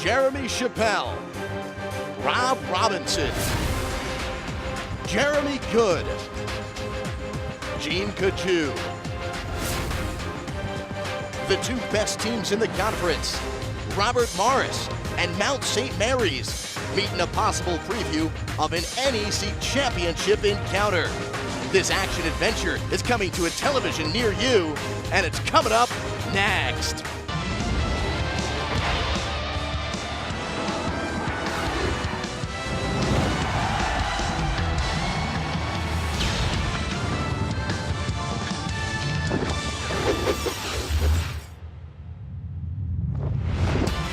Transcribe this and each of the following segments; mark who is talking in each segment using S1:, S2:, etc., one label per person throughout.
S1: Jeremy Chappelle, Rob Robinson, Jeremy Good, Gene Kaju. The two best teams in the conference, Robert Morris and Mount St. Mary's, meet in a possible preview of an NEC championship encounter. This action adventure is coming to a television near you, and it's coming up next.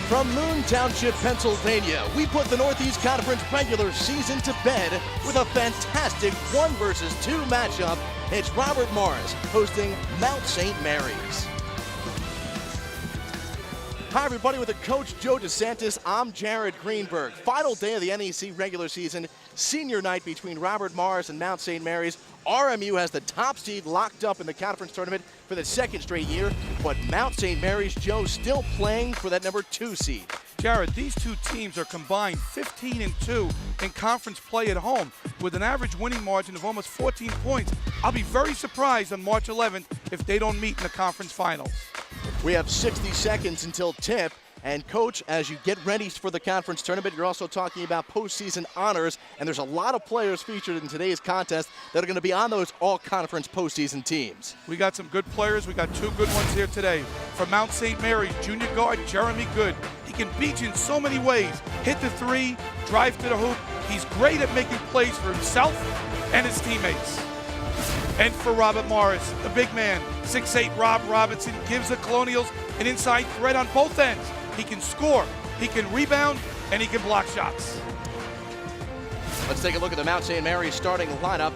S1: From Moon Township, Pennsylvania, we put the Northeast Conference regular season to bed with a fantastic 1-versus-2 matchup. It's Robert Morris hosting Mount St. Mary's. Hi everybody, with the coach Joe DeSantis, I'm Jared Greenberg. Final day of the NEC regular season, senior night between Robert Morris and Mount St. Mary's. RMU has the top seed locked up in the conference tournament for the second straight year, but Mount St. Mary's, Joe, still playing for that number 2 seed.
S2: Jared, these two teams are combined 15-2 in conference play at home with an average winning margin of almost 14 points. I'll be very surprised on March 11th if they don't meet in the conference finals.
S1: We have 60 seconds until tip. And coach, as you get ready for the conference tournament, you're also talking about postseason honors, and there's a lot of players featured in today's contest that are going to be on those all-conference postseason teams.
S2: We got some good players. We got two good ones here today. From Mount St. Mary's, junior guard Jeremy Good. He can beat you in so many ways. Hit the three, drive to the hoop. He's great at making plays for himself and his teammates. And for Robert Morris, the big man, 6'8" Rob Robinson, gives the Colonials an inside threat on both ends. He can score, he can rebound, and he can block shots.
S1: Let's take a look at the Mount St. Mary's starting lineup.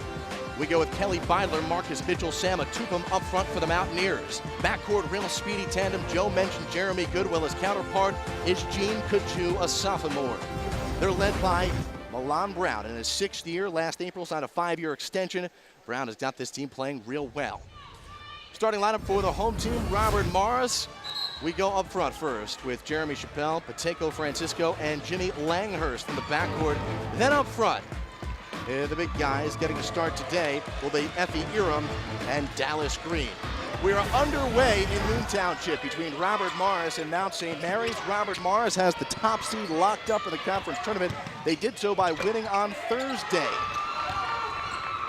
S1: We go with Kelly Beidler, Marcus Mitchell, Sam Atupam up front for the Mountaineers. Backcourt, real speedy tandem. Joe mentioned Jeremy Goodwill. His counterpart is Gene Kaju, a sophomore. They're led by Milan Brown in his 6th year. Last April signed a 5-year extension. Brown has got this team playing real well. Starting lineup for the home team, Robert Morris. We go up front first with Jeremy Chappelle, Pateco Francisco, and Jimmy Langhurst from the backcourt. Then up front, the big guys getting a start today will be Effie Iram and Dallas Green. We are underway in Moon Township between Robert Morris and Mount St. Mary's. Robert Morris has the top seed locked up in the conference tournament. They did so by winning on Thursday.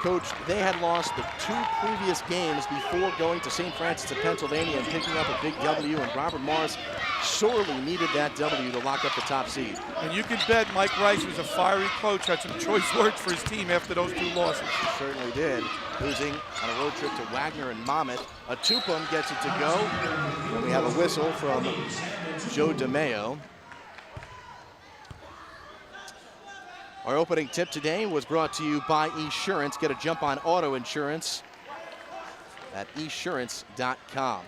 S1: Coach, they had lost the 2 previous games before going to St. Francis of Pennsylvania and picking up a big W, and Robert Morris sorely needed that W to lock up the top seed.
S2: And you can bet Mike Rice, who's a fiery coach, had some choice words for his team after those 2 losses.
S1: He certainly did, losing on a road trip to Wagner and Monmouth. Atupam gets it to go, and we have a whistle from Joe DeMeo. Our opening tip today was brought to you by Esurance. Get a jump on auto insurance at esurance.com.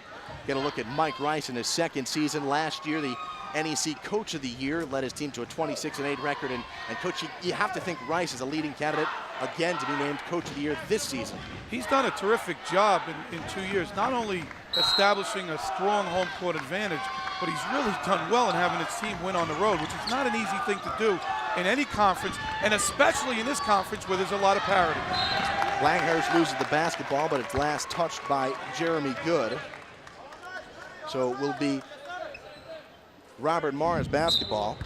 S1: Get a look at Mike Rice in his 2nd season. Last year, the NEC Coach of the Year, led his team to a 26-8 record. And Coach, you have to think Rice is a leading candidate again to be named Coach of the Year this season.
S2: He's done a terrific job in 2 years, not only establishing a strong home court advantage, but he's really done well in having his team win on the road, which is not an easy thing to do in any conference, and especially in this conference where there's a lot of parity.
S1: Langhurst loses the basketball, but it's last touched by Jeremy Good. So it will be Robert Morris basketball.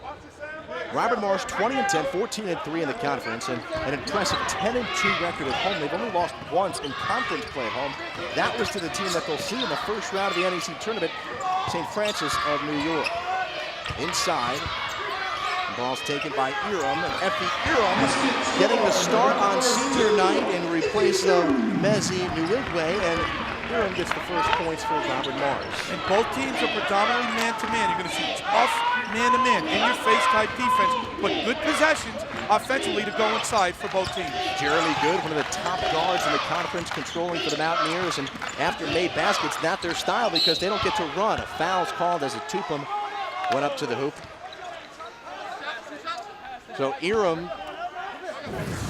S1: Robert Morris 20-10, 14-3 in the conference, and an impressive 10-2 record at home. They've only lost once in conference play at home. That was to the team that they'll see in the first round of the NEC tournament, St. Francis of New York. Inside, the ball's taken by Iram, and Effie Iram getting the start on senior night in replace of Mezi Nwigwe, and Iram gets the first points for Robert Morris.
S2: And both teams are predominantly man-to-man. You're going to see tough man-to-man, in-your-face type defense, but good possessions offensively to go inside for both teams.
S1: Jeremy Good, one of the top guards in the conference, controlling for the Mountaineers, and after made baskets, not their style because they don't get to run. A foul's called as Atupam went up to the hoop. So Iram,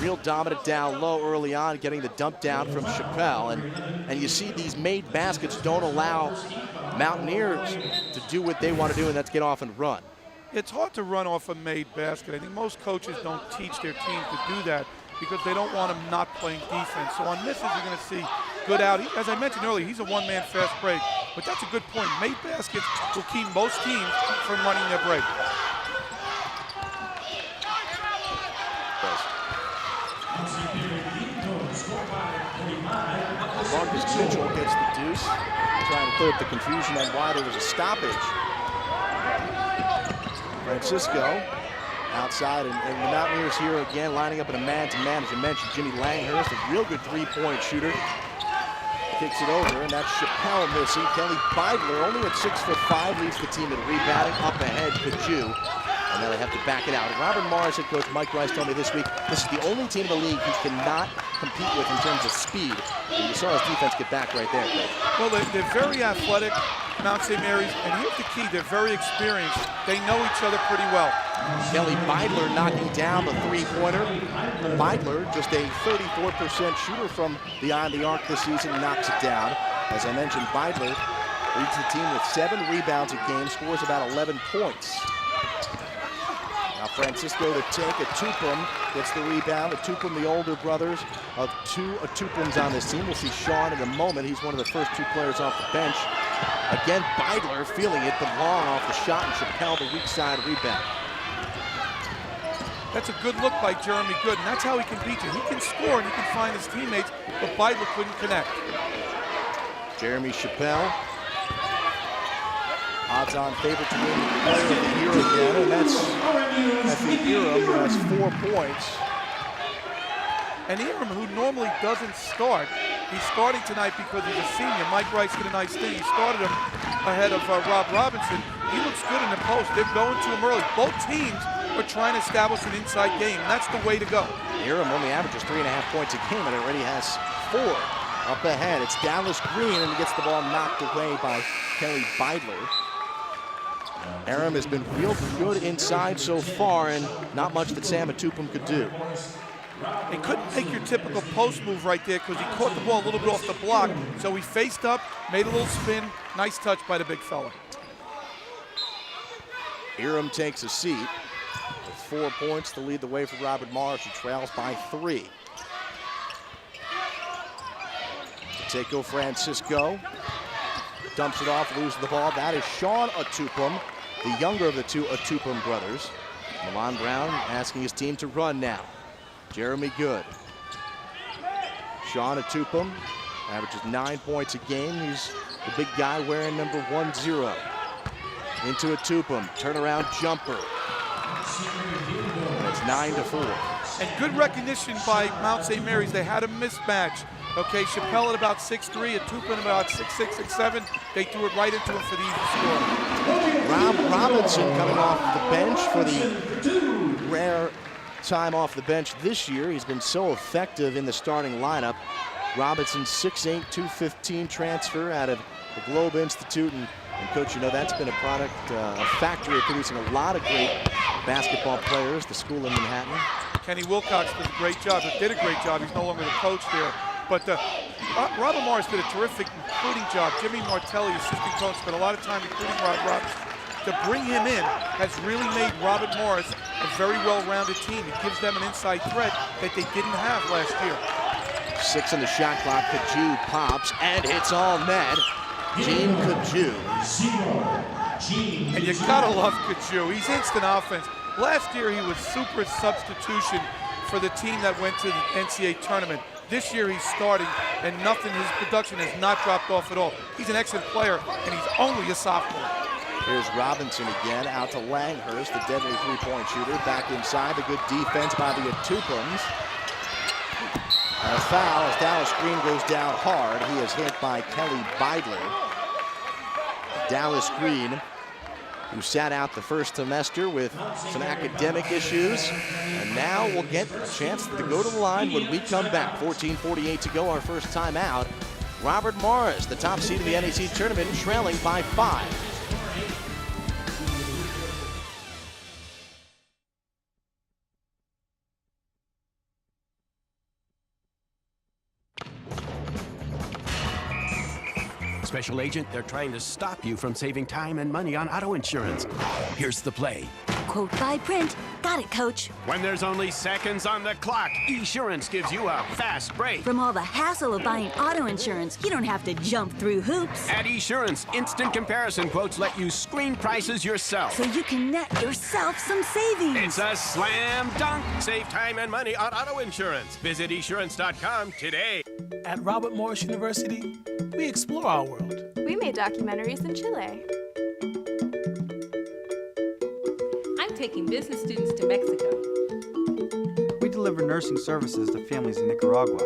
S1: real dominant down low early on, getting the dump down from Chappelle. And you see these made baskets don't allow Mountaineers to do what they want to do, and that's get off and run.
S2: It's hard to run off a made basket. I think most coaches don't teach their team to do that because they don't want them not playing defense. So on misses, you're going to see good out. As I mentioned earlier, he's a one-man fast break. But that's a good point. Made baskets will keep most teams from running their break.
S1: Marcus Mitchell gets the deuce, trying to clear up the confusion on why there was a stoppage. Francisco outside, and the Mountaineers here again lining up in a man-to-man. As you mentioned, Jimmy Langhurst, a real good three-point shooter. Kicks it over, and that's Chappelle missing. Kelly Beidler, only at 6'5", leads the team in rebounding. Up ahead, Kaju. And now they have to back it out. Robert Morris, head coach Mike Rice, told me this week, this is the only team in the league he cannot compete with in terms of speed. And you saw his defense get back right there, Coach.
S2: Well, they're very athletic, Mount St. Mary's, and here's the key, they're very experienced. They know each other pretty well.
S1: Kelly Beidler knocking down the three-pointer. Beidler, just a 34% shooter from beyond the arc this season, knocks it down. As I mentioned, Beidler leads the team with 7 rebounds a game, scores about 11 points. Now Francisco to take. Atupum gets the rebound. Atupum, the older brothers of 2 Atupums on this team. We'll see Sean in a moment. He's one of the first 2 players off the bench. Again, Beidler feeling it, but long off the shot, and Chappelle the weak side rebound.
S2: That's a good look by Jeremy Good, and that's how he can beat you. He can score and he can find his teammates, but Beidler couldn't connect.
S1: Jeremy Chappelle, odds-on favorite to win Player of the Year again, and that's Eram, who has 4 points.
S2: And Eram, who normally doesn't start, he's starting tonight because he's a senior. Mike Rice did a nice thing. He started him ahead of Rob Robinson. He looks good in the post. They're going to him early. Both teams are trying to establish an inside game, and that's the way to go.
S1: Eram only averages 3.5 points a game, and already has 4 up ahead. It's Dallas Green, and he gets the ball knocked away by Kelly Beidler. Eram has been real good inside so far, and not much that Sam Atupum could do.
S2: He couldn't make your typical post move right there because he caught the ball a little bit off the block. So he faced up, made a little spin. Nice touch by the big fella.
S1: Eram takes a seat with 4 points to lead the way for Robert Morris, who trails by 3. Pacheco Francisco dumps it off, loses the ball. That is Sean Atupum, the younger of the 2 Atupum brothers. Milan Brown asking his team to run now. Jeremy Good. Sean Atupum averages 9 points a game. He's the big guy wearing number 10. Into Atupum, turnaround jumper. And it's 9-4.
S2: And good recognition by Mount St. Mary's. They had a mismatch. Okay, Chappelle at about 6'3", Atupum about 6'6", 6'7". They threw it right into him for the easy score.
S1: Rob Robinson coming off the bench for the rare time off the bench this year. He's been so effective in the starting lineup. Robinson, 6'8", 215 transfer out of the Globe Institute. And Coach, you know that's been a product, a factory of producing a lot of great basketball players, the school in Manhattan.
S2: Kenny Wilcox did a great job. He's no longer the coach there. But Robert Morris did a terrific recruiting job. Jimmy Martelli, assistant coach, spent a lot of time recruiting Rob Robinson. To bring him in has really made Robert Morris a very well-rounded team. It gives them an inside threat that they didn't have last year.
S1: 6 on the shot clock. Kaju pops and hits all net. Gene Kaju.
S2: And you gotta love Kaju. He's instant offense. Last year he was super substitution for the team that went to the NCAA tournament. This year he's starting, and his production has not dropped off at all. He's an excellent player, and he's only a sophomore.
S1: Here's Robinson again, out to Langhurst, the deadly three-point shooter. Back inside, the good defense by the Atupums. And a foul as Dallas Green goes down hard. He is hit by Kelly Beidler. Dallas Green, who sat out the first semester with some academic issues, and now will get a chance to go to the line when we come back. 14:48 to go, our first time out. Robert Morris, the top seed in the NEC tournament, trailing by 5.
S3: Special agent, they're trying to stop you from saving time and money on auto insurance. Here's the play. Quote by print. Got it, Coach.
S4: When there's only seconds on the clock, Esurance gives you a fast break.
S3: From all the hassle of buying auto insurance, you don't have to jump through hoops.
S4: At Esurance, instant comparison quotes let you screen prices yourself.
S3: So you can net yourself some savings.
S4: It's a slam dunk. Save time and money on auto insurance. Visit Esurance.com today.
S5: At Robert Morris University, we explore our world.
S6: We made documentaries in Chile.
S7: I'm taking business students to Mexico.
S8: We deliver nursing services to families in Nicaragua.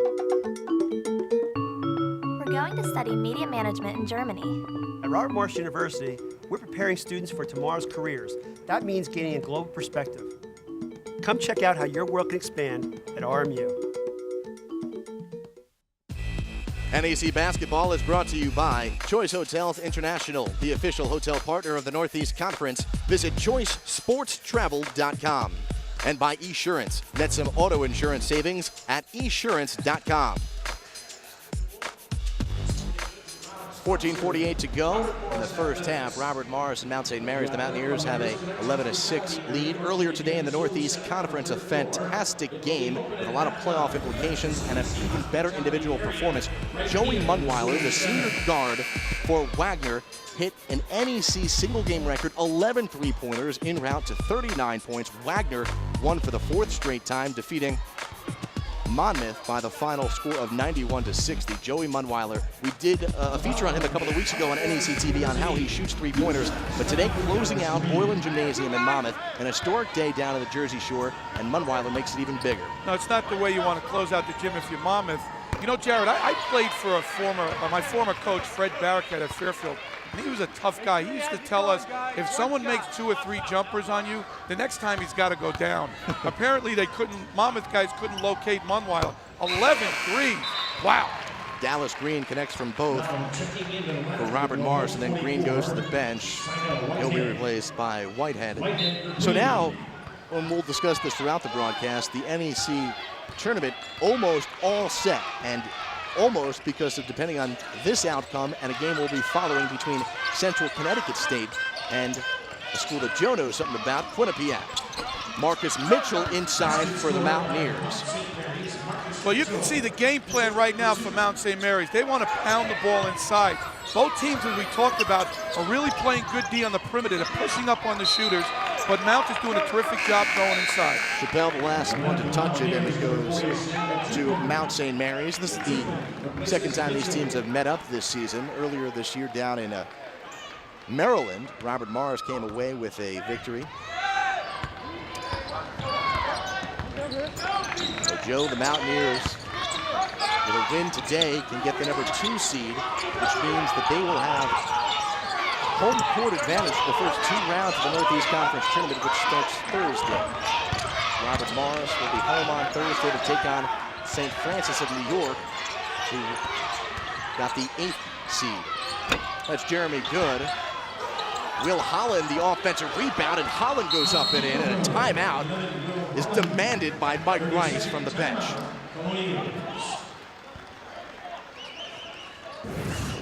S9: We're going to study media management in Germany.
S10: At Robert Morris University, we're preparing students for tomorrow's careers. That means gaining a global perspective. Come check out how your world can expand at RMU.
S1: NEC Basketball is brought to you by Choice Hotels International, the official hotel partner of the Northeast Conference. Visit choicesportstravel.com. And by Esurance. Get some auto insurance savings at esurance.com. 14:48 to go in the first half. Robert Morris and Mount St. Mary's, the Mountaineers, have a 11-6 lead. Earlier today in the Northeast Conference, a fantastic game with a lot of playoff implications and an even better individual performance. Joey Munweiler, the senior guard for Wagner, hit an NEC single-game record 11 three-pointers en route to 39 points. Wagner won for the fourth straight time, defeating Monmouth by the final score of 91-60. Joey Munweiler, we did a feature on him a couple of weeks ago on NEC TV on how he shoots three-pointers, but today closing out Boylan Gymnasium in Monmouth, an historic day down in the Jersey Shore, and Munweiler makes it even bigger.
S2: No, it's not the way you want to close out the gym if you're Monmouth. You know, Jared, I played for my former coach, Fred Barricade at Fairfield. And he was a tough guy. He used to tell us, if someone makes 2 or 3 jumpers on you, the next time he's got to go down. Apparently Monmouth guys couldn't locate Munweiler. 11 threes. Wow.
S1: Dallas Green connects from both for Robert Morris, and then Green goes to the bench. He'll be replaced by Whitehead. So now, and we'll discuss this throughout the broadcast, the NEC tournament almost all set, and almost because of depending on this outcome and a game we'll be following between Central Connecticut State and a school that Joe knows something about, Quinnipiac. Marcus Mitchell inside for the Mountaineers.
S2: Well, you can see the game plan right now for Mount St. Mary's. They want to pound the ball inside. Both teams, as we talked about, are really playing good D on the perimeter. They're pushing up on the shooters, but Mount is doing a terrific job going inside.
S1: Chappelle, the last one to touch it, and it goes to Mount St. Mary's. This is the second time these teams have met up this season. Earlier this year down in Maryland, Robert Morris came away with a victory. So Joe, the Mountaineers, with a win today, can get the number 2 seed, which means that they will have home court advantage for the first 2 rounds of the Northeast Conference Tournament, which starts Thursday. Robert Morris will be home on Thursday to take on St. Francis of New York, who got the 8th seed. That's Jeremy Good. Will Holland, the offensive rebound, and Holland goes up and in, and a timeout is demanded by Mike Rice from the bench.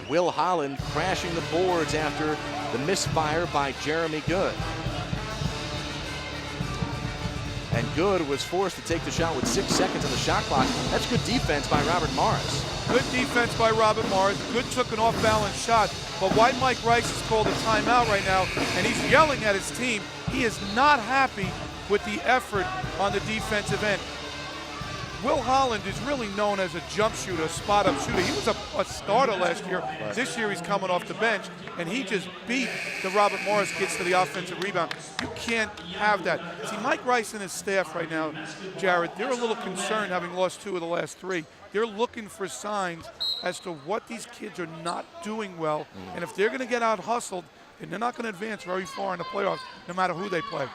S1: Will Holland crashing the boards after the misfire by Jeremy Good. And Good was forced to take the shot with 6 seconds on the shot clock. That's good defense by Robert Morris.
S2: Good defense by Robert Morris. Good took an off-balance shot. But why Mike Rice has called a timeout right now, and he's yelling at his team. He is not happy with the effort on the defensive end. Will Holland is really known as a jump shooter, a spot-up shooter. He was a starter last year. Right. This year he's coming off the bench, and he just beat the Robert Morris kids to the offensive rebound. You can't have that. See, Mike Rice and his staff right now, Jared, they're a little concerned having lost 2 of the last 3. They're looking for signs as to what these kids are not doing well. And if they're going to get out-hustled, then they're not going to advance very far in the playoffs, no matter who they play.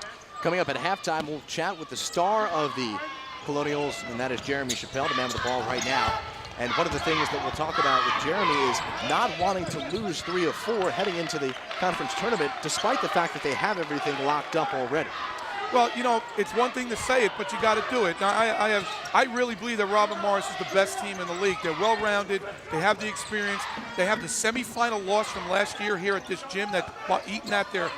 S1: Coming up at halftime, we'll chat with the star of the Colonials, and that is Jeremy Chappelle, the man with the ball right now. And one of the things that we'll talk about with Jeremy is not wanting to lose 3 of 4 heading into the conference tournament, despite the fact that they have everything locked up already.
S2: Well, you know, it's one thing to say it, but you got to do it. Now, I really believe that Robert Morris is the best team in the league. They're well-rounded. They have the experience. They have the semifinal loss from last year here at this gym that eating at their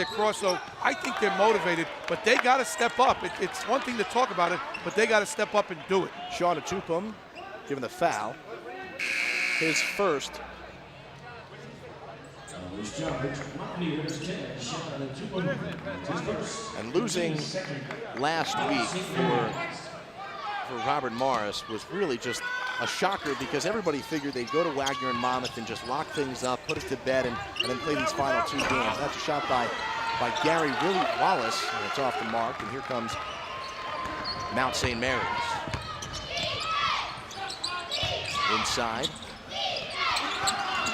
S2: cross. So I think they're motivated, but they got to step up. It's one thing to talk about it, but they got to step up and do it.
S1: Sean Atupum given the foul. His first. And losing last week for Robert Morris was really just a shocker because everybody figured they'd go to Wagner and Monmouth and just lock things up, put it to bed, and then play these final 2 games. That's a shot by Gary Wallace, and it's off the mark, and here comes Mount St. Mary's. Inside.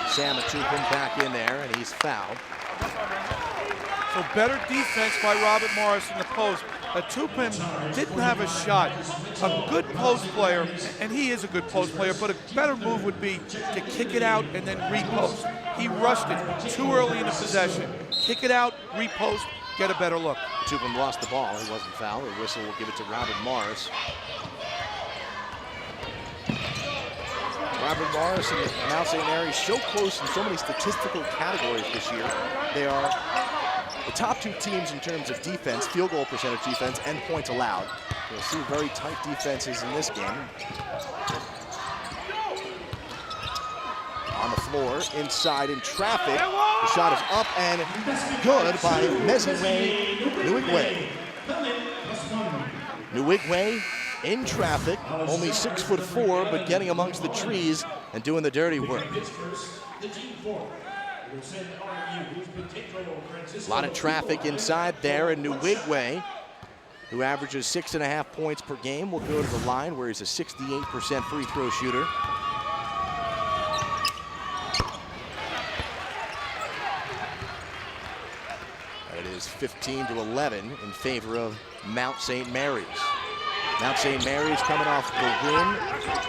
S1: Sam Atupum back in there, and he's fouled.
S2: So better defense by Robert Morris in the post. Atupum didn't have a shot. A good post player, and he is a good post player, but a better move would be to kick it out and then repost. He rushed it too early in the possession. Kick it out, repost, get a better look.
S1: Atupum lost the ball. He wasn't fouled. The whistle will give it to Robert Morris. Robert Morris and Mount St. Mary's so close in so many statistical categories this year. They are the top 2 teams in terms of defense, field goal percentage defense, and points allowed. You'll see very tight defenses in this game. On the floor, inside in traffic. The shot is up and good by Meziwe Nwigwe. Nwigwe in traffic, only 6'4", but getting amongst the trees and doing the dirty work. A lot of traffic inside there, and Nwigwe, who averages 6.5 points per game, will go to the line where he's a 68% free throw shooter. It is 15-11 in favor of Mount St. Mary's. Mount St. Mary's coming off the win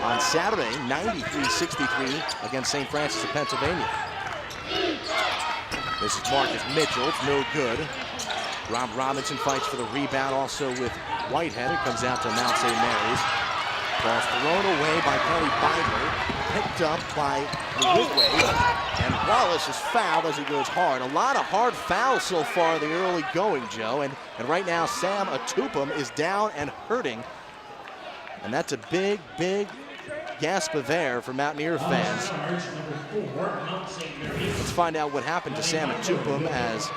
S1: on Saturday, 93-63 against St. Francis of Pennsylvania. This is Marcus Mitchell, it's no good. Rob Robinson fights for the rebound also with Whitehead. It comes out to Mount St. Mary's. Ball's thrown away by Kelly Beidler, picked up by Nwigwe, and Wallace is fouled as he goes hard. A lot of hard fouls so far in the early going, Joe, and right now Sam Atupum is down and hurting. And that's a big, big gasp of air for Mountaineer fans. Let's find out what happened to Sam Atupum as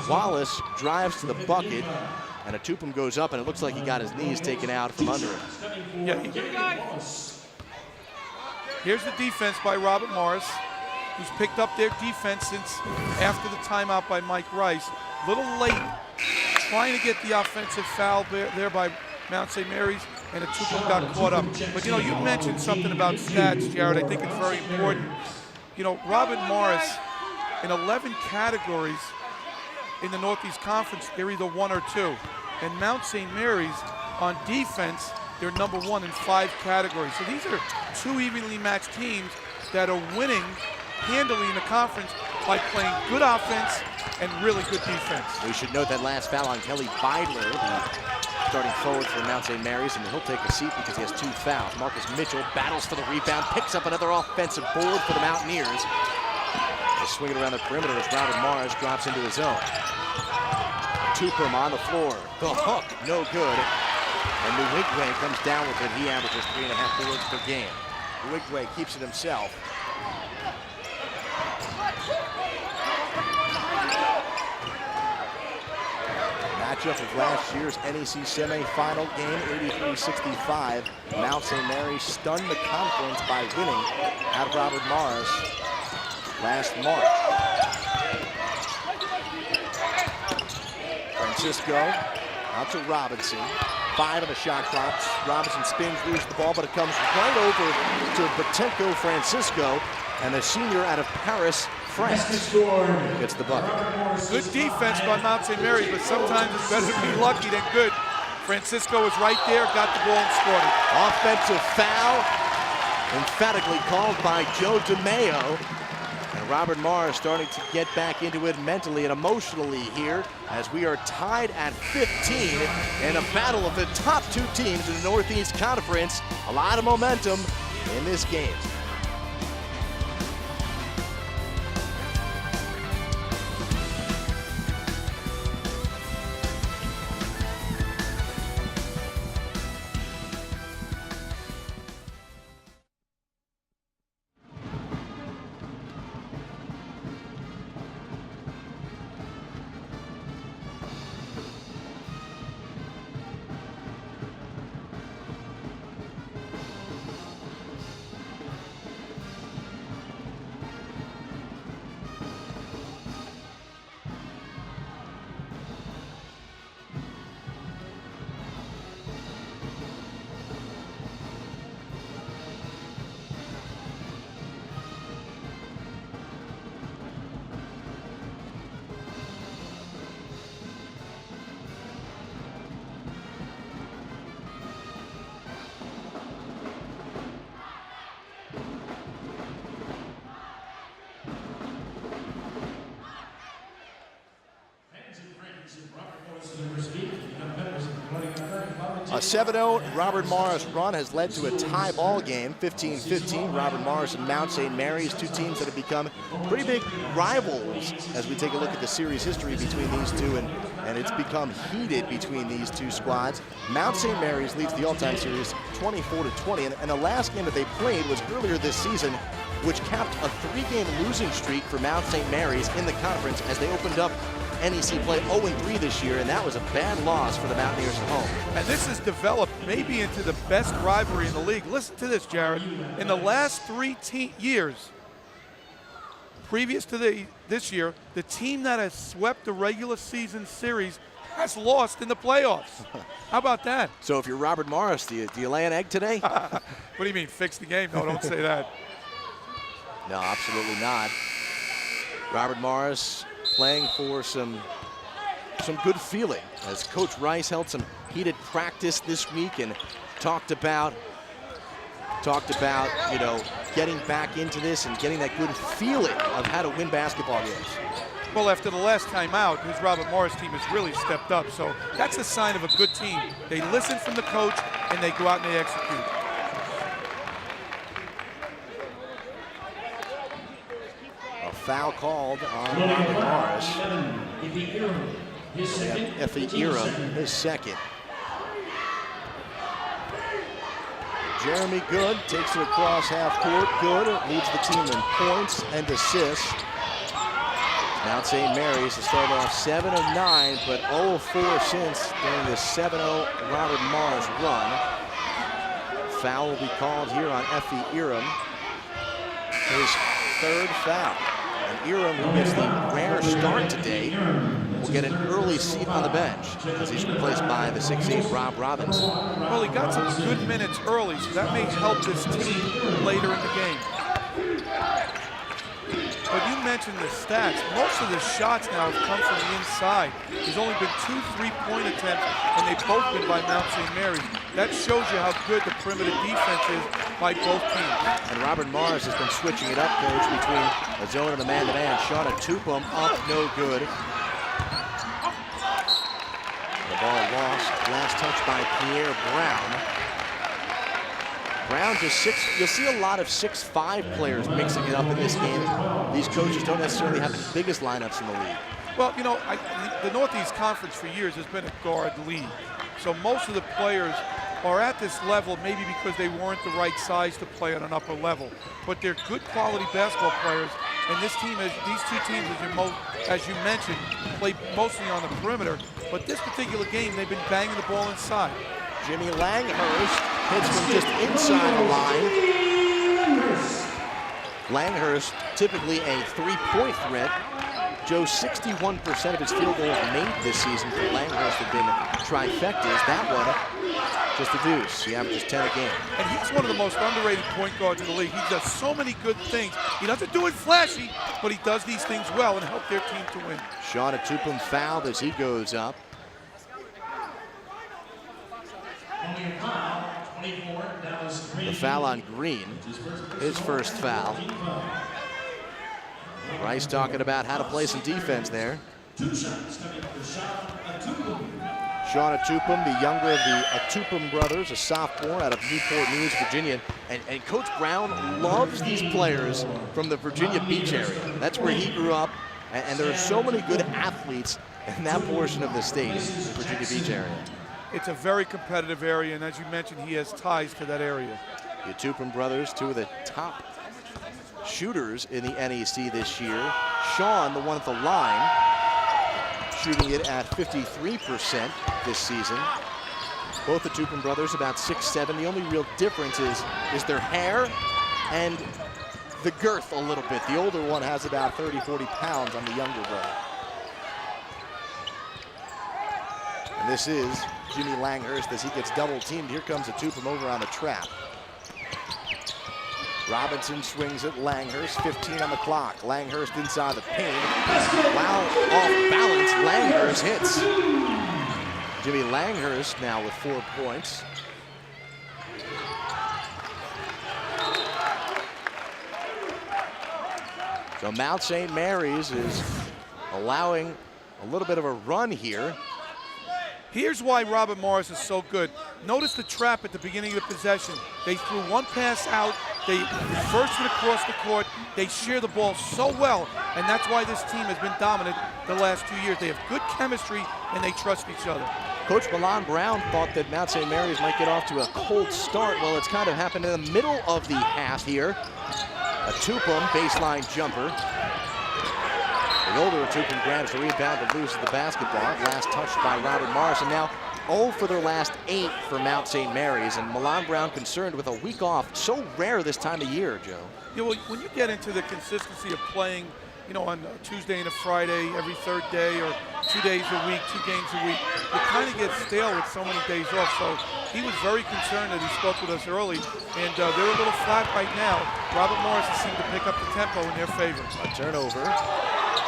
S1: Wallace drives to the bucket, and Atupum goes up, and it looks like he got his knees taken out from under him.
S2: Yeah. Here's the defense by Robert Morris, who's picked up their defense since after the timeout by Mike Rice. A little late trying to get the offensive foul there by Mount St. Mary's, and Atupum got caught up. But you know, you mentioned something about stats, Jared. I think it's very important. You know, Robert Morris, in 11 categories in the Northeast Conference, they're either 1 or 2. And Mount St. Mary's, on defense, they're number 1 in 5 categories. So these are 2 evenly matched teams that are winning handily in the conference by playing good offense and really good defense.
S1: We should note that last foul on Kelly Beidler, starting forward for Mount St. Mary's, and he'll take a seat because he has 2 fouls. Marcus Mitchell battles for the rebound, picks up another offensive board for the Mountaineers. They swing it around the perimeter as Robert Morris drops into his zone. Atupum on the floor, the hook, no good. And Nwigwe comes down with it. He averages 3.5 boards per game. Nwigwe keeps it himself. Matchup of last year's NEC semifinal game, 83-65. Mount St. Mary's stunned the conference by winning at Robert Morris last March. Francisco out to Robinson. 5 on the shot clock. Robinson spins, loses the ball, but it comes right over to Batenko Francisco, and the senior out of Paris, France, gets the bucket.
S2: Good defense by Mount St. Mary's, but sometimes it's better to be lucky than good. Francisco was right there, got the ball and scored it.
S1: Offensive foul, emphatically called by Joe DeMayo. And Robert Morris starting to get back into it mentally and emotionally here as we are tied at 15 in a battle of the top two teams in the Northeast Conference. A lot of momentum in this game. A 7-0 Robert Morris run has led to a tie ball game, 15-15. Robert Morris and Mount St. Mary's, two teams that have become pretty big rivals as we take a look at the series history between these two, and it's become heated between these two squads. Mount St. Mary's leads the all-time series 24-20, and the last game that they played was earlier this season, which capped a 3-game losing streak for Mount St. Mary's in the conference as they opened up NEC play 0-3 this year, and that was a bad loss for the Mountaineers at home.
S2: And this has developed maybe into the best rivalry in the league. Listen to this, Jared. In the last 3 years, previous to this year, the team that has swept the regular season series has lost in the playoffs. How about that?
S1: So if you're Robert Morris, do you lay an egg today?
S2: What do you mean, fix the game? No, don't say that.
S1: No, absolutely not. Robert Morris playing for some good feeling as Coach Rice held some heated practice this week and talked about getting back into this and getting that good feeling of how to win basketball games.
S2: Well, after the last time out, his Robert Morris team has really stepped up, so that's a sign of a good team. They listen from the coach and they go out and they execute.
S1: A foul called on Robert Morris. Effie Iram, his second. Jeremy Good takes it across half court. Good leads the team in points and assists. Mount St. Mary's has started off 7 of 9, but 0 of 4 since during this 7-0 Robert Morris run. Foul will be called here on Effie Iram. His third foul. And Iram, who gets the rare start today, will get an early seat on the bench as he's replaced by the 6'8 Rob Robbins.
S2: Well, he got some good minutes early, so that may help this team later in the game. But you mentioned the stats. Most of the shots now have come from the inside. There's only been 2 3-point attempts, and they've both been by Mount St. Mary's. That shows you how good the perimeter defense is by both teams.
S1: And Robert Morris has been switching it up, Coach, between a zone and a man-to-man. Shot at Tupum, up, no good. The ball lost. Last touch by Pierre Brown. Brown just you'll see a lot of 6'5 players mixing it up in this game. These coaches don't necessarily have the biggest lineups in the league.
S2: Well, you know, the Northeast Conference for years has been a guard league. So most of the players are at this level maybe because they weren't the right size to play at an upper level. But they're good quality basketball players. And this team, these two teams, as you mentioned, play mostly on the perimeter. But this particular game, they've been banging the ball inside.
S1: Jimmy Langhurst hits from just inside the line. Langhurst, typically a 3-point threat. Joe, 61% of his field goals made this season for Langhurst have been trifectas. That one, just a deuce. He averages 10 a game.
S2: And he's one of the most underrated point guards in the league. He does so many good things. He doesn't do it flashy, but he does these things well and help their team to win.
S1: Sean Atupum fouled as he goes up. The foul on Green, his first foul. Rice talking about how to play some defense there. Sean Atupum, the younger of the Atupum brothers, a sophomore out of Newport News, Virginia. And Coach Brown loves these players from the Virginia Beach area. That's where he grew up. And there are so many good athletes in that portion of the state, the Virginia Beach area.
S2: It's a very competitive area, and as you mentioned, he has ties to that area.
S1: The Atupum brothers, two of the top shooters in the NEC this year. Sean, the one at the line, shooting it at 53% this season. Both the Atupum brothers about 6'7". The only real difference is their hair and the girth a little bit. The older one has about 30, 40 pounds on the younger brother. And this is Jimmy Langhurst as he gets double teamed. Here comes Atupum over on the trap. Robinson swings at Langhurst, 15 on the clock. Langhurst inside the paint. While off balance, Langhurst hits. Jimmy Langhurst now with 4 points. So Mount St. Mary's is allowing a little bit of a run here.
S2: Here's why Robert Morris is so good. Notice the trap at the beginning of the possession. They threw one pass out, they reversed it across the court, they share the ball so well, and that's why this team has been dominant the last 2 years. They have good chemistry and they trust each other.
S1: Coach Milan Brown thought that Mount St. Mary's might get off to a cold start. Well, it's kind of happened in the middle of the half here. Atupum, baseline jumper. The older Atupum grabs the rebound and loses the basketball. Last touched by Robert Morris, and now 0 for their last 8 for Mount St. Mary's. And Milan Brown concerned with a week off. So rare this time of year, Joe.
S2: Yeah, well, when you get into the consistency of playing, you know, on a Tuesday and a Friday, every third day, or 2 days a week, 2 games a week, you kind of get stale with so many days off. So he was very concerned that he spoke with us early, and they're a little flat right now. Robert Morris has seemed to pick up the tempo in their favor.
S1: A turnover.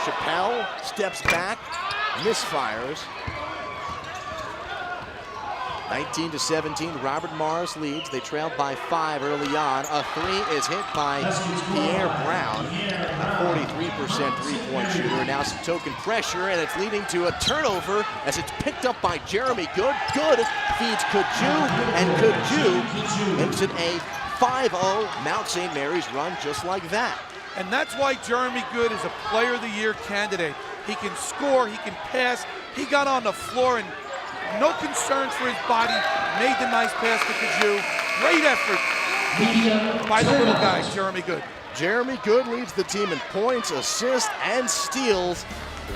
S1: Chappelle steps back, misfires. 19-17, Robert Morris leads. They trailed by 5 early on. A 3 is hit by Pierre Brown, a 43% three-point shooter. Now some token pressure, and it's leading to a turnover as it's picked up by Jeremy Good. Good feeds Kaju, and Kaju makes it a 5-0 Mount St. Mary's run just like that.
S2: And that's why Jeremy Good is a Player of the Year candidate. He can score, he can pass. He got on the floor and no concerns for his body. Made the nice pass to Kaju. Great effort by the little guy, Jeremy Good.
S1: Jeremy Good leads the team in points, assists, and steals.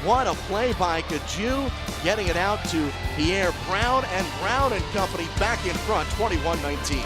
S1: What a play by Kaju, getting it out to Pierre Brown, and Brown and company back in front, 21-19.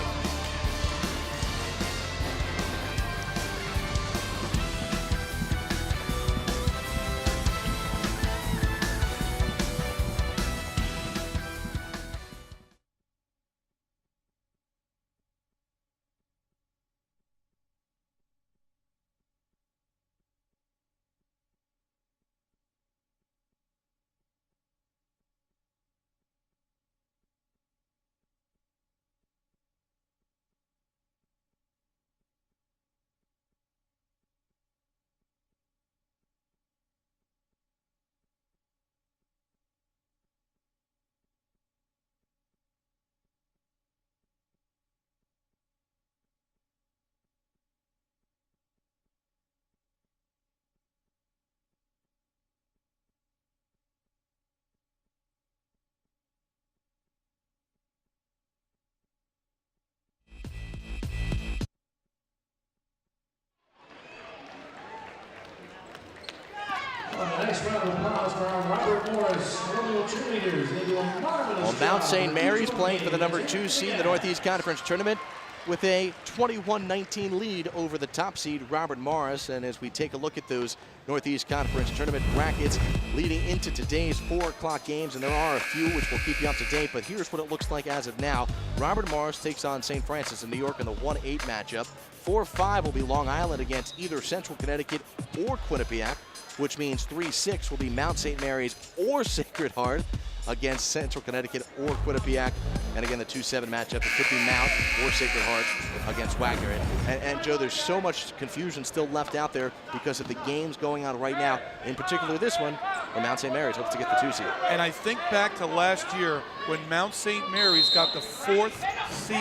S1: Well, Mount St. Mary's playing for the number 2 seed in the Northeast Conference Tournament with a 21-19 lead over the top seed, Robert Morris. And as we take a look at those Northeast Conference Tournament brackets leading into today's 4 o'clock games, and there are a few which will keep you up to date, but here's what it looks like as of now. Robert Morris takes on St. Francis in New York in the 1-8 matchup. 4-5 will be Long Island against either Central Connecticut or Quinnipiac, which means 3-6 will be Mount St. Mary's or Sacred Heart. against Central Connecticut or Quinnipiac. And again, the 2-7 matchup, it could be Mount or Sacred Heart against Wagner. And Joe, there's so much confusion still left out there because of the games going on right now, in particular this one, where Mount St. Mary's hopes to get the 2 seed.
S2: And I think back to last year when Mount St. Mary's got the 4th seed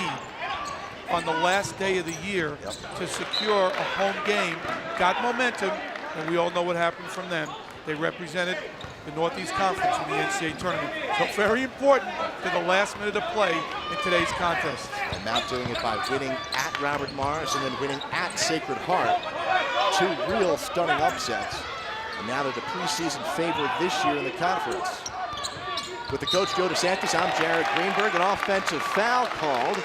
S2: on the last day of the year to secure a home game, got momentum, and we all know what happened from them. They represented the Northeast Conference in the NCAA tournament. So very important to the last minute of play in today's contest.
S1: And Mount doing it by winning at Robert Morris and then winning at Sacred Heart. 2 real stunning upsets. And now they're the preseason favorite this year in the conference. With the coach Joe DeSantis, I'm Jared Greenberg. An offensive foul called.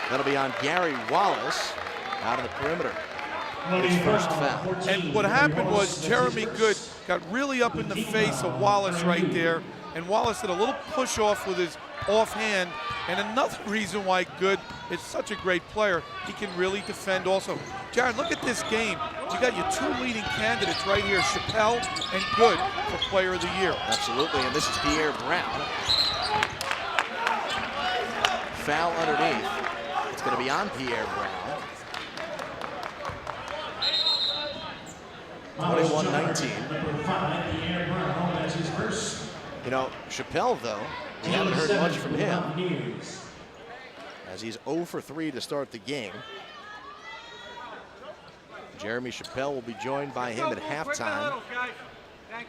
S1: That'll be on Gary Wallace out on the perimeter. His first foul.
S2: And what happened was Jeremy Good got really up in the face of Wallace right there, and Wallace did a little push off with his offhand. And another reason why Good is such a great player, he can really defend also. Jared, look at this game. You got your 2 leading candidates right here, Chappelle and Good, for Player of the Year.
S1: Absolutely, and this is Pierre Brown. Foul underneath. It's going to be on Pierre Brown. 21-19. You know, Chappelle, though, we haven't heard much from him, as he's 0 for 3 to start the game. Jeremy Chappelle will be joined by him at halftime.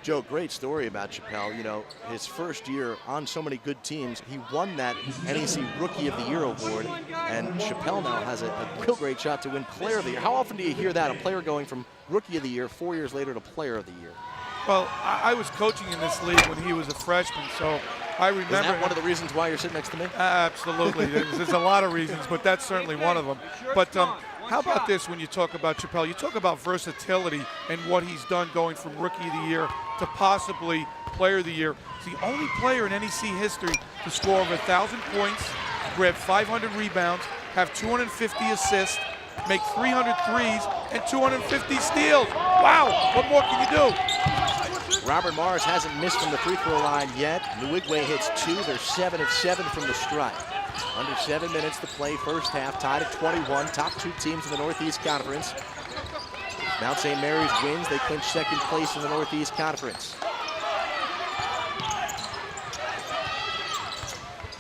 S1: Joe, great story about Chappelle. You know, his first year on so many good teams, he won that NEC Rookie of the Year award, and Chappelle now has a real great shot to win Player of the Year. How often do you hear that, a player going from Rookie of the Year 4 years later to Player of the Year?
S2: Well, I was coaching in this league when he was a freshman, so I remember.
S1: Is that one of the reasons why you're sitting next to me?
S2: Absolutely. There's a lot of reasons, but that's certainly one of them. But how about this when you talk about Chappelle? You talk about versatility and what he's done going from Rookie of the Year to possibly Player of the Year. He's the only player in NEC history to score over 1,000 points, grab 500 rebounds, have 250 assists, make 300 threes, and 250 steals. Wow, what more can you do?
S1: Robert Morris hasn't missed from the free throw line yet. Newigwe hits 2. They're 7 of 7 from the stripe. Under 7 minutes to play, first half, tied at 21. Top 2 teams in the Northeast Conference. Mount St. Mary's wins. They clinch second place in the Northeast Conference.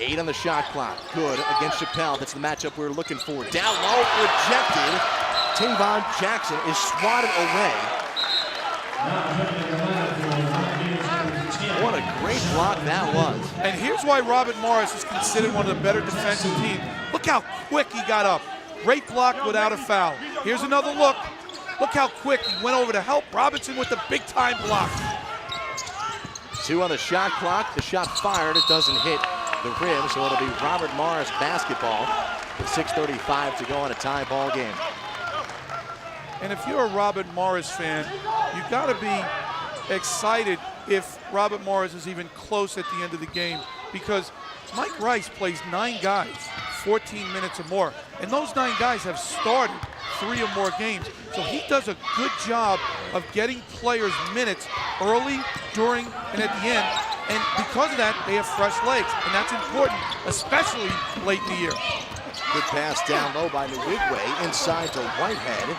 S1: 8 on the shot clock. Good against Chappelle. That's the matchup we're looking for. Down low, rejected. Tavon Jackson is swatted away. What a great block that was.
S2: And here's why Robert Morris is considered one of the better defensive teams. Look how quick he got up. Great block without a foul. Here's another look. Look how quick he went over to help Robinson with the big-time block.
S1: 2 on the shot clock. The shot fired. It doesn't hit the rim, so it'll be Robert Morris basketball with 6:35 to go on a tie ball game.
S2: And if you're a Robert Morris fan, you got to be excited if Robert Morris is even close at the end of the game, because Mike Rice plays 9 guys, 14 minutes or more, and those 9 guys have started 3 or more games. So he does a good job of getting players minutes early, during, and at the end. And because of that, they have fresh legs, and that's important, especially late in the year.
S1: Good pass down low by Newigwe, inside to Whitehead.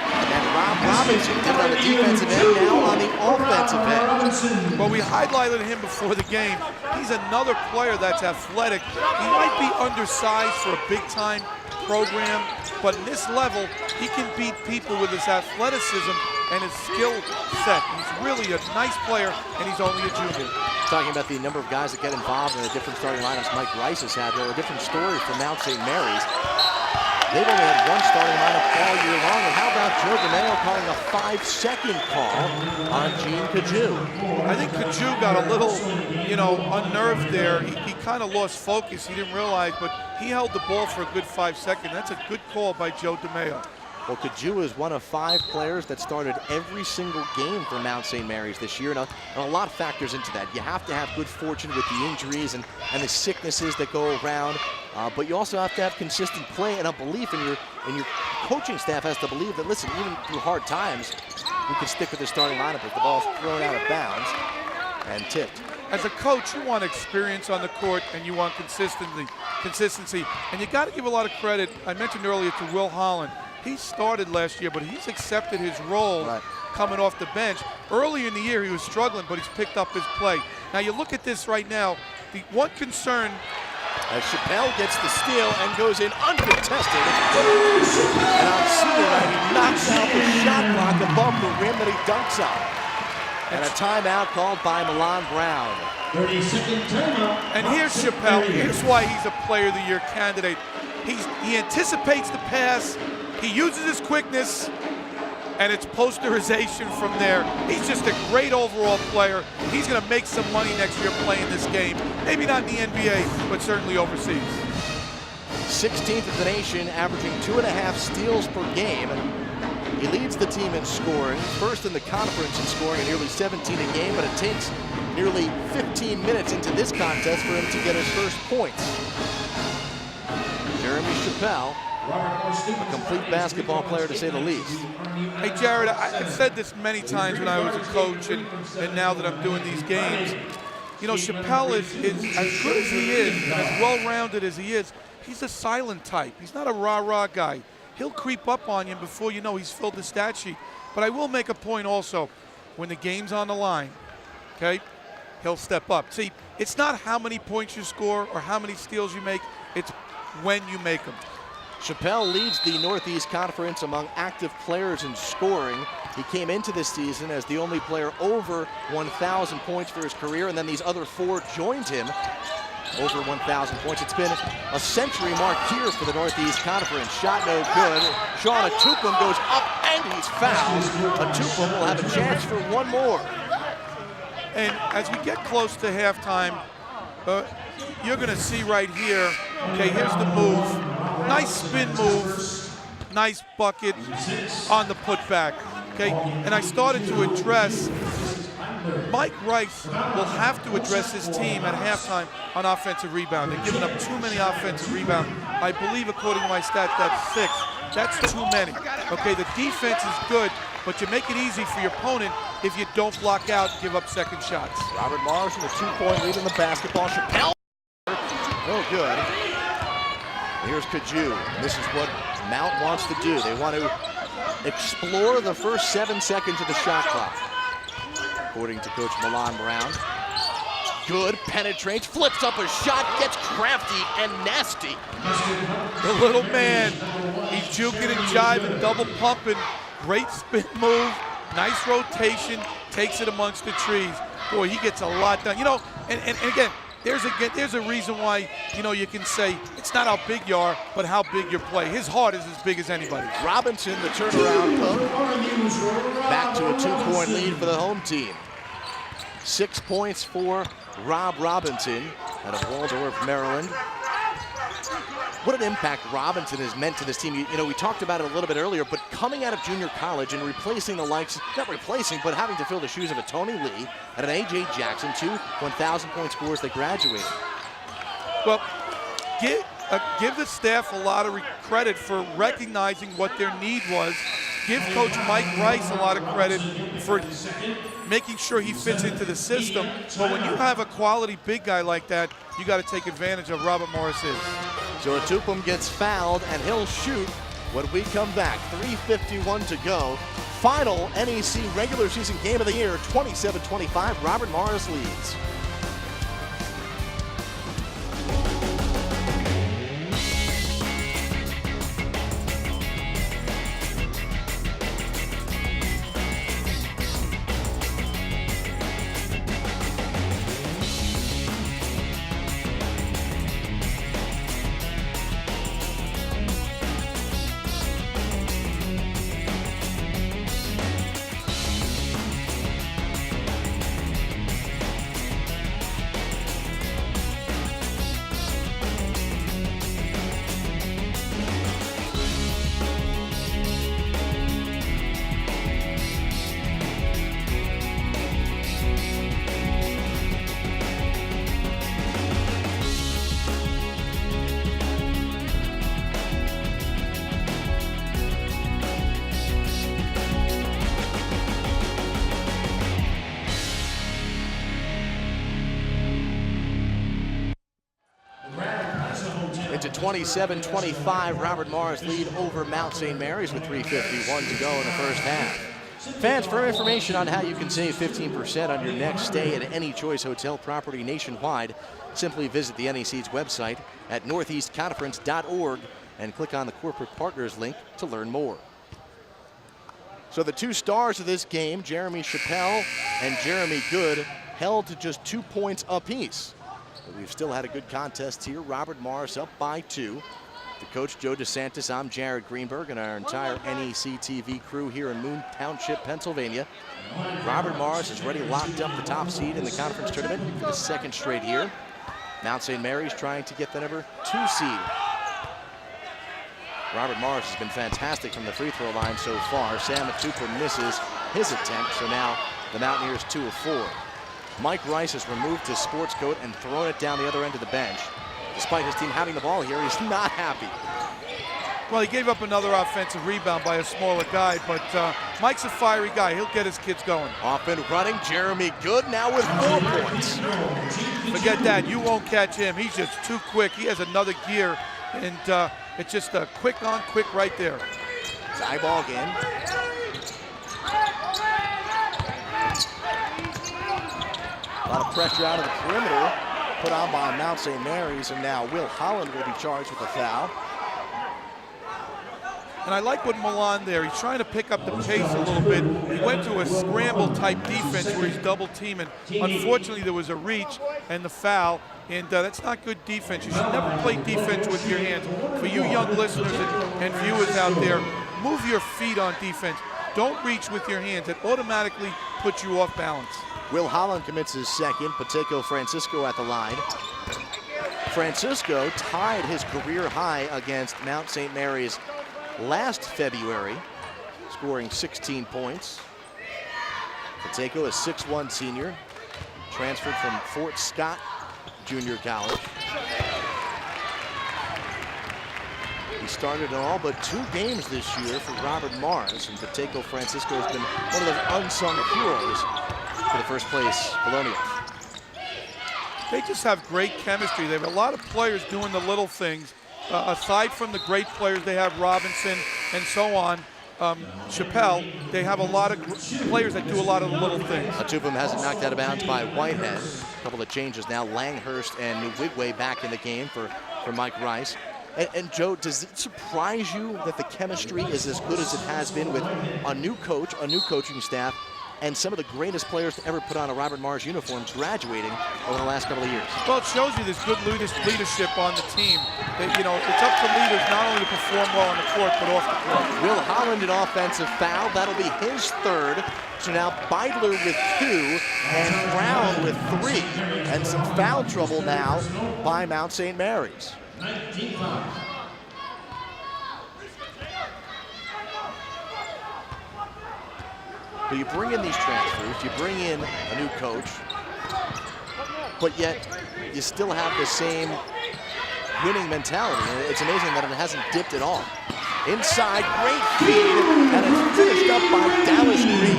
S1: And Rob Robinson did it on the defensive end, now on the offensive end.
S2: Well, we highlighted him before the game. He's another player that's athletic. He might be undersized for a big-time program, but at this level, he can beat people with his athleticism and his skill set. He's really a nice player, and he's only a junior.
S1: Talking about the number of guys that get involved in the different starting lineups Mike Rice has had, though, a different story for Mount St. Mary's. They've only had 1 starting lineup all year long. And how about Joe DeMeo calling a 5-second call on Gene Kaju?
S2: I think Kaju got a little, unnerved there. He kind of lost focus. He didn't realize, but he held the ball for a good 5 seconds. That's a good call by Joe DeMeo.
S1: Well, Kaju is one of 5 players that started every single game for Mount St. Mary's this year. And a lot factors into that. You have to have good fortune with the injuries and the sicknesses that go around. But you also have to have consistent play and a belief in your coaching staff has to believe that, listen, even through hard times, we can stick with the starting lineup if the ball's thrown out of bounds and tipped.
S2: as a coach, you want experience on the court and you want consistency. And you got to give a lot of credit. I mentioned earlier to Will Holland. He started last year, but he's accepted his role coming off the bench. Early in the year, he was struggling, but he's picked up his play. Now, you look at this right now. The one concern,
S1: as Chappelle gets the steal and goes in uncontested. And on senior night, he knocks out the shot clock above the rim that he dunks on. And a timeout called by Milan Brown.
S11: 30-second timeout.
S2: And here's Chappelle. Here's why he's a Player of the Year candidate. He anticipates the pass. He uses his quickness, and it's posterization from there. He's just a great overall player. He's going to make some money next year playing this game. Maybe not in the NBA, but certainly overseas.
S1: 16th of the nation, averaging 2.5 steals per game. He leads the team in scoring, first in the conference in scoring at nearly 17 a game, but it takes nearly 15 minutes into this contest for him to get his first points. Jeremy Chappelle, a complete basketball player to say the least.
S2: Hey Jared, I've said this many times when I was a coach and now that I'm doing these games. You know, Chappelle is as good as he is, and as well-rounded as he is, he's a silent type. He's not a rah-rah guy. He'll creep up on you before you know he's filled the stat sheet. But I will make a point also. When the game's on the line, okay, he'll step up. See, it's not how many points you score or how many steals you make. It's when you make them.
S1: Chappelle leads the Northeast Conference among active players in scoring. He came into this season as the only player over 1,000 points for his career, and then these other 4 joined him over 1,000 points. It's been a century mark here for the Northeast Conference. Shot no good. Sean Atupum goes up and he's fouled. Atupum will have a chance for one more.
S2: And as we get close to halftime, you're going to see right here, okay, here's the move. Nice spin move, nice bucket on the putback, okay? And I started to address, Mike Rice will have to address his team at halftime on offensive rebound. They're giving up too many offensive rebounds. I believe, according to my stat, that's 6. That's too many. Okay, the defense is good, but you make it easy for your opponent if you don't block out and give up second shots.
S1: Robert Morris with a 2-point lead in the basketball. Chappelle, no good. Here's Kaju. This is what Mount wants to do. They want to explore the first 7 seconds of the shot clock. According to Coach Milan Brown. Good, penetrates, flips up a shot, gets crafty and nasty.
S2: The little man, he's juking and jiving, double pumping. Great spin move, nice rotation, takes it amongst the trees. Boy, he gets a lot done. You know, and again, there's a reason why, you know, you can say it's not how big you are, but how big your play. His heart is as big as anybody's.
S1: Robinson, the turnaround hook. Back to a 2-point lead for the home team. 6 points for Rob Robinson out of Waldorf, Maryland. What an impact Robinson has meant to this team. You know, we talked about it a little bit earlier, but coming out of junior college and replacing the likes, not replacing, but having to fill the shoes of a Tony Lee and an A.J. Jackson, 2 1,000-point scores that graduated.
S2: Well, give the staff a lot of credit for recognizing what their need was. Give Coach Mike Rice a lot of credit for making sure he fits into the system. But when you have a quality big guy like that, you got to take advantage of Robert Morris is.
S1: So Atupum gets fouled, and he'll shoot when we come back. 3:51 to go. Final NEC regular season game of the year, 27-25. Robert Morris leads. 27-25, Robert Morris lead over Mount St. Mary's with 3:51 to go in the first half. Fans, for information on how you can save 15% on your next stay at any Choice Hotel property nationwide, simply visit the NEC's website at northeastconference.org and click on the Corporate Partners link to learn more. So the two stars of this game, Jeremy Chappelle and Jeremy Good, held to just 2 points apiece. But we've still had a good contest here. Robert Morris up by 2. The coach, Joe DeSantis, I'm Jared Greenberg, and our entire NEC TV crew here in Moon Township, Pennsylvania. Robert Morris has already locked up the top seed in the conference tournament for the second straight year. Mount St. Mary's trying to get the number 2 seed. Robert Morris has been fantastic from the free throw line so far. Sam Atupa misses his attempt, so now the Mountaineers 2 of 4. Mike Rice has removed his sports coat and thrown it down the other end of the bench. Despite his team having the ball here, he's not happy.
S2: Well, he gave up another offensive rebound by a smaller guy, but Mike's a fiery guy. He'll get his kids going.
S1: Off and running, Jeremy Good now with 4 points.
S2: Forget that. You won't catch him. He's just too quick. He has another gear, and it's just a quick on, quick right there.
S1: Tie ball game. A lot of pressure out of the perimeter put on by Mount St. Mary's, and now Will Holland will be charged with a foul.
S2: And I like what Milan there. He's trying to pick up the pace a little bit. He went to a scramble type defense where he's double teaming. Unfortunately, there was a reach and the foul, and that's not good defense. You should never play defense with your hands. For you young listeners and viewers out there, move your feet on defense. Don't reach with your hands. It automatically puts you off balance.
S1: Will Holland commits his second. Pateco Francisco at the line. Francisco tied his career high against Mount St. Mary's last February, scoring 16 points. Pateco, a 6'1" senior, transferred from Fort Scott Junior College. He started in all but 2 games this year for Robert Morris, and Pateco Francisco has been one of those unsung heroes for the first place Colonials.
S2: They just have great chemistry. They have a lot of players doing the little things. Aside from the great players, they have Robinson and so on, Chappelle, they have a lot of players that do a lot of the little things.
S1: Atupam has it knocked out of bounds by Whitehead. A couple of changes now. Langhurst and New Wigway back in the game for Mike Rice. And Joe, does it surprise you that the chemistry is as good as it has been with a new coach, a new coaching staff, and some of the greatest players to ever put on a Robert Morris uniform graduating over the last couple of years?
S2: Well, it shows you this good leadership on the team. That, you know, it's up to leaders not only to perform well on the court, but off the court.
S1: Will Holland an offensive foul. That'll be his 3rd. So now Beidler with 2 and Brown with 3. And some foul trouble now by Mount St. Mary's. But you bring in these transfers, you bring in a new coach, but yet you still have the same winning mentality. And it's amazing that it hasn't dipped at all. Inside, great feed, and it's finished up by Dallas Green.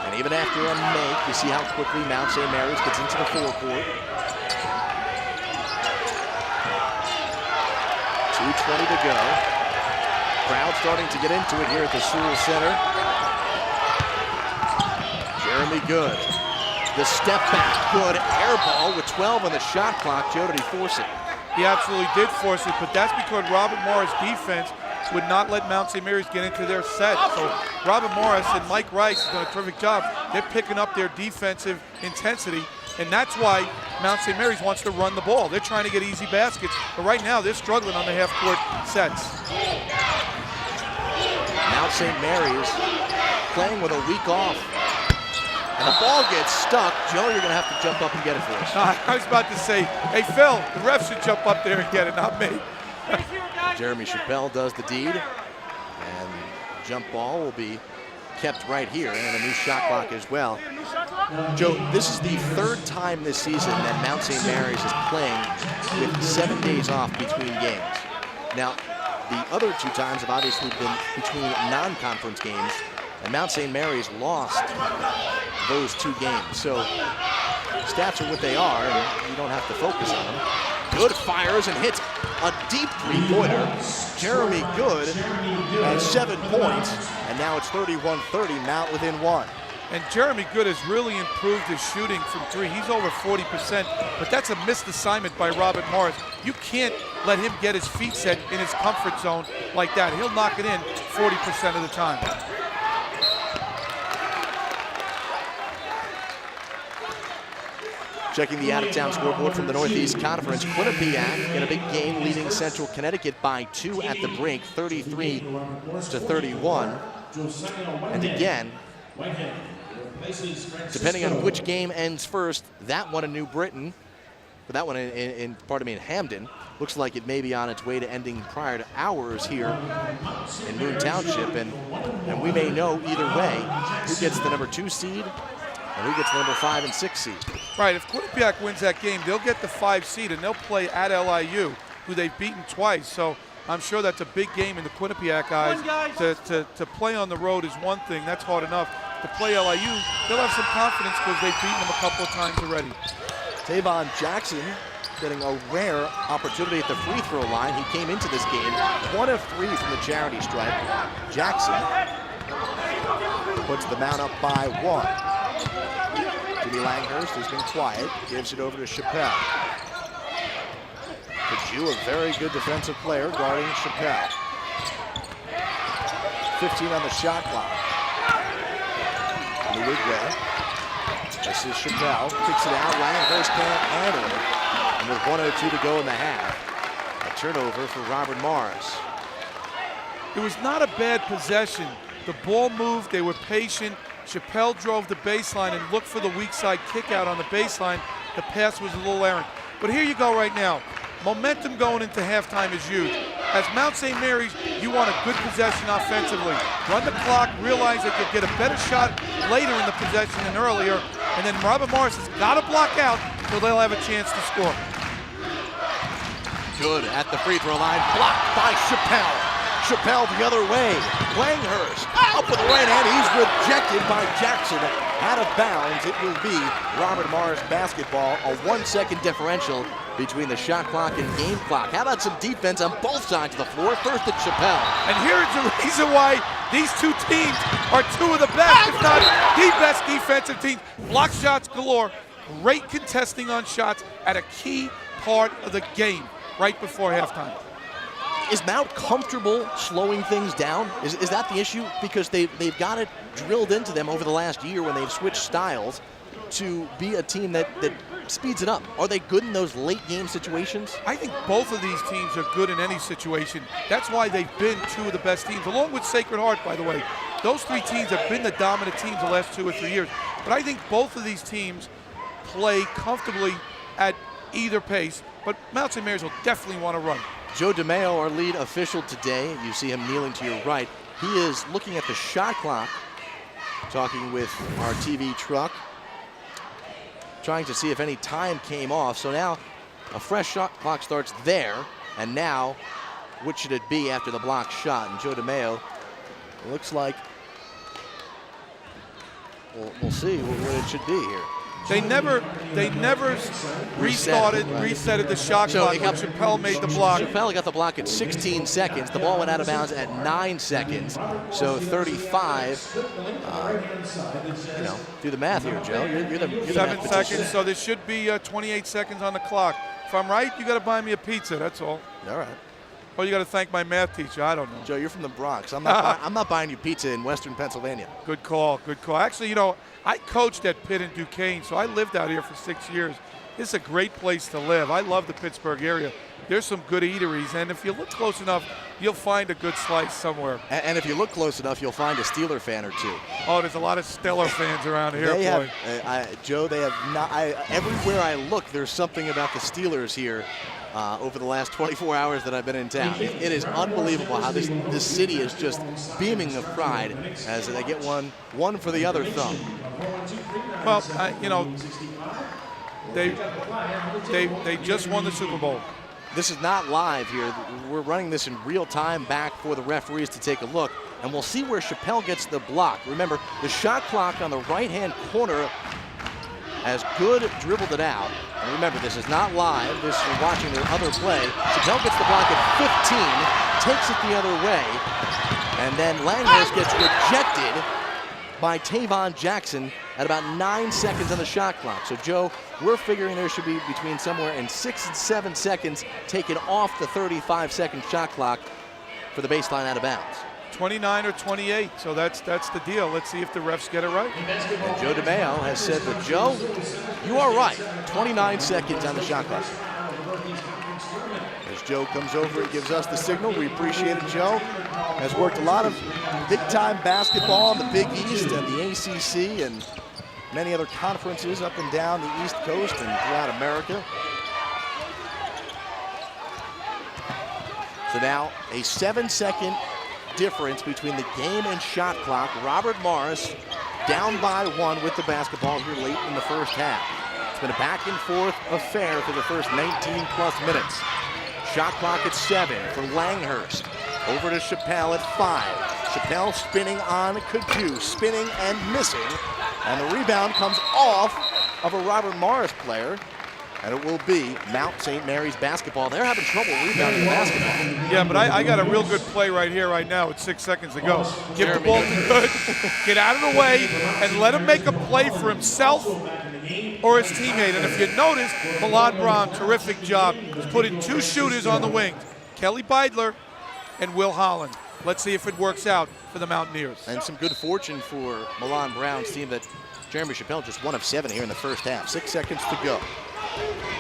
S1: And even after a make, you see how quickly Mount St. Mary's gets into the forecourt. 2:20 to go. Crowd starting to get into it here at the Sewell Center. Jeremy Good. The step back, good air ball with 12 on the shot clock. Joe, did he force it?
S2: He absolutely did force it, but that's because Robert Morris' defense would not let Mount St. Mary's get into their set. So Robert Morris and Mike Rice have done a terrific job. They're picking up their defensive intensity, and that's why Mount St. Mary's wants to run the ball. They're trying to get easy baskets, but right now they're struggling on the half-court sets.
S1: Mount St. Mary's playing with a week off. And the ball gets stuck. Joe, you're going to have to jump up and get it for us.
S2: I was about to say, hey, Phil, the ref should jump up there and get it, not me.
S1: Jeremy Chappelle does the deed. And jump ball will be kept right here, and a new shot clock as well. Joe, this is the 3rd time this season that Mount St. Mary's is playing with 7 days off between games. Now, the other 2 times have obviously been between non-conference games, and Mount St. Mary's lost those 2 games. So Stats are what they are, and you don't have to focus on them. Good fires and hits a deep three-pointer. Jeremy Good has 7 points, and now it's 31-30, Mount within 1.
S2: And Jeremy Good has really improved his shooting from 3. He's over 40%, but that's a missed assignment by Robert Morris. You can't let him get his feet set in his comfort zone like that. He'll knock it in 40% of the time.
S1: Checking the out-of-town scoreboard from the Northeast Conference, Quinnipiac in a big game leading Central Connecticut by 2 at the brink, 33-31. And again, depending on which game ends first, that one in New Britain, but that one in Hamden, looks like it may be on its way to ending prior to ours here in Moon Township, and we may know either way who gets the number 2 seed and who gets the number 5 and 6 seed.
S2: Right, if Quinnipiac wins that game, they'll get the 5 seed and they'll play at LIU, who they've beaten twice. So I'm sure that's a big game in the Quinnipiac eyes. To play on the road is one thing, that's hard enough. To play LIU, they'll have some confidence because they've beaten them a couple of times already.
S1: Tavon Jackson getting a rare opportunity at the free throw line. He came into this game 1 of 3 from the charity stripe. Jackson puts the Mount up by 1. Jimmy Langhurst has been quiet, gives it over to Chappelle. Kaju, a very good defensive player, guarding Chappelle. 15 on the shot clock. Wigway. This is Chappelle, kicks it out, Langhurst can't handle it. And with 1:02 to go in the half, a turnover for Robert Morris.
S2: It was not a bad possession. The ball moved, they were patient. Chappelle drove the baseline and looked for the weak side kick out on the baseline. The pass was a little errant. But here you go right now. Momentum going into halftime is huge. As Mount St. Mary's, you want a good possession offensively. Run the clock, realize that you'll get a better shot later in the possession than earlier, and then Robert Morris has got to block out so they'll have a chance to score.
S1: Good at the free throw line, blocked by Chappelle. Chappelle the other way. Langhurst up with the right hand. He's rejected by Jackson. Out of bounds. It will be Robert Morris basketball. A 1-second differential between the shot clock and game clock. How about some defense on both sides of the floor? First at Chappelle.
S2: And here's the reason why these two teams are 2 of the best, if not the best defensive teams. Block shots galore. Great contesting on shots at a key part of the game right before halftime.
S1: Is Mount comfortable slowing things down? Is that the issue? Because they've got it drilled into them over the last year when they've switched styles to be a team that speeds it up. Are they good in those late game situations?
S2: I think both of these teams are good in any situation. That's why they've been 2 of the best teams, along with Sacred Heart, by the way. Those 3 teams have been the dominant teams the last 2 or 3 years. But I think both of these teams play comfortably at either pace, but Mount St. Mary's will definitely want to run.
S1: Joe DeMeo, our lead official today, you see him kneeling to your right. He is looking at the shot clock, talking with our TV truck, trying to see if any time came off. So now a fresh shot clock starts there, and now what should it be after the block shot? And Joe DeMeo, it looks like, we'll see what it should be here.
S2: They never resetted the shot clock when Chappelle made the block.
S1: Chappelle got the block at 16 seconds. The ball went out of bounds at 9 seconds. So 35, do the math here, Joe. You're the
S2: 7 seconds, so there should be 28 seconds on the clock. If I'm right, you got to buy me a pizza, that's all.
S1: All right.
S2: Or you got to thank my math teacher, I don't know.
S1: Joe, you're from the Bronx. I'm not buying you pizza in Western Pennsylvania.
S2: Good call, good call. Actually, I coached at Pitt and Duquesne, so I lived out here for 6 years. It's a great place to live. I love the Pittsburgh area. There's some good eateries, and if you look close enough, you'll find a good slice somewhere.
S1: And if you look close enough, you'll find a Steeler fan or 2.
S2: Oh, there's a lot of Stellar fans around here, boy.
S1: Joe, they have not. Everywhere I look, there's something about the Steelers here. Over the last 24 hours that I've been in town. It is unbelievable how this city is just beaming of pride as they get one for the other thumb.
S2: Well, they just won the Super Bowl.
S1: This is not live here. We're running this in real time back for the referees to take a look, and we'll see where Chappelle gets the block. Remember, the shot clock on the right-hand corner as Good dribbled it out. And remember, this is not live. This is watching the other play. Chappelle gets the block at 15, takes it the other way, and then Langhurst gets rejected by Tavon Jackson at about 9 seconds on the shot clock. So, Joe, we're figuring there should be between somewhere in 6 and 7 seconds taken off the 35-second shot clock for the baseline out of bounds.
S2: 29 or 28, so that's the deal. Let's see if the refs get it right.
S1: And Joe DeMeo has said that, Joe, you are right. 29 seconds on the shot clock. As Joe comes over and gives us the signal, we appreciate it. Joe has worked a lot of big-time basketball in the Big East and the ACC and many other conferences up and down the East Coast and throughout America. So now a 7-second difference between the game and shot clock. Robert Morris down by 1 with the basketball here late in the first half. It's been a back and forth affair for the first 19+ minutes. Shot clock at 7 for Langhurst. Over to Chappelle at 5. Chappelle spinning on Kadu, spinning and missing. And the rebound comes off of a Robert Morris player. And it will be Mount St. Mary's basketball. They're having trouble rebounding basketball.
S2: Yeah, but I got a real good play right here, right now, with 6 seconds to go. Give the ball to Good, get out of the way, and let him make a play for himself or his teammate. And if you notice, Milan Brown, terrific job. He's put in 2 shooters on the wing, Kelly Beidler and Will Holland. Let's see if it works out for the Mountaineers.
S1: And some good fortune for Milan Brown's team that Jeremy Chappelle just 1 of 7 here in the first half. 6 seconds to go.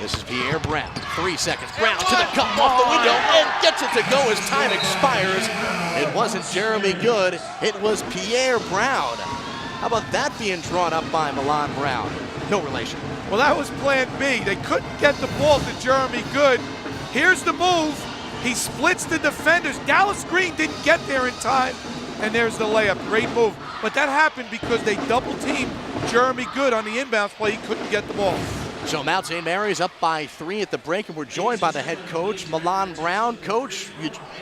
S1: This is Pierre Brown, 3 seconds. Brown to the cup, off the window, and gets it to go as time expires. It wasn't Jeremy Good, it was Pierre Brown. How about that being drawn up by Milan Brown? No relation.
S2: Well, that was plan B. They couldn't get the ball to Jeremy Good. Here's the move. He splits the defenders. Dallas Green didn't get there in time, and there's the layup. Great move. But that happened because they double-teamed Jeremy Good on the inbounds play. He couldn't get the ball.
S1: So Mount St. Mary's up by 3 at the break, and we're joined by the head coach, Milan Brown. Coach,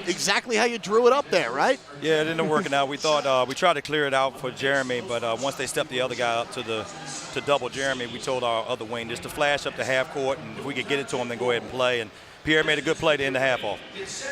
S1: exactly how you drew it up there, right?
S12: Yeah, it ended up working out. We thought we tried to clear it out for Jeremy, but once they stepped the other guy up to double Jeremy, we told our other wing just to flash up the half court, and if we could get it to him, then go ahead and play. And Pierre made a good play to end the half off.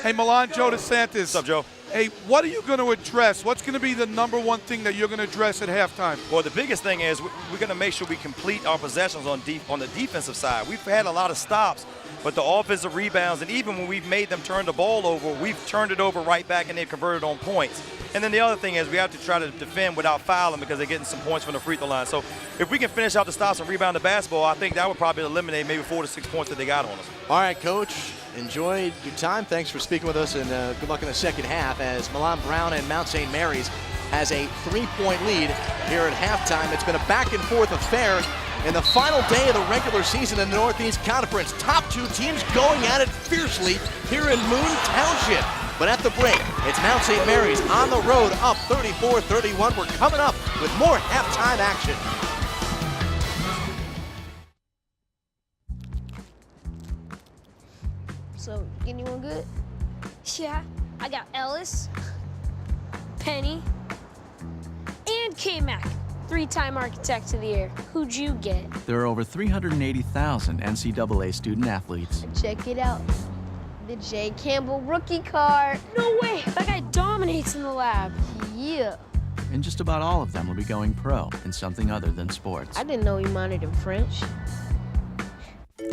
S2: Hey, Milan, Joe DeSantis.
S12: What's up, Joe?
S2: Hey, what are you going to address? What's going to be the #1 thing that you're going to address at halftime?
S12: Well, the biggest thing is we're going to make sure we complete our possessions on the defensive side. We've had a lot of stops, but the offensive rebounds, and even when we've made them turn the ball over, we've turned it over right back and they've converted on points. And then the other thing is we have to try to defend without fouling because they're getting some points from the free throw line. So if we can finish out the stops and rebound the basketball, I think that would probably eliminate maybe 4 to 6 points that they got on us.
S1: All right, Coach. Enjoyed your time. Thanks for speaking with us, and good luck in the second half as Milan Brown and Mount St. Mary's has a 3-point lead here at halftime. It's been a back-and-forth affair in the final day of the regular season in the Northeast Conference. Top 2 teams going at it fiercely here in Moon Township. But at the break, it's Mount St. Mary's on the road up 34-31. We're coming up with more halftime action.
S13: So, anyone good? Yeah, I got Ellis, Penny, and K-Mac, 3-time Architect of the Year. Who'd you get?
S14: There are over 380,000 NCAA student athletes.
S13: Check it out. The J. Campbell rookie card. No way! That guy dominates in the lab. Yeah.
S14: And just about all of them will be going pro in something other than sports.
S13: I didn't know he minored in French.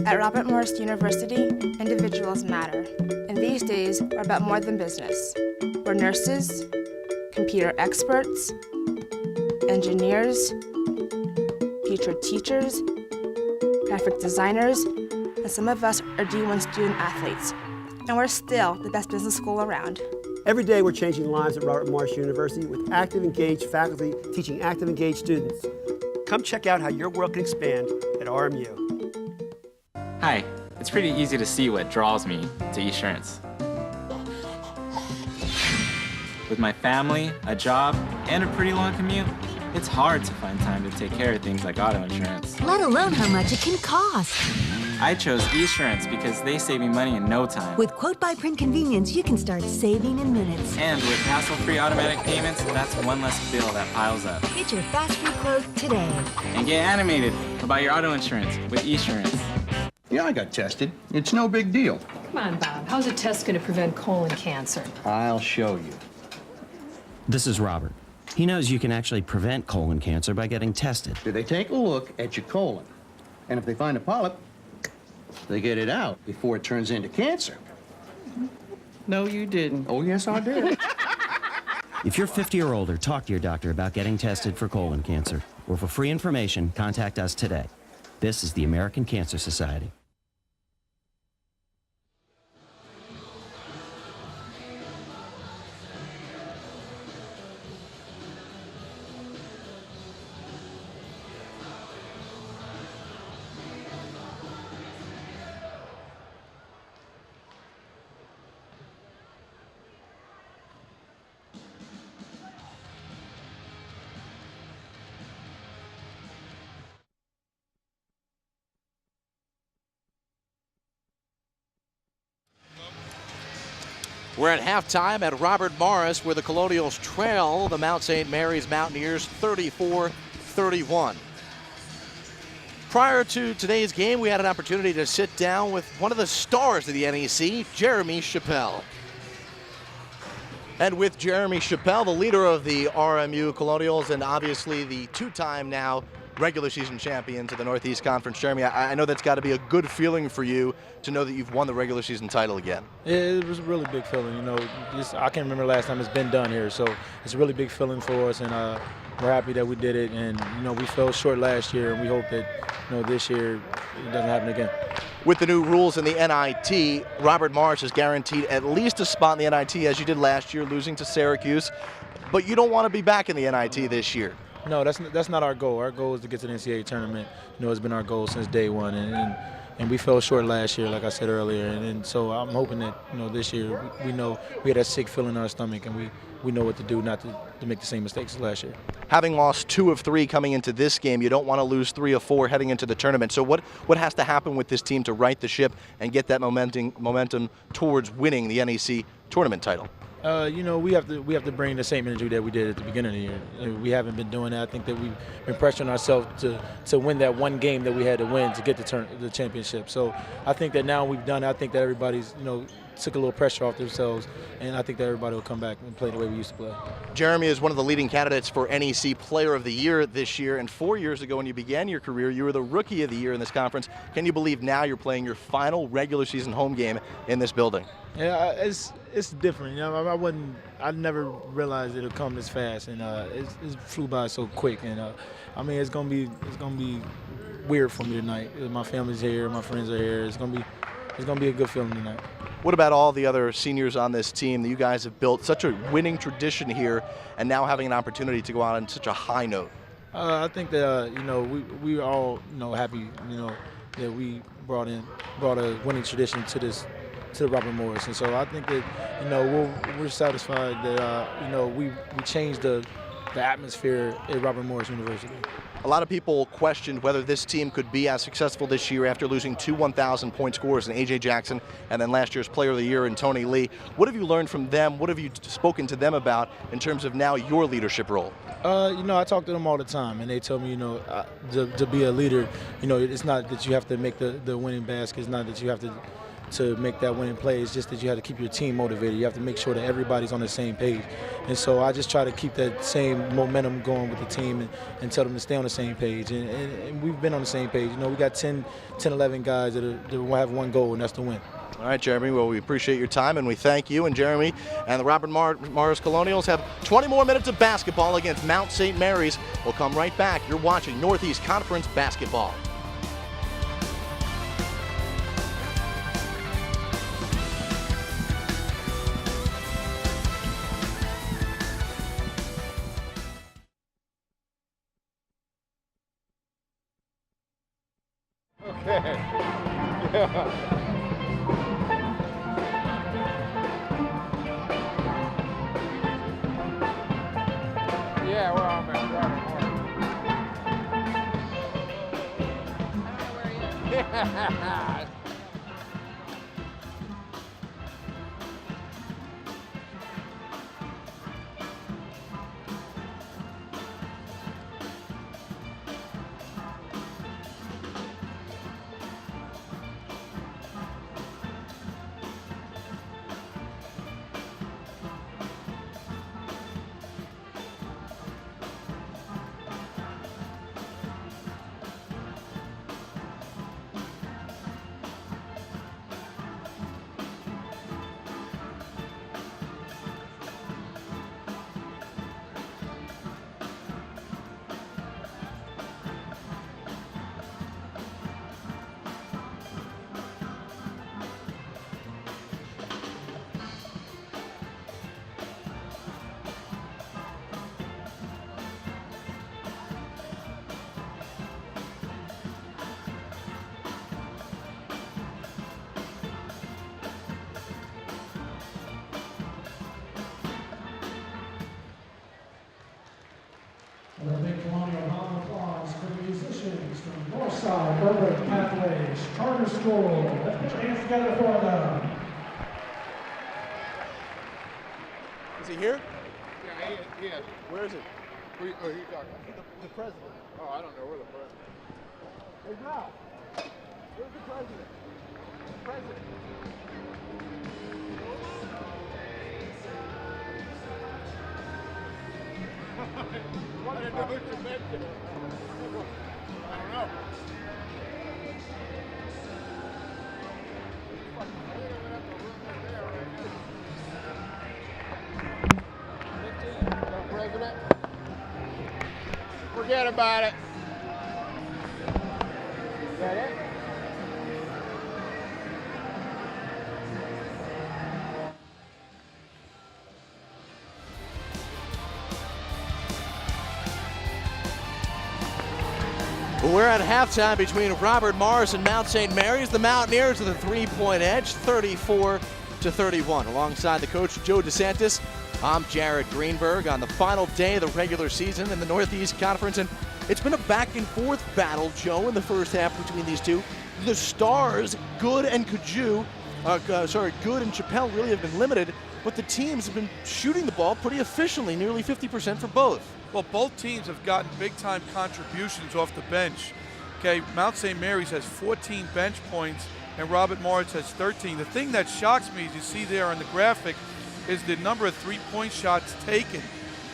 S15: At Robert Morris University, individuals matter. And these days are about more than business. We're nurses, computer experts, engineers, future teachers, graphic designers, and some of us are D1 student athletes. And we're still the best business school around.
S10: Every day we're changing lives at Robert Morris University with active, engaged faculty teaching active, engaged students. Come check out how your world can expand at RMU.
S16: Hi, it's pretty easy to see what draws me to Esurance. With my family, a job, and a pretty long commute, it's hard to find time to take care of things like auto insurance.
S3: Let alone how much it can cost.
S16: I chose Esurance because they save me money in no time.
S3: With quote by print convenience, you can start saving in minutes.
S16: And with hassle-free automatic payments, that's one less bill that piles up.
S3: Get your fast-free quote today.
S16: And get animated about your auto insurance with Esurance.
S11: Yeah, I got tested. It's no big deal.
S7: Come on, Bob. How's a test going to prevent colon cancer?
S11: I'll show you.
S17: This is Robert. He knows you can actually prevent colon cancer by getting tested.
S11: They take a look at your colon, and if they find a polyp, they get it out before it turns into cancer.
S18: No, you didn't.
S11: Oh, yes, I did.
S17: If you're 50 or older, talk to your doctor about getting tested for colon cancer. Or for free information, contact us today. This is the American Cancer Society.
S1: We're at halftime at Robert Morris, where the Colonials trail the Mount St. Mary's Mountaineers 34-31. Prior to today's game, we had an opportunity to sit down with one of the stars of the NEC, Jeremy Chappelle. And with Jeremy Chappelle, the leader of the RMU Colonials and obviously the two-time now regular season champions of the Northeast Conference. Jeremy, I know that's got to be a good feeling for you to know that you've won the regular season title again.
S5: It was a really big feeling, you know. I can't remember the last time it's been done here, so it's a really big feeling for us, and we're happy that we did it. And you know, we fell short last year, and we hope that this year it doesn't happen again.
S1: With the new rules in the NIT, Robert Morris is guaranteed at least a spot in the NIT, as you did last year, losing to Syracuse. But you don't want to be back in the NIT this year.
S5: No, that's not our goal. Our goal is to get to the NCAA tournament. You know, it's been our goal since day one, and we fell short last year, like I said earlier. And so I'm hoping that this year we know we had that sick feeling in our stomach, and we know what to do not to make the same mistakes as last year.
S1: Having lost 2 of 3 coming into this game, you don't want to lose 3 of 4 heading into the tournament. So what has to happen with this team to right the ship and get that momentum towards winning the NEC tournament title?
S5: We have to bring the same energy that we did at the beginning of the year. We haven't been doing that. I think that we've been pressuring ourselves to win that one game that we had to win to get the championship. So I think that now we've done it. I think that everybody's took a little pressure off themselves, and I think that everybody will come back and play the way we used to play.
S1: Jeremy is one of the leading candidates for NEC Player of the Year this year, and 4 years ago when you began your career, you were the Rookie of the Year in this conference. Can you believe now you're playing your final regular season home game in this building?
S5: Yeah, it's different. I never realized it would come this fast, and it flew by so quick. And it's gonna be weird for me tonight. My family's here, my friends are here. It's gonna be a good feeling tonight.
S1: What about all the other seniors on this team that you guys have built such a winning tradition here, and now having an opportunity to go out on such a high note?
S5: I think that we are all happy that we brought a winning tradition to Robert Morris, and so I think that we're satisfied that we changed the atmosphere at Robert Morris University.
S1: A lot of people questioned whether this team could be as successful this year after losing 2 1,000-point scorers in A.J. Jackson and then last year's Player of the Year in Tony Lee. What have you learned from them? What have you spoken to them about in terms of now your leadership role?
S5: I talk to them all the time, and they tell me, to be a leader, it's not that you have to make the winning basket. It's not that you have to make that winning play. It's just that you have to keep your team motivated. You have to make sure that everybody's on the same page. And so I just try to keep that same momentum going with the team and tell them to stay on the same page. And we've been on the same page. We got 10, 11 guys that have one goal, and that's to win.
S1: All right, Jeremy, well, we appreciate your time, and we thank you. And Jeremy and the Robert Morris Colonials have 20 more minutes of basketball against Mount St. Mary's. We'll come right back. You're watching Northeast Conference basketball.
S19: Yeah, well, I'm at Robert Morris.
S20: A big colonial round of applause for the musicians from Northside Urban Pathways Charter School. Let's put your hands together for them.
S1: Is he here?
S19: Yeah, he is.
S1: Where is it?
S19: Who are you talking about?
S1: The president.
S19: Oh, I don't know where the president is.
S1: Hey, Ralph. Where's the president? The president.
S19: I didn't know what you meant there. I don't know. The president? Forget about it. Is that it?
S1: We're at halftime between Robert Morris and Mount St. Mary's. The Mountaineers with a three-point edge, 34-31. Alongside the coach, Joe DeSantis, I'm Jared Greenberg on the final day of the regular season in the Northeast Conference. And it's been a back-and-forth battle, Joe, in the first half between these two. The Stars, Good and Good and Chappelle really have been limited, but the teams have been shooting the ball pretty efficiently, nearly 50% for both.
S2: Well, both teams have gotten big-time contributions off the bench. Okay, Mount St. Mary's has 14 bench points, and Robert Morris has 13. The thing that shocks me, as you see there on the graphic, is the number of three-point shots taken.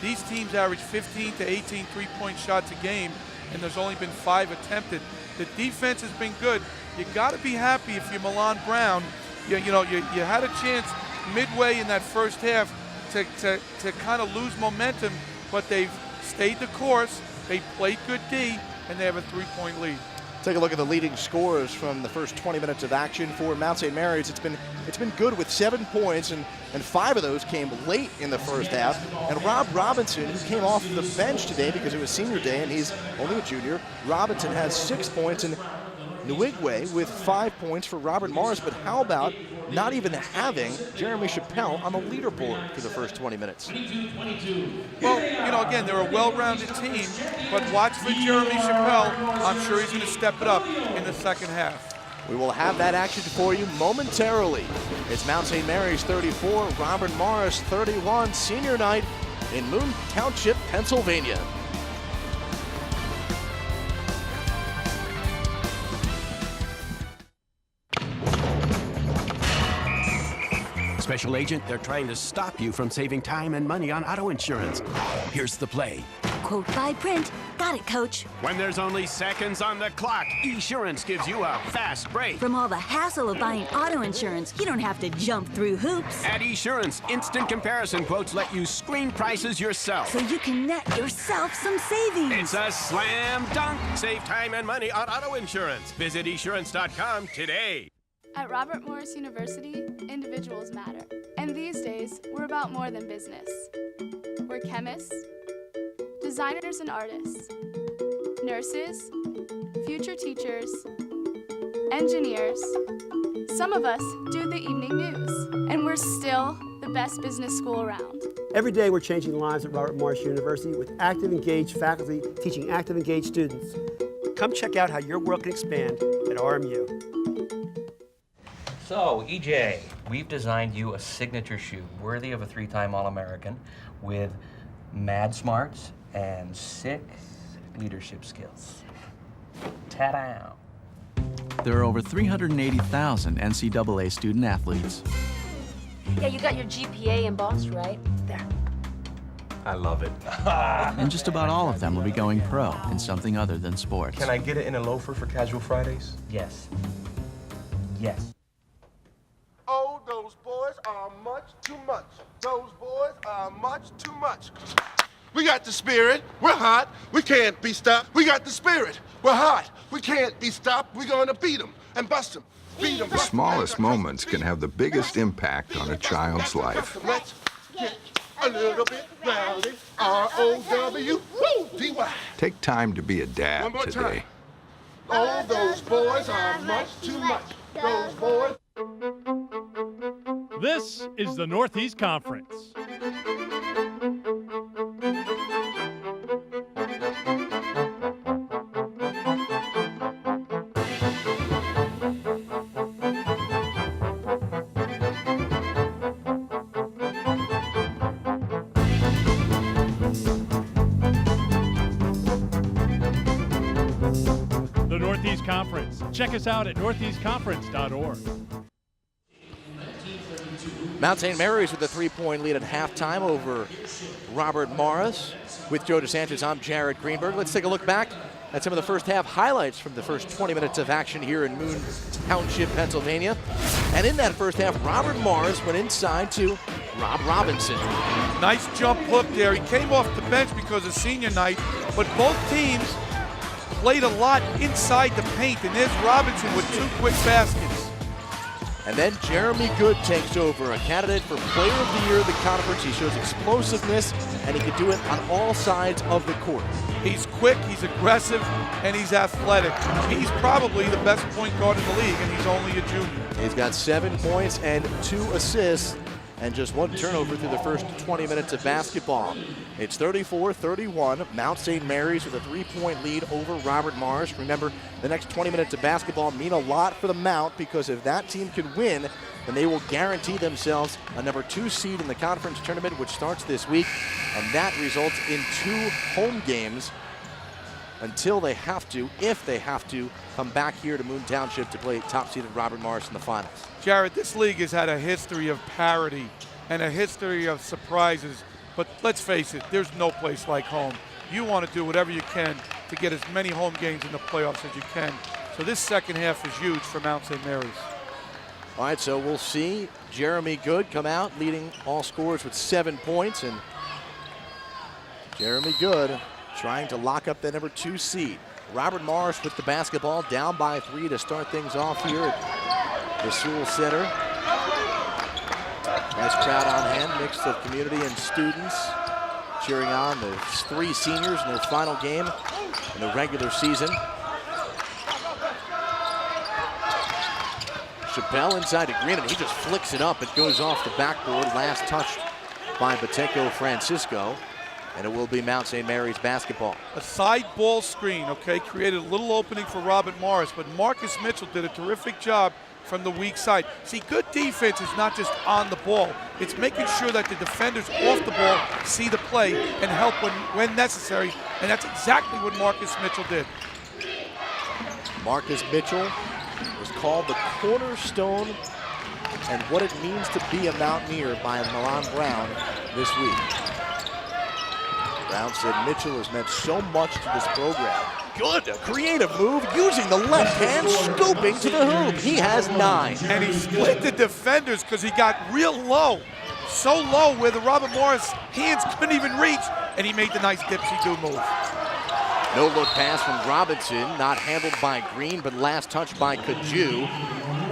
S2: These teams average 15 to 18 three-point shots a game, and there's only been 5 attempted. The defense has been good. You got to be happy if you're Milan Brown. You had a chance midway in that first half to kind of lose momentum, but they've stayed the course, they played good D, and they have a three-point lead.
S1: Take a look at the leading scorers from the first 20 minutes of action for Mount St. Mary's. It's been good with 7 points, and 5 of those came late in the first half. And Rob Robinson, who came off the bench today because it was senior day and he's only a junior, Robinson has 6 points, and Nwigwe with 5 points for Robert Morris. But how about not even having Jeremy Chappelle on the leaderboard for the first 20 minutes?
S2: Well, again, they're a well-rounded team, but watch for Jeremy Chappelle. I'm sure he's going to step it up in the second half.
S1: We will have that action for you momentarily. It's Mount St. Mary's 34, Robert Morris 31, senior night in Moon Township, Pennsylvania.
S4: Special agent, they're trying to stop you from saving time and money on auto insurance. Here's the play.
S3: Quote by print. Got it, Coach.
S4: When there's only seconds on the clock, Esurance gives you a fast break.
S3: From all the hassle of buying auto insurance, you don't have to jump through hoops.
S4: At Esurance, instant comparison quotes let you screen prices yourself.
S3: So you can net yourself some savings.
S4: It's a slam dunk. Save time and money on auto insurance. Visit Esurance.com today.
S6: At Robert Morris University, individuals matter. And these days, we're about more than business. We're chemists, designers and artists, nurses, future teachers, engineers. Some of us do the evening news, and we're still the best business school around.
S10: Every day we're changing lives at Robert Morris University with active, engaged faculty teaching active, engaged students. Come check out how your world can expand at RMU.
S21: So, EJ, we've designed you a signature shoe worthy of a 3-time All-American with mad smarts and 6 leadership skills. Ta-da!
S14: There are over 380,000 NCAA student athletes.
S22: Yeah, you got your GPA embossed, right? There.
S23: I love it.
S14: And just about all of them will be going pro in something other than sports.
S23: Can I get it in a loafer for casual Fridays?
S21: Yes. Yes.
S19: Oh, those boys are much too much. Those boys are much too much. We got the spirit. We're hot. We can't be stopped. We got the spirit. We're hot. We can't be stopped. We're going to beat them and bust them. Beat them.
S24: The smallest moments can have the biggest impact on a child's life.
S19: Let's get a little bit rowdy. R-O-W-D-Y.
S24: Take time to be a
S19: One
S24: dad
S19: more
S24: today.
S19: time. Oh, those boys are much too much. Those boys.
S25: This is the Northeast Conference. The Northeast Conference. Check us out at northeastconference.org.
S1: Mount St. Mary's with a 3-point lead at halftime over Robert Morris. With Joe DeSantis, I'm Jared Greenberg. Let's take a look back at some of the first half highlights from the first 20 minutes of action here in Moon Township, Pennsylvania. And in that first half, Robert Morris went inside to Rob Robinson.
S2: Nice jump hook there. He came off the bench because of senior night, but both teams played a lot inside the paint, and there's Robinson with 2 quick baskets.
S1: And then Jeremy Good takes over, a candidate for Player of the Year of the conference. He shows explosiveness, and he can do it on all sides of the court.
S2: He's quick, he's aggressive, and he's athletic. He's probably the best point guard in the league, and he's only a junior.
S1: He's got 7 points and 2 assists, and just 1 turnover through the first 20 minutes of basketball. It's 34-31. Mount St. Mary's with a 3-point lead over Robert Morris. Remember, the next 20 minutes of basketball mean a lot for the Mount, because if that team can win, then they will guarantee themselves a number 2 seed in the conference tournament, which starts this week, and that results in 2 home games until they have to, if they have to, come back here to Moon Township to play top-seeded Robert Morris in the finals.
S2: Jared, this league has had a history of parity and a history of surprises, but let's face it, there's no place like home. You want to do whatever you can to get as many home games in the playoffs as you can. So this second half is huge for Mount St. Mary's.
S1: All right, so we'll see Jeremy Good come out leading all scorers with 7 points, and Jeremy Good trying to lock up the number 2 seed. Robert Morris with the basketball, down by 3 to start things off here at the Sewell Center. Nice crowd on hand, mix of community and students cheering on the 3 seniors in their final game in the regular season. Chappelle inside to Green, and he just flicks it up. It goes off the backboard, last touched by Bateco Francisco. And it will be Mount St. Mary's basketball.
S2: A side ball screen, okay, created a little opening for Robert Morris, but Marcus Mitchell did a terrific job from the weak side. See, good defense is not just on the ball. It's making sure that the defenders off the ball see the play and help when necessary, and that's exactly what Marcus Mitchell did.
S1: Marcus Mitchell was called the cornerstone and what it means to be a Mountaineer by Milan Brown this week. Brown said Mitchell has meant so much to this program. Good, a creative move using the left hand, scooping to the hoop. He has 9.
S2: And he split the defenders because he got real low. So low where the Robert Morris hands couldn't even reach, and he made the nice dipsy-do move.
S1: No look pass from Robinson, not handled by Green, but last touched by Kaju.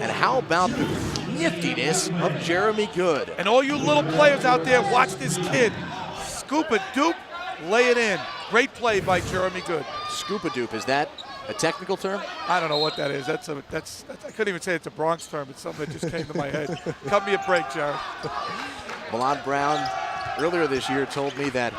S1: And how about the niftiness of Jeremy Good?
S2: And all you little players out there, watch this kid. Scoop-a-doop, lay it in. Great play by Jeremy Good.
S1: Scoop-a-doop, is that a technical term?
S2: I don't know what that is. That's I couldn't even say it's a Bronx term. It's something that just came to my head. Cut me a break, Jared.
S1: Milan Brown earlier this year told me that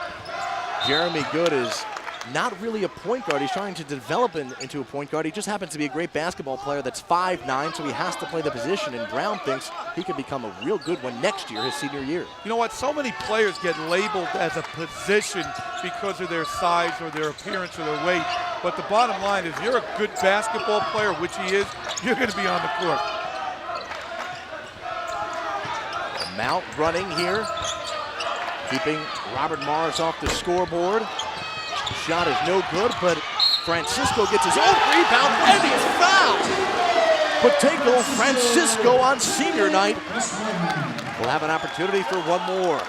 S1: Jeremy Good is not really a point guard. He's trying to develop into a point guard. He just happens to be a great basketball player that's 5'9", so he has to play the position, and Brown thinks he could become a real good one next year, his senior year.
S2: You know what? So many players get labeled as a position because of their size or their appearance or their weight, but the bottom line is you're a good basketball player, which he is, you're going to be on the court.
S1: Mount running here, keeping Robert Morris off the scoreboard. Shot is no good, but Francisco gets his own rebound and he's fouled. Pateco Francisco on senior night will have an opportunity for one more.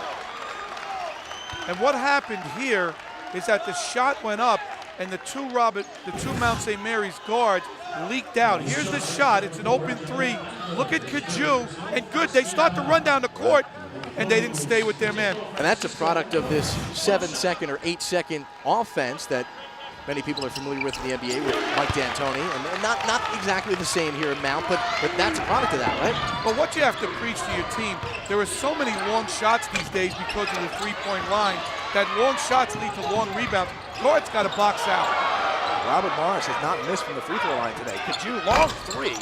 S2: And what happened here is that the shot went up and the two Mount St. Mary's guards leaked out. Here's the shot. It's an open three. Look at Kaju and good. They start to run down the court and they didn't stay with their man.
S1: And that's a product of this 7-second or 8-second offense that many people are familiar with in the NBA with Mike D'Antoni, and not exactly the same here at Mount, but that's a product of that, right?
S2: Well, what you have to preach to your team, there are so many long shots these days because of the three-point line that long shots lead to long rebounds. Guard's got to box out.
S1: Robert Morris has not missed from the free throw line today. Kaju, long three,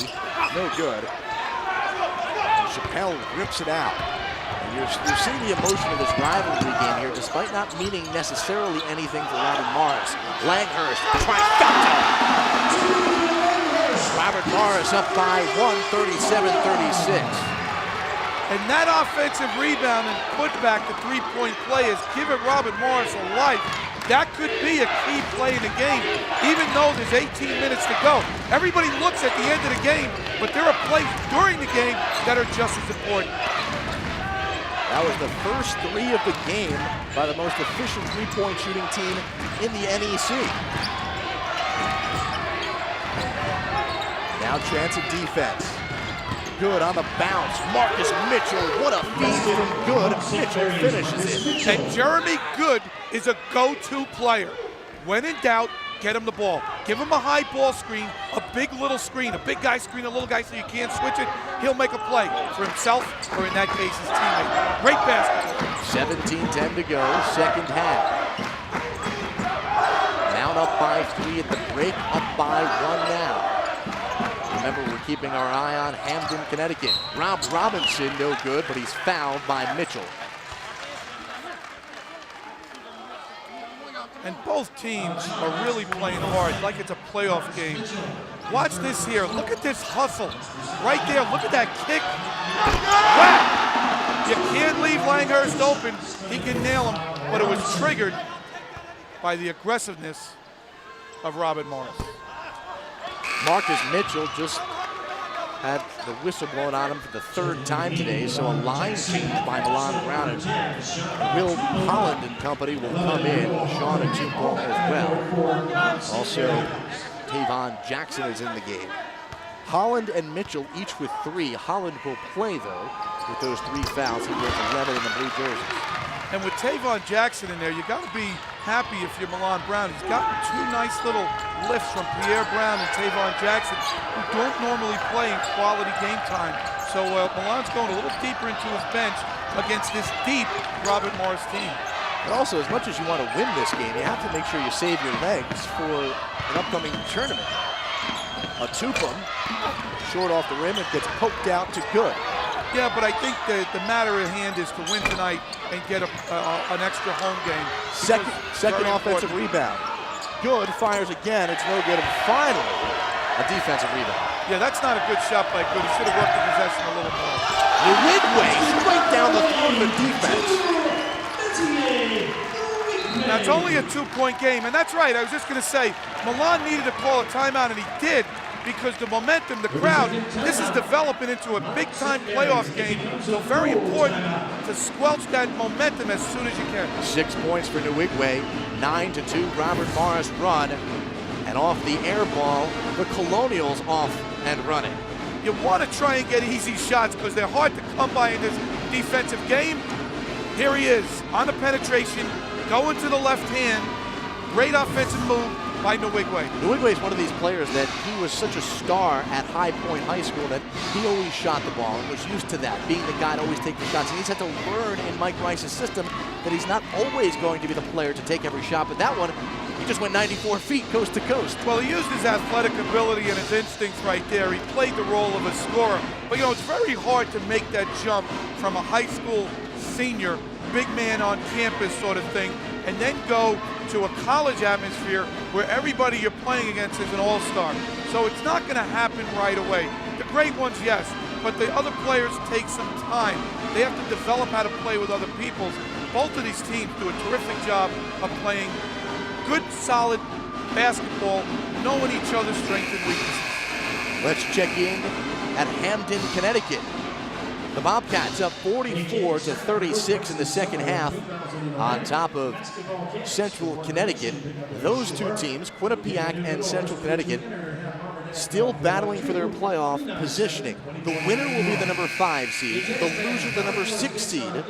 S1: no good. And Chappelle rips it out. And you're seeing the emotion of this rivalry game here, despite not meaning necessarily anything for Robert Morris. Langhurst, trifecta. Robert Morris up by 1, 37-36.
S2: And that offensive rebound and putback, the three-point play, has given Robert Morris a life. That could be a key play in the game, even though there's 18 minutes to go. Everybody looks at the end of the game, but there are plays during the game that are just as important.
S1: That was the first three of the game by the most efficient three-point shooting team in the NEC. Now chance of defense. Good on the bounce. Marcus Mitchell, what a feed from Good. Mitchell finishes it.
S2: And Jeremy Good is a go-to player. When in doubt, get him the ball. Give him a high ball screen, a big little screen, a big guy screen, a little guy so you can't switch it. He'll make a play for himself or in that case his teammate. Great basketball.
S1: 17-10 to go, second half. Mount up by 3 at the break, up by 1 now. Remember, we're keeping our eye on Hamden, Connecticut. Rob Robinson, no good, but he's fouled by Mitchell.
S2: And both teams are really playing hard, like it's a playoff game. Watch this here. Look at this hustle. Right there, look at that kick. Whack! You can't leave Langhurst open. He can nail him, but it was triggered by the aggressiveness of Robert Morris.
S1: Marcus Mitchell just had the whistle blown on him for the 3rd time today, so a line change by Milan Brown, and Will Holland and company will come in. Sean Achimpo as well. Also, Tavon Jackson is in the game. Holland and Mitchell each with 3. Holland will play, though, with those 3 fouls. He wears 11 in the blue jerseys.
S2: And with Tavon Jackson in there, you got to be happy if you're Milan Brown. He's gotten 2 nice little lifts from Pierre Brown and Tavon Jackson, who don't normally play in quality game time. So Milan's going a little deeper into his bench against this deep Robert Morris team.
S1: But also, as much as you want to win this game, you have to make sure you save your legs for an upcoming tournament. A Tupum, short off the rim, and gets poked out to Good.
S2: Yeah, but I think the matter at hand is to win tonight and get an extra home game.
S1: Second offensive rebound. Good fires again. It's no good. And finally, a defensive rebound.
S2: Yeah, that's not a good shot by Good. He should have worked the possession a little more.
S1: Uruguay straight down the throat of the defense.
S2: Now, it's only a 2-point game, and that's right. I was just going to say, Milan needed to call a timeout, and he did, because the momentum, the crowd, this is developing into a big-time playoff game, so very important to squelch that momentum as soon as you can.
S1: 6 points for Uruguay, 9-2 Robert Morris run, and off the air ball, the Colonials off and running.
S2: You want to try and get easy shots because they're hard to come by in this defensive game. Here he is on the penetration, going to the left hand, great offensive move by Uruguay.
S1: Uruguay is one of these players that he was such a star at High Point High School that he always shot the ball and was used to that, being the guy to always take the shots. And he's had to learn in Mike Rice's system that he's not always going to be the player to take every shot, but that one, He just went 94 feet coast to coast.
S2: Well, he used his athletic ability and his instincts right there. He played the role of a scorer. But, you know, it's very hard to make that jump from a high school senior, big man on campus sort of thing, and then go to a college atmosphere where everybody you're playing against is an all-star. So it's not going to happen right away. The great ones, yes, but the other players take some time. They have to develop how to play with other people. Both of these teams do a terrific job of playing good, solid basketball, knowing each other's strengths and weaknesses.
S1: Let's check in at Hamden, Connecticut. The Bobcats up 44-36 in the second half on top of Central Connecticut. Those two teams, Quinnipiac and Central Connecticut, still battling for their playoff positioning. The winner will be the number 5 seed, the loser the number 6 seed.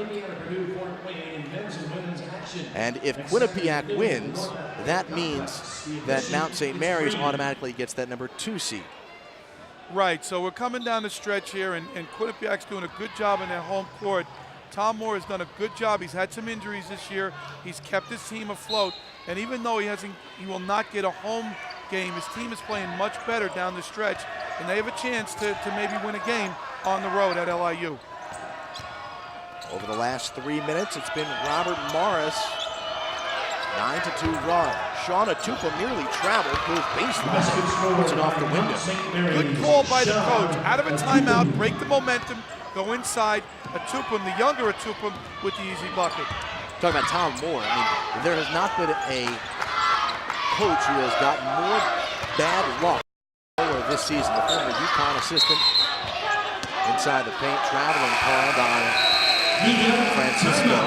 S1: And if Quinnipiac wins, that means that Mount St. Mary's automatically gets that number 2 seed.
S2: Right, so we're coming down the stretch here, and Quinnipiac's doing a good job in their home court. Tom Moore has done a good job. He's had some injuries this year. He's kept his team afloat, and even though he will not get a home game, his team is playing much better down the stretch, and they have a chance to maybe win a game on the road at LIU.
S1: Over the last 3 minutes, it's been Robert Morris, 9-2 run. Sean Atupa nearly traveled, goes baseline, puts it off the window.
S2: Good call by the coach. Out of a timeout, break the momentum, go inside. Atupam, the younger Atupam, with the easy bucket.
S1: Talking about Tom Moore, I mean, there has not been a coach who has got more bad luck this season. The former UConn assistant inside the paint, traveling called on Francisco.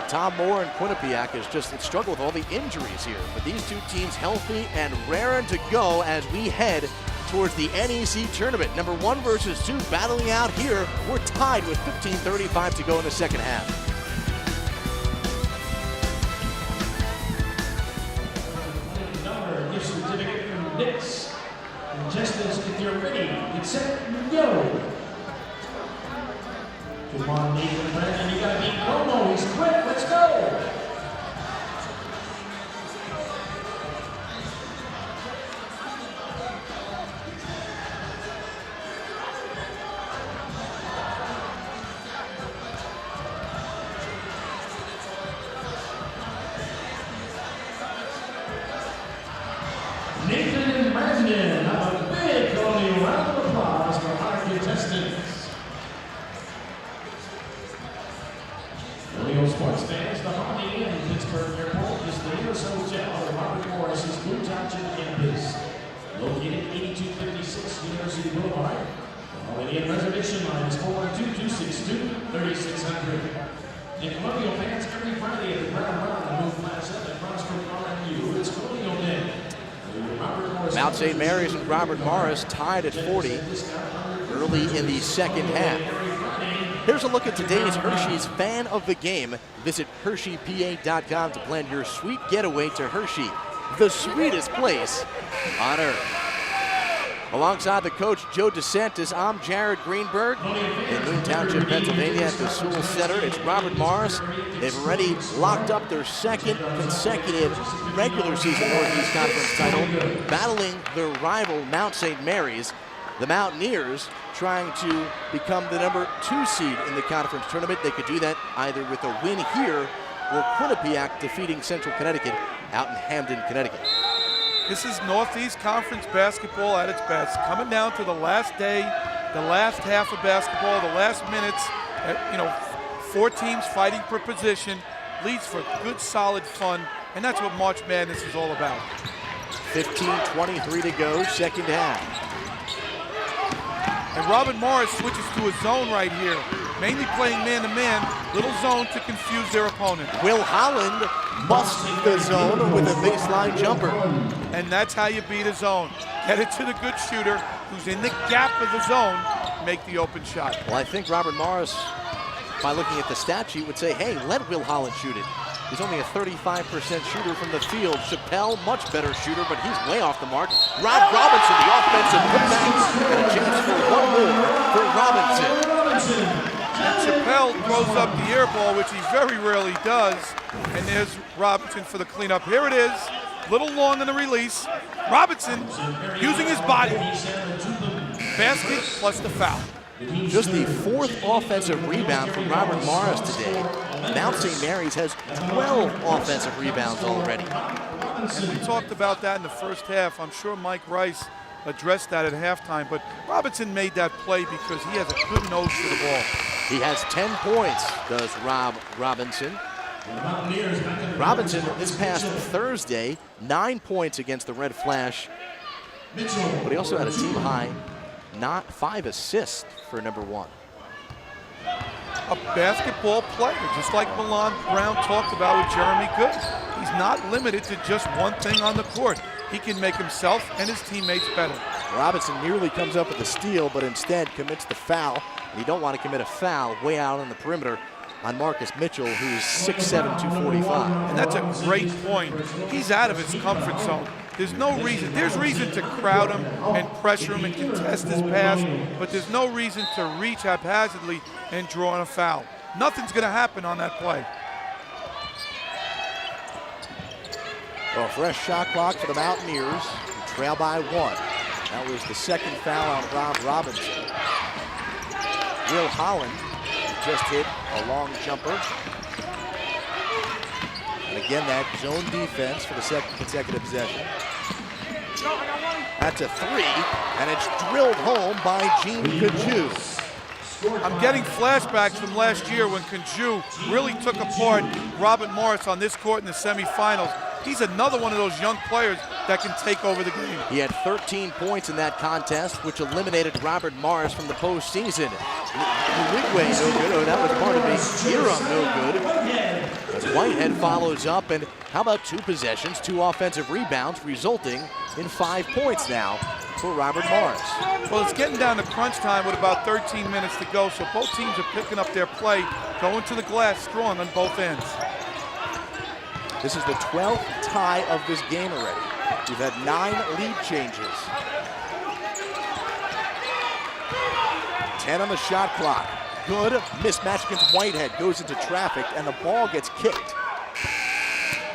S1: Tom Moore and Quinnipiac has just struggled with all the injuries here. But these two teams healthy and raring to go as we head towards the NEC tournament. Number 1 versus 2 battling out here. We're tied with 15:35 to go in the second half.
S20: Gift certificate from Knicks. Contestants, if you're ready, get set, go. Come on, Nathan Brandon, you gotta beat Como. He's quick, let's go. Nathan Brandon, a big Colonial round of applause for our contestants. Colonial sports fans, the Holiday Inn Pittsburgh Airport is the nearest hotel at Robert Morris's Blue Township campus. Located 8256 University Boulevard, the Holiday Inn reservation line is 412-262-3600. And Colonial fans, every Friday at the Brown Round Move Plaza across from RMU, it's Colonial Day.
S1: Mount St. Mary's and Robert Morris tied at 40 early in the second half. Here's a look at today's Hershey's Fan of the Game. Visit HersheyPA.com to plan your sweet getaway to Hershey, the sweetest place on earth. Alongside the coach, Joe DeSantis, I'm Jared Greenberg in Moon Township, Pennsylvania at the Sewell Center. It's Robert Morris. They've already locked up their second consecutive regular season Northeast Conference title, battling their rival Mount St. Mary's. The Mountaineers trying to become the number 2 seed in the conference tournament. They could do that either with a win here or Quinnipiac defeating Central Connecticut out in Hamden, Connecticut.
S2: This is Northeast Conference basketball at its best. Coming down to the last day, the last half of basketball, the last minutes. 4 teams fighting for position, leads for good, solid fun, and that's what March Madness is all about.
S1: 15:23 to go, second half.
S2: And Robert Morris switches to a zone right here, mainly playing man-to-man, little zone to confuse their opponent.
S1: Will Holland busts the zone with a baseline jumper.
S2: And that's how you beat a zone. Get it to the good shooter who's in the gap of the zone, make the open shot.
S1: Well, I think Robert Morris, by looking at the stat sheet, would say, hey, let Will Holland shoot it. He's only a 35% shooter from the field. Chappelle, much better shooter, but he's way off the mark. Rob Robinson, the offensive putback, and a chance for one more for Robinson.
S2: Chappelle throws up the air ball, which he very rarely does, and there's Robinson for the cleanup. Here it is, Little long in the release. Robinson using his body. Basket plus the foul.
S1: Just the 4th offensive rebound from Robert Morris today. Mount St. Mary's has 12 offensive rebounds already.
S2: And we talked about that in the first half. I'm sure Mike Rice addressed that at halftime, but Robinson made that play because he has a good nose for the ball.
S1: He has 10 points, does Robinson. Robinson, this past Thursday, 9 points against the Red Flash, but he also had a team high, 5 assists for number 1.
S2: A basketball player, just like Milan Brown talked about with Jeremy Good. He's not limited to just one thing on the court. He can make himself and his teammates better.
S1: Robinson nearly comes up with a steal, but instead commits the foul. And you don't want to commit a foul way out on the perimeter on Marcus Mitchell, who's 6'7", 245.
S2: And that's a great point. He's out of his comfort zone. There's no reason. There's reason to crowd him and pressure him and contest his pass, but there's no reason to reach haphazardly and draw on a foul. Nothing's going to happen on that play.
S1: Well, fresh shot clock for the Mountaineers, who trail by 1. That was the 2nd foul on Rob Robinson. Will Holland just hit a long jumper. And again, that zone defense for the 2nd consecutive possession. That's a 3, and it's drilled home by Gene Kaju.
S2: I'm getting flashbacks from last year when Kaju really took apart Robert Morris on this court in the semifinals. He's another one of those young players that can take over the game.
S1: He had 13 points in that contest, which eliminated Robert Morris from the postseason. Wigway no good. Oh, that was part of me. Hiram no good. As Whitehead follows up, and how about 2 possessions, 2 offensive rebounds, resulting in 5 points now for Robert Morris.
S2: Well, it's getting down to crunch time with about 13 minutes to go, so both teams are picking up their play, going to the glass strong on both ends.
S1: This is the 12th tie of this game already. We've had 9 lead changes. 10 on the shot clock. Good mismatch against Whitehead. Goes into traffic, and the ball gets kicked.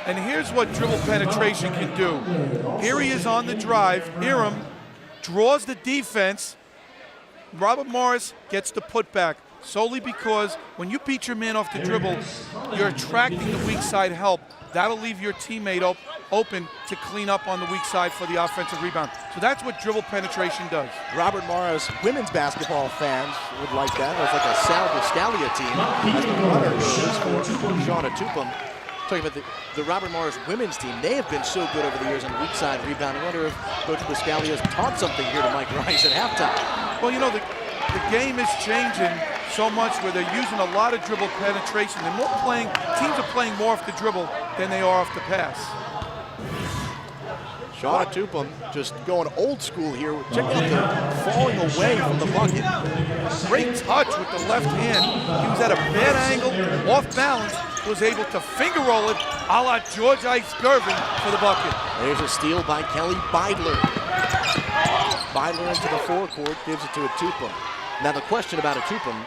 S2: And here's what dribble penetration can do. Here he is on the drive. Hiram draws the defense. Robert Morris gets the putback, solely because when you beat your man off the dribble, you're attracting the weak side help. That'll leave your teammate open to clean up on the weak side for the offensive rebound. So that's what dribble penetration does.
S1: Robert Morris women's basketball fans would like that. It's like a Sal Buscalia team as the runner goes for Shauna Tupum. Talking about the Robert Morris women's team, they have been so good over the years on weak side rebound. I wonder if Coach Buscalia has taught something here to Mike Rice at halftime.
S2: Well, you know, the game is changing so much where they're using a lot of dribble penetration. Teams are playing more off the dribble than they are off the pass.
S1: Shauna Tupum just going old school here. Check out the falling away from the bucket.
S2: Great touch with the left hand. He was at a bad angle, off balance, was able to finger roll it a la George Ice Gervin for the bucket.
S1: There's a steal by Kelly Beidler. Beidler into the forecourt, gives it to a Tupum. Now the question about a Tupum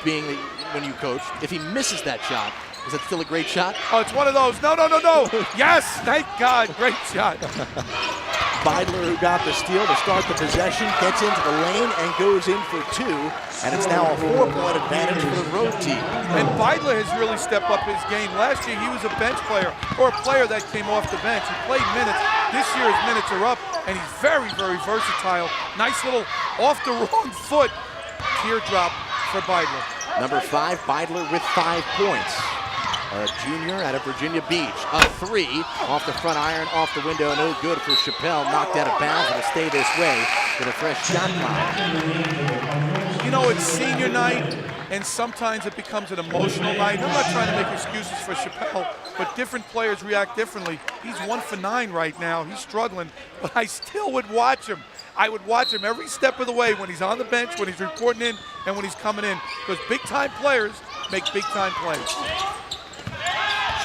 S1: being when you coach, if he misses that shot, is that still a great shot?
S2: Oh, it's one of those. No. Yes, thank God. Great shot.
S1: Beidler, who got the steal to start the possession, gets into the lane and goes in for 2. And it's now a 4-point advantage for the road team.
S2: And Beidler has really stepped up his game. Last year, he was a bench player, or a player that came off the bench. He played minutes. This year, his minutes are up, and he's very, very versatile. Nice little off the wrong foot teardrop for Beidler.
S1: Number 5, Beidler with 5 points. A junior out of Virginia Beach. A 3 off the front iron, off the window, no good for Chappelle. Knocked out of bounds. It'll stay this way with a fresh shot clock.
S2: You know, it's senior night, and sometimes it becomes an emotional night. I'm not trying to make excuses for Chappelle, but different players react differently. He's 1 for 9 right now. He's struggling, but I still would watch him. I would watch him every step of the way when he's on the bench, when he's reporting in, and when he's coming in, because big-time players make big-time plays.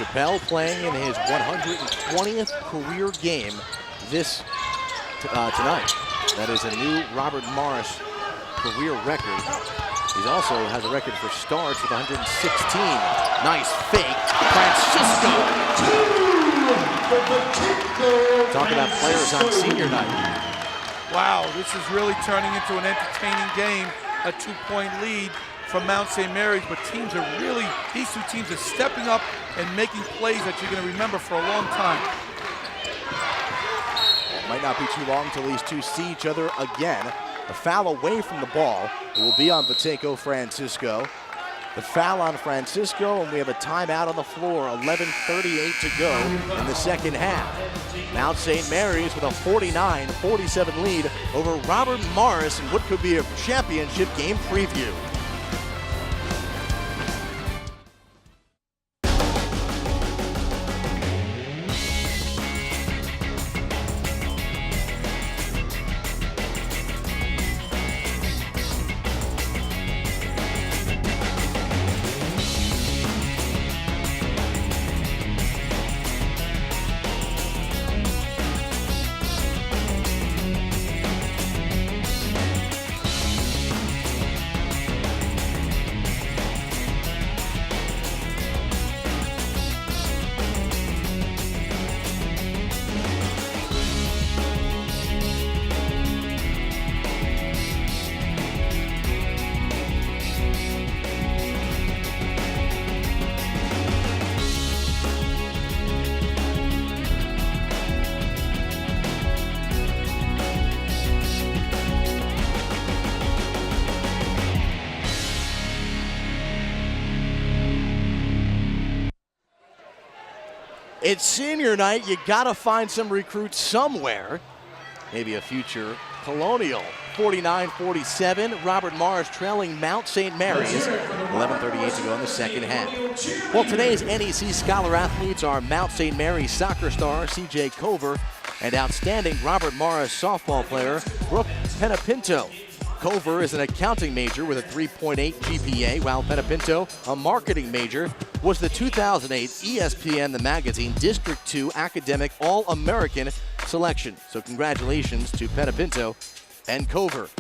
S1: Chappelle playing in his 120th career game tonight. That is a new Robert Morris career record. He also has a record for starts with 116. Nice fake. Francisco. Talk about players on senior night.
S2: Wow, this is really turning into an entertaining game. A 2-point lead from Mount St. Mary's, but these two teams are stepping up and making plays that you're going to remember for a long time.
S1: It might not be too long until these two see each other again. A foul away from the ball. It will be on Bateko Francisco. The foul on Francisco, and we have a timeout on the floor. 11:38 to go in the second half. Mount St. Mary's with a 49-47 lead over Robert Morris in what could be a championship game preview. It's senior night. You gotta find some recruits somewhere. Maybe a future Colonial. 49-47. Robert Morris trailing Mount St. Mary's. 11:38 to go in the second half. Well, today's NEC Scholar athletes are Mount St. Mary's soccer star C.J. Cover and outstanding Robert Morris softball player Brooke Penapinto. Cover is an accounting major with a 3.8 GPA, while Penapinto, a marketing major, was the 2008 ESPN The Magazine District 2 Academic All-American selection. So congratulations to Penapinto and Cover.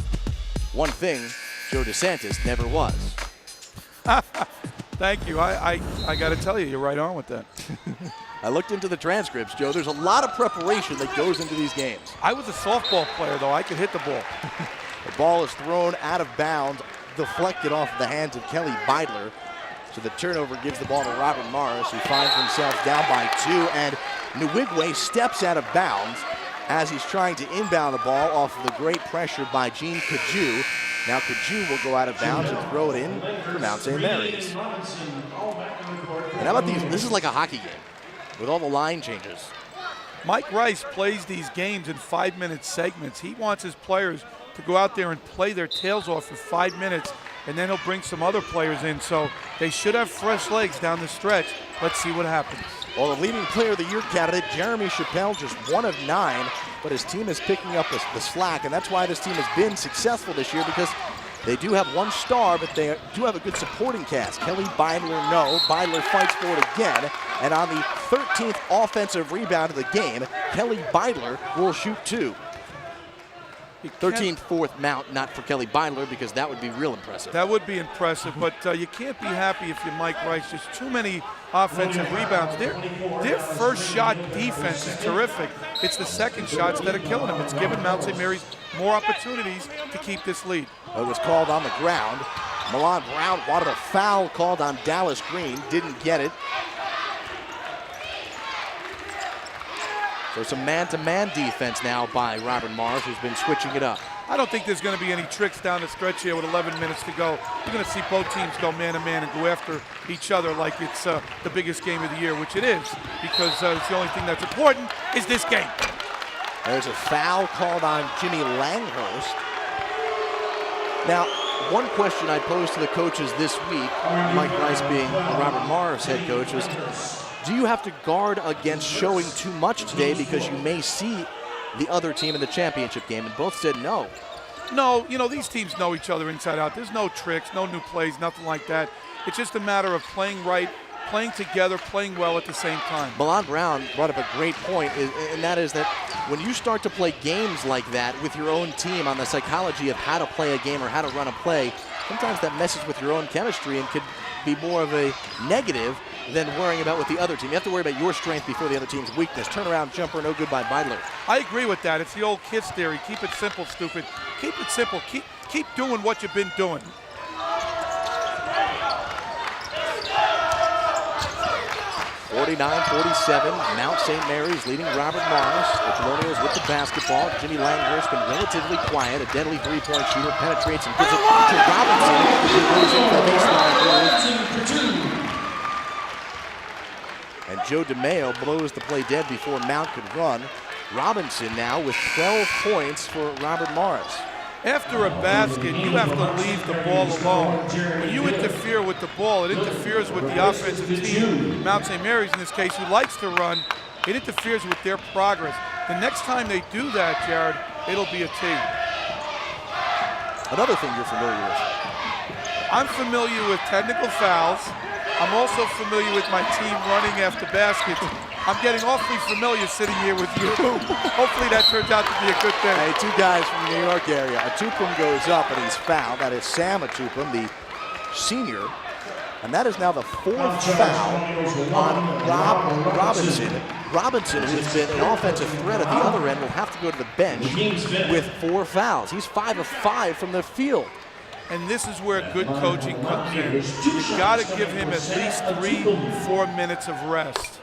S1: One thing Joe DeSantis never was.
S2: Thank you. I got to tell you, you're right on with that.
S1: I looked into the transcripts, Joe. There's a lot of preparation that goes into these games.
S2: I was a softball player, though. I could hit the ball.
S1: The ball is thrown out of bounds, deflected off the hands of Kelly Beidler. So the turnover gives the ball to Robert Morris, who finds himself down by 2, and Nwigwe steps out of bounds as he's trying to inbound the ball off of the great pressure by Gene Kaju. Now Kaju will go out of bounds and throw it in for Mount St. Mary's. And how about these? This is like a hockey game with all the line changes.
S2: Mike Rice plays these games in 5-minute segments. He wants his players to go out there and play their tails off for 5 minutes, and then he'll bring some other players in. So they should have fresh legs down the stretch. Let's see what happens.
S1: Well, the leading player of the year candidate, Jeremy Chappelle, just 1 of 9, but his team is picking up the slack, and that's why this team has been successful this year, because they do have 1 star, but they do have a good supporting cast. Kelly Beidler, no. Beidler fights for it again, and on the 13th offensive rebound of the game, Kelly Beidler will shoot 2. 13th, 4th Mount, not for Kelly Beidler, because that would be real impressive.
S2: That would be impressive, but you can't be happy if you're Mike Rice. There's too many offensive rebounds. Their first shot defense is terrific. It's the second shots that are killing them. It's given Mount St. Mary's more opportunities to keep this lead.
S1: It was called on the ground. Milan Brown wanted a foul called on Dallas Green, didn't get it. So some man-to-man defense now by Robert Morris, who's been switching it up.
S2: I don't think there's going to be any tricks down the stretch here with 11 minutes to go. You're going to see both teams go man-to-man and go after each other like it's the biggest game of the year, which it is, because it's the only thing that's important is this game.
S1: There's a foul called on Jimmy Langhurst. Now, one question I posed to the coaches this week, Mike Rice being the Robert Morris head coach, was, do you have to guard against showing too much today because you may see the other team in the championship game? And both said no.
S2: No, you know, these teams know each other inside out. There's no tricks, no new plays, nothing like that. It's just a matter of playing right, playing together, playing well at the same time.
S1: Milan Brown brought up a great point, and that is that when you start to play games like that with your own team on the psychology of how to play a game or how to run a play, sometimes that messes with your own chemistry and could be more of a negative than worrying about what the other team. You have to worry about your strength before the other team's weakness. Turnaround jumper, no good by Beidler.
S2: I agree with that. It's the old KISS theory. Keep it simple, stupid. Keep it simple. Keep doing what you've been doing.
S1: (49-47), Mount St. Mary's leading Robert Morris. The Colonials with the basketball. Jimmy Langhurst been relatively quiet. A deadly three-point shooter penetrates and gives it to Robinson, who goes in for the baseline. And Joe DeMeo blows the play dead before Mount could run. Robinson now with 12 points for Robert Morris.
S2: After a basket, you have to leave the ball alone. When you interfere with the ball, it interferes with the offensive team. Mount St. Mary's, in this case, who likes to run, it interferes with their progress. The next time they do that, Jared, it'll be a tee.
S1: Another thing you're familiar with.
S2: I'm familiar with technical fouls. I'm also familiar with my team running after baskets. I'm getting awfully familiar sitting here with you. Hopefully that turns out to be a good thing.
S1: Hey, two guys from the New York area. Atupum goes up and he's fouled. That is Sam Atupum, the senior. And that is now the fourth foul on Robinson. Robinson, who has been an offensive threat at the other end, will have to go to the bench with 4 fouls. He's 5 of 5 from the field.
S2: And this is where good coaching comes in. You've got to give him at least 3-4 minutes of rest.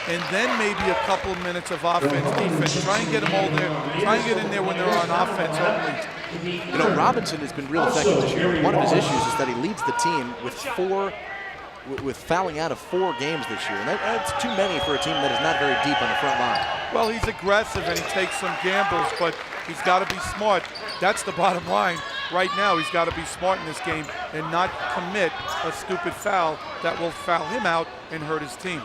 S2: And then maybe a couple of minutes of offense, defense. Try and get them all there. Try and get in there when they're on offense only.
S1: You know, Robinson has been real effective this year. One of his issues is that he leads the team with fouling out of 4 games this year. And that's too many for a team that is not very deep on the front line.
S2: Well, he's aggressive and he takes some gambles, but he's got to be smart. That's the bottom line. Right now, he's got to be smart in this game and not commit a stupid foul that will foul him out and hurt his team.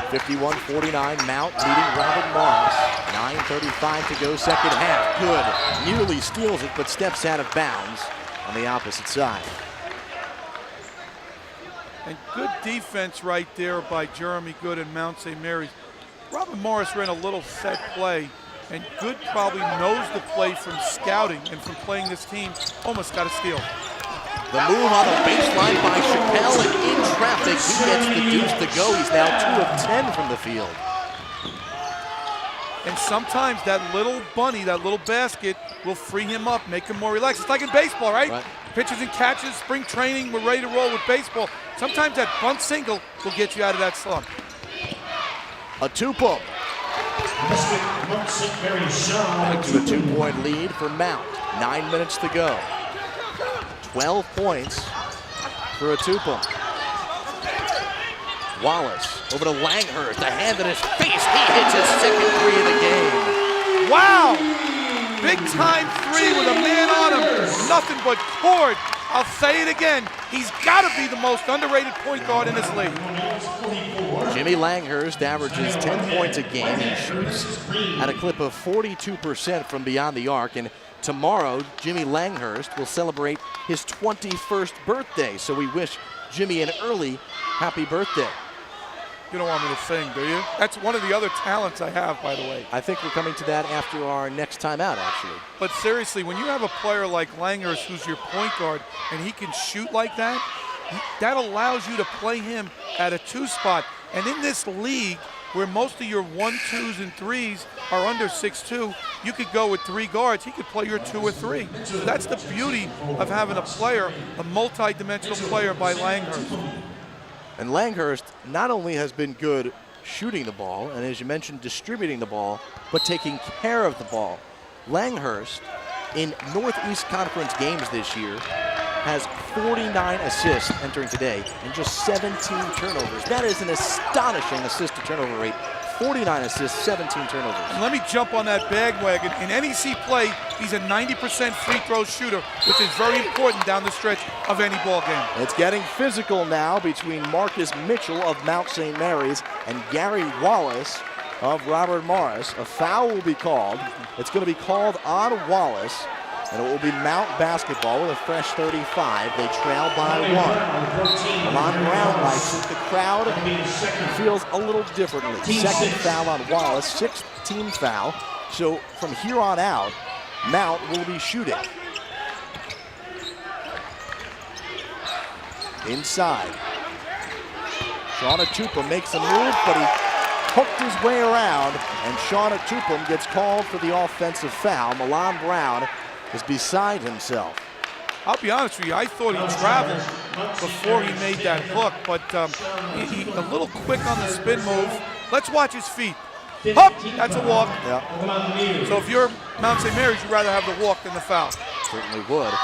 S1: 51-49, Mount leading Robert Morris. 9:35 to go, second half. Good. Nearly steals it, but steps out of bounds on the opposite side.
S2: And good defense right there by Jeremy Good and Mount St. Mary's. Robert Morris ran a little set play, and Good probably knows the play from scouting and from playing this team. Almost got a steal.
S1: The move on the baseline by Chappelle, and in traffic, he gets the deuce to go. He's now 2 of 10 from the field.
S2: And sometimes that little bunny, that little basket, will free him up, make him more relaxed. It's like in baseball, right? Pitches and catches, spring training, we're ready to roll with baseball. Sometimes that bunt single will get you out of that slump.
S1: Atupum. Back to a 2-point lead for Mount. 9 minutes to go. 12 points for Atupum. Wallace over to Langhurst. A hand in his face. He hits his second 3 of the game.
S2: Wow! Big time 3 with a man on him. Nothing but cord. I'll say it again. He's got to be the most underrated point guard in this league.
S1: Jimmy Langhurst averages 10 points a game and shoots at a clip of 42% from beyond the arc. And tomorrow, Jimmy Langhurst will celebrate his 21st birthday. So we wish Jimmy an early happy birthday.
S2: You don't want me to sing, do you? That's one of the other talents I have, by the way.
S1: I think we're coming to that after our next time out, actually.
S2: But seriously, when you have a player like Langhurst who's your point guard and he can shoot like that, that allows you to play him at a 2 spot. And in this league, where most of your 1, 2s, and 3s are under 6'2", you could go with 3 guards. He could play your 2 or 3. So that's the beauty of having a player, a multi-dimensional player by Langhurst.
S1: And Langhurst not only has been good shooting the ball, and as you mentioned, distributing the ball, but taking care of the ball. Langhurst, in Northeast Conference games this year, has 49 assists entering today and just 17 turnovers. That is an astonishing assist-to-turnover rate. 49 assists, 17 turnovers.
S2: And let me jump on that bandwagon. In NEC play, he's a 90% free throw shooter, which is very important down the stretch of any ball game.
S1: It's getting physical now between Marcus Mitchell of Mount St. Mary's and Gary Wallace of Robert Morris. A foul will be called. It's going to be called on Wallace, and it will be Mount basketball with a fresh 35. They trail by 1. Alon Brown likes it. The crowd feels a little differently. Second foul on Wallace, 6th team foul. So from here on out, Mount will be shooting. inside. Sean Atupum makes a move, but he hooked his way around, and Sean Atupum gets called for the offensive foul. Milan Brown is beside himself.
S2: I'll be honest with you, I thought he traveled before he made that hook, but he a little quick on the spin move. Let's watch his feet. Up, that's a walk.
S1: Yeah.
S2: So if you're Mount St. Mary's, you'd rather have the walk than the foul.
S1: Certainly would.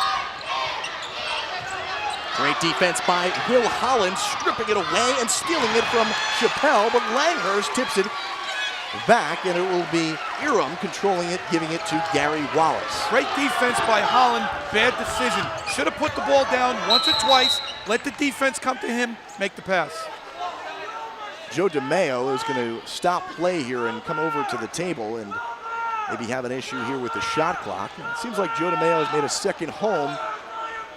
S1: Great defense by Will Holland, stripping it away and stealing it from Chappelle, but Langhurst tips it back, and it will be Iram controlling it, giving it to Gary Wallace.
S2: Great defense by Holland, bad decision. Should have put the ball down once or twice, let the defense come to him, make the pass.
S1: Joe DeMeo is going to stop play here and come over to the table and maybe have an issue here with the shot clock. It seems like Joe DeMeo has made a second home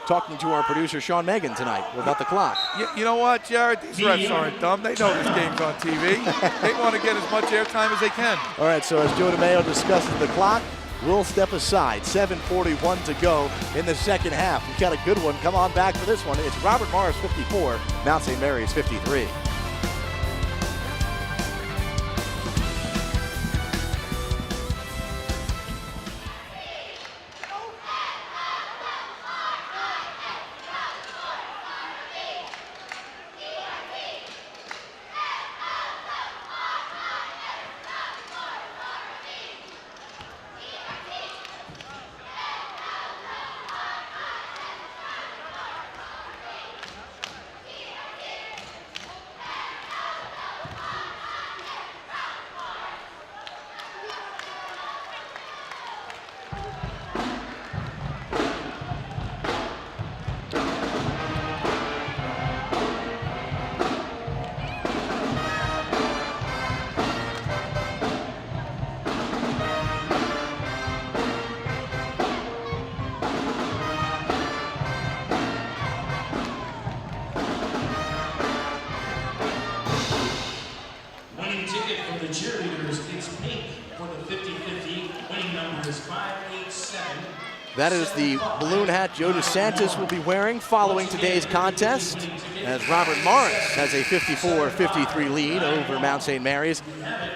S1: talking to our producer Sean Megan tonight about the clock.
S2: You know what, Jared? These refs aren't dumb. They know this game's on TV. They want to get as much airtime as they can.
S1: All right, so as Joe DeMeo discusses the clock, we'll step aside. 7:41 to go in the second half. We've got a good one. Come on back for this one. It's Robert Morris 54, Mount St. Mary's 53. That is the balloon hat Joe DeSantis will be wearing following today's contest, as Robert Morris has a 54-53 lead over Mount St. Mary's.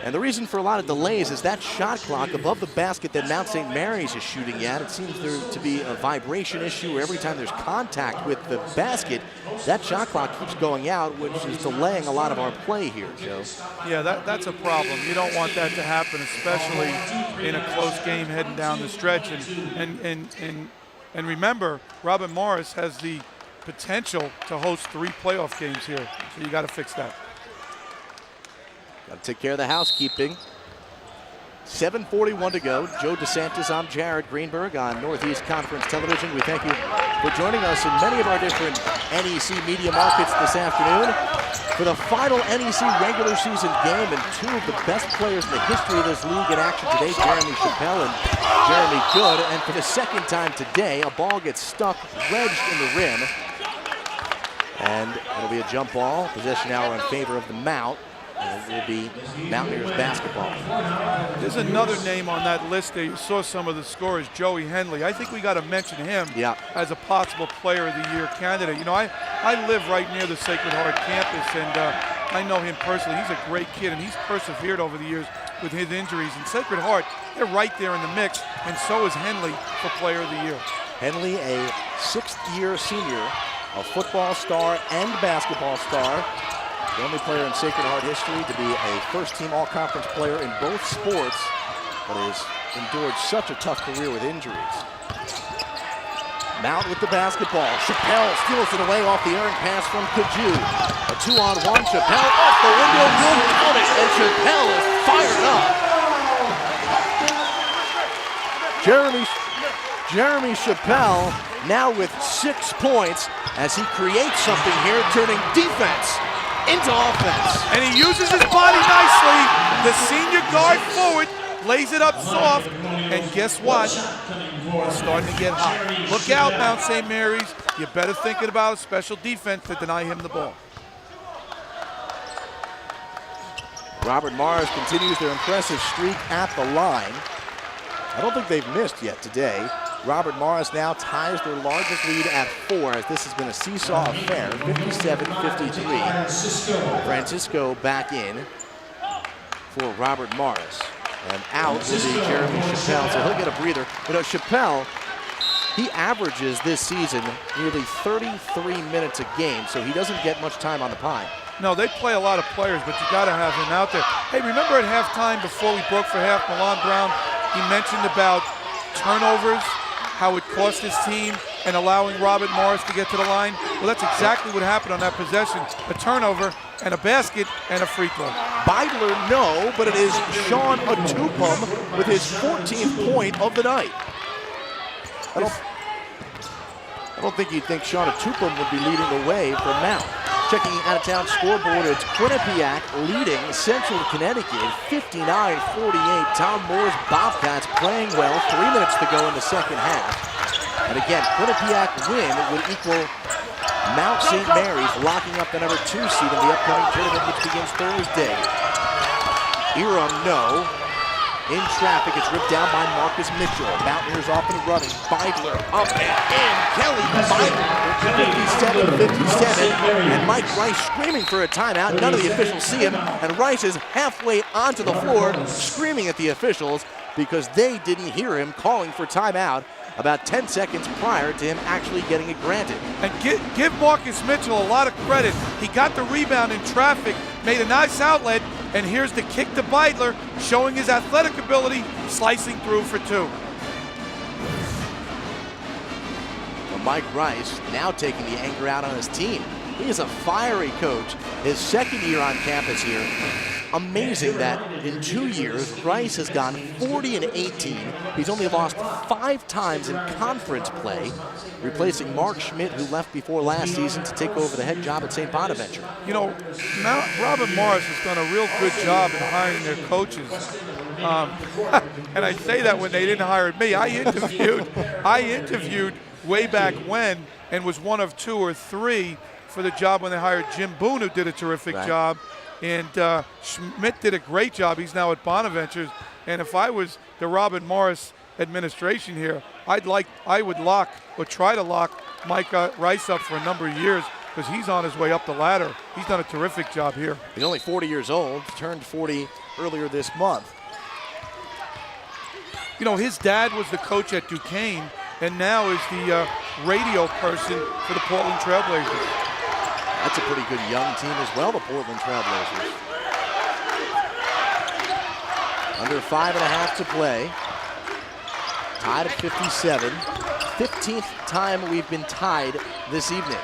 S1: And the reason for a lot of delays is that shot clock above the basket that Mount St. Mary's is shooting at. It seems there to be a vibration issue where every time there's contact with the basket, that shot clock keeps going out, which is delaying a lot of our play here, Joe.
S2: Yeah, that's a problem. You don't want that to happen, especially in a close game heading down the stretch. And remember, Robert Morris has the potential to host 3 playoff games here, so you got to fix that.
S1: Got to take care of the housekeeping. 7:41 to go. Joe DeSantis, I'm Jared Greenberg on Northeast Conference Television. We thank you for joining us in many of our different NEC media markets this afternoon for the final NEC regular season game, and 2 of the best players in the history of this league in action today, Jeremy Chappelle and Jeremy Good. And for the second time today, a ball gets stuck, wedged in the rim, and it'll be a jump ball. Possession hour in favor of the Mount. And it will be Mountaineers basketball.
S2: There's another name on that list there. You saw some of the scores, Joey Henley. I think we got to mention him as a possible Player of the Year candidate. You know, I live right near the Sacred Heart campus, and I know him personally. He's a great kid, and he's persevered over the years with his injuries. And Sacred Heart, they're right there in the mix, and so is Henley for Player of the Year.
S1: Henley, a 6th-year senior, a football star and basketball star. The only player in Sacred Heart history to be a first-team all-conference player in both sports, but has endured such a tough career with injuries. Mount with the basketball. Chappelle steals it away off the errant pass from Kaju. A 2-on-1. Chappelle off the window. Good count it, and Chappelle is fired up. Jeremy Chappelle now with 6 points as he creates something here, turning defense into offense.
S2: And he uses his body nicely. The senior guard forward lays it up soft, and guess what? It's starting to get hot. Look out, Mount St. Mary's. You better thinking about a special defense to deny him the ball.
S1: Robert Morris continues their impressive streak at the line. I don't think they've missed yet today. Robert Morris now ties their largest lead at 4, as this has been a seesaw affair, 57-53. Francisco back in for Robert Morris. And out will be Jeremy Chappelle, so he'll get a breather. You know, Chappelle, he averages this season nearly 33 minutes a game, so he doesn't get much time on the pine.
S2: No, they play a lot of players, but you got to have him out there. Hey, remember at halftime before we broke for half, Milan Brown, he mentioned about turnovers, how it cost his team, and allowing Robert Morris to get to the line? Well, that's exactly what happened on that possession. A turnover and a basket and a free throw.
S1: Beidler, no, but it is Sean Atupum with his 14th point of the night. I don't think you'd think Sean Atupum would be leading the way for Mount. Checking out-of-town scoreboard, it's Quinnipiac leading Central Connecticut 59-48. Tom Moore's Bobcats playing well. 3 minutes to go in the second half. And again, Quinnipiac win would equal Mount St. Mary's locking up the number 2 seed in the upcoming tournament, which begins Thursday. Eram, no. In traffic, it's ripped down by Marcus Mitchell. Mountaineers off and running. Beidler up and in. Kelly Beidler, 57-57. And Mike Rice screaming for a timeout. None of the officials see him. And Rice is halfway onto the floor screaming at the officials because they didn't hear him calling for timeout about 10 seconds prior to him actually getting it granted.
S2: And give Marcus Mitchell a lot of credit. He got the rebound in traffic, made a nice outlet, and here's the kick to Beidler, showing his athletic ability, slicing through for 2.
S1: Well, Mike Rice now taking the anger out on his team. He is a fiery coach. His second year on campus here. Amazing that in 2 years, Rice has gone 40-18. He's only lost 5 times in conference play, replacing Mark Schmidt, who left before last season to take over the head job at St. Bonaventure.
S2: You know, Robert Morris has done a real good job in hiring their coaches. And I say that when they didn't hire me. I interviewed way back when and was one of 2 or 3 for the job when they hired Jim Boone, who did a terrific job. And Schmidt did a great job. He's now at Bonaventure. And if I was the Robert Morris administration here, I would lock or try to lock Mike Rice up for a number of years because he's on his way up the ladder. He's done a terrific job here.
S1: He's only 40 years old, turned 40 earlier this month.
S2: You know, his dad was the coach at Duquesne and now is the radio person for the Portland Trailblazers.
S1: That's a pretty good young team as well, the Portland Trailblazers. Under 5.5 to play. Tied at 57. 15th time we've been tied this evening.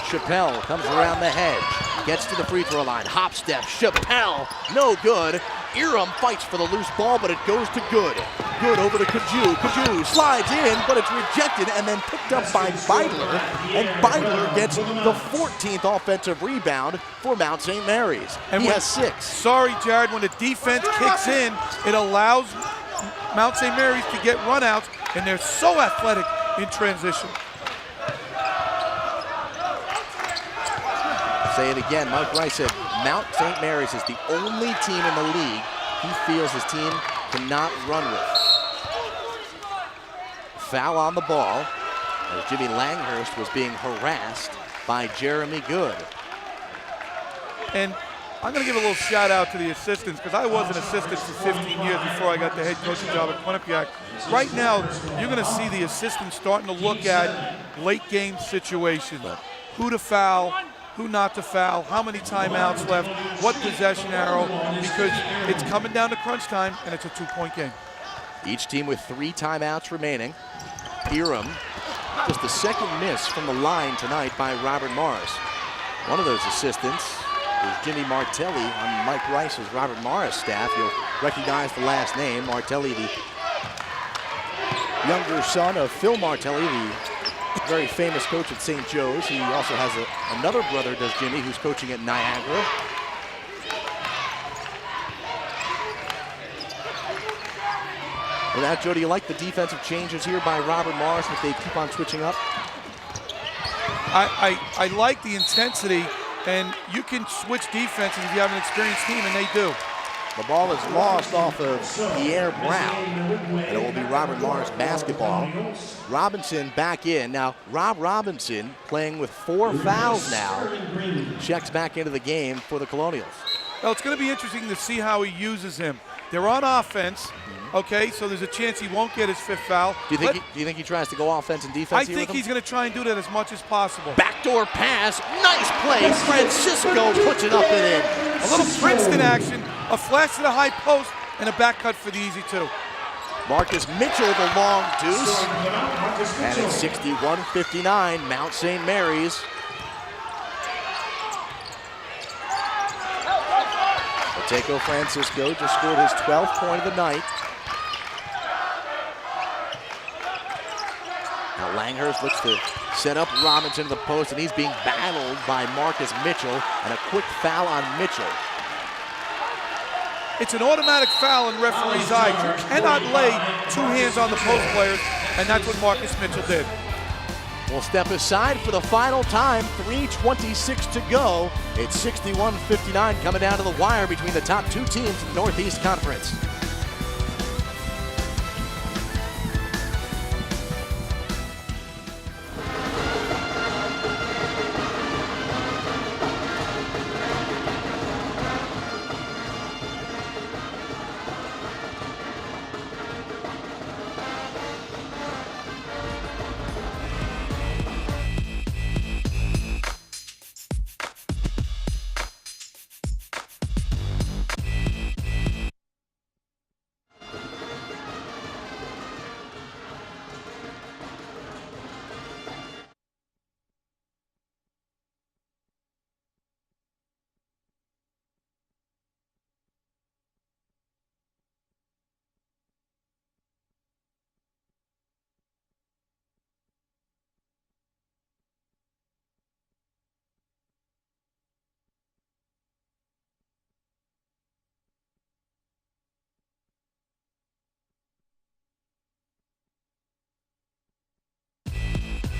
S1: Chappelle comes around the hedge. Gets to the free throw line. Hop step. Chappelle, no good. Eram fights for the loose ball, but it goes to Good. Good over to Kaju. Kaju slides in, but it's rejected and then picked up by Beidler. And Beidler gets the 14th offensive rebound for Mount St. Mary's. And he has 6.
S2: Sorry, Jared, when the defense kicks in, it allows Mount St. Mary's to get runouts, and they're so athletic in transition.
S1: Say it again, Mike Rice said Mount St. Mary's is the only team in the league he feels his team cannot run with. Foul on the ball as Jimmy Langhurst was being harassed by Jeremy Good.
S2: And I'm going to give a little shout out to the assistants because I was an assistant for 15 years before I got the head coaching job at Quinnipiac. Right now, you're going to see the assistants starting to look at late game situations. Who to foul, who not to foul, how many timeouts left, what possession arrow, because it's coming down to crunch time and it's a 2-point game.
S1: Each team with 3 timeouts remaining. Eram, just the second miss from the line tonight by Robert Morris. One of those assistants is Jimmy Martelli on Mike Rice's Robert Morris staff. You'll recognize the last name. Martelli, the younger son of Phil Martelli, the very famous coach at St. Joe's. He also has another brother, does Jimmy, who's coaching at Niagara. Well, now, Joe, do you like the defensive changes here by Robert Morris that they keep on switching up?
S2: I like the intensity, and you can switch defenses if you have an experienced team, and they do.
S1: The ball is lost off of Pierre Brown, and it will be Robert Morris basketball. Robinson back in. Now, Rob Robinson playing with 4 fouls now. Checks back into the game for the Colonials.
S2: Well, it's going to be interesting to see how he uses him. They're on offense, okay, so there's a chance he won't get his 5th foul.
S1: Do you think he tries to go offense and defense?
S2: I think he's going to try and do that as much as possible.
S1: Backdoor pass, nice play. Francisco puts it up and in.
S2: A little Princeton action, a flash to the high post, and a back cut for the easy 2.
S1: Marcus Mitchell, the long deuce, and it's 61-59, Mount St. Mary's. Mateko Francisco just scored his 12th point of the night. Now Langhurst looks to set up Robinson to the post, and he's being battled by Marcus Mitchell, and a quick foul on Mitchell.
S2: It's an automatic foul in referee's eyes. You cannot lay 2 hands on the post players, and that's what Marcus Mitchell did.
S1: We'll step aside for the final time, 3:26 to go. It's 61-59 coming down to the wire between the top 2 teams in the Northeast Conference.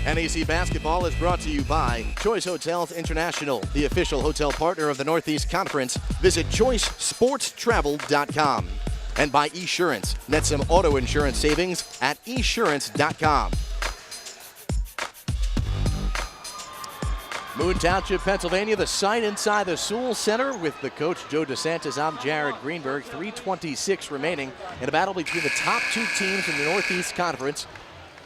S1: NEC Basketball is brought to you by Choice Hotels International, the official hotel partner of the Northeast Conference. Visit choicesportstravel.com. And by Esurance. Net some auto insurance savings at esurance.com. Moon Township, Pennsylvania, the site inside the Sewell Center with the coach Joe DeSantis. I'm Jared Greenberg. 3:26 remaining in a battle between the top 2 teams in the Northeast Conference.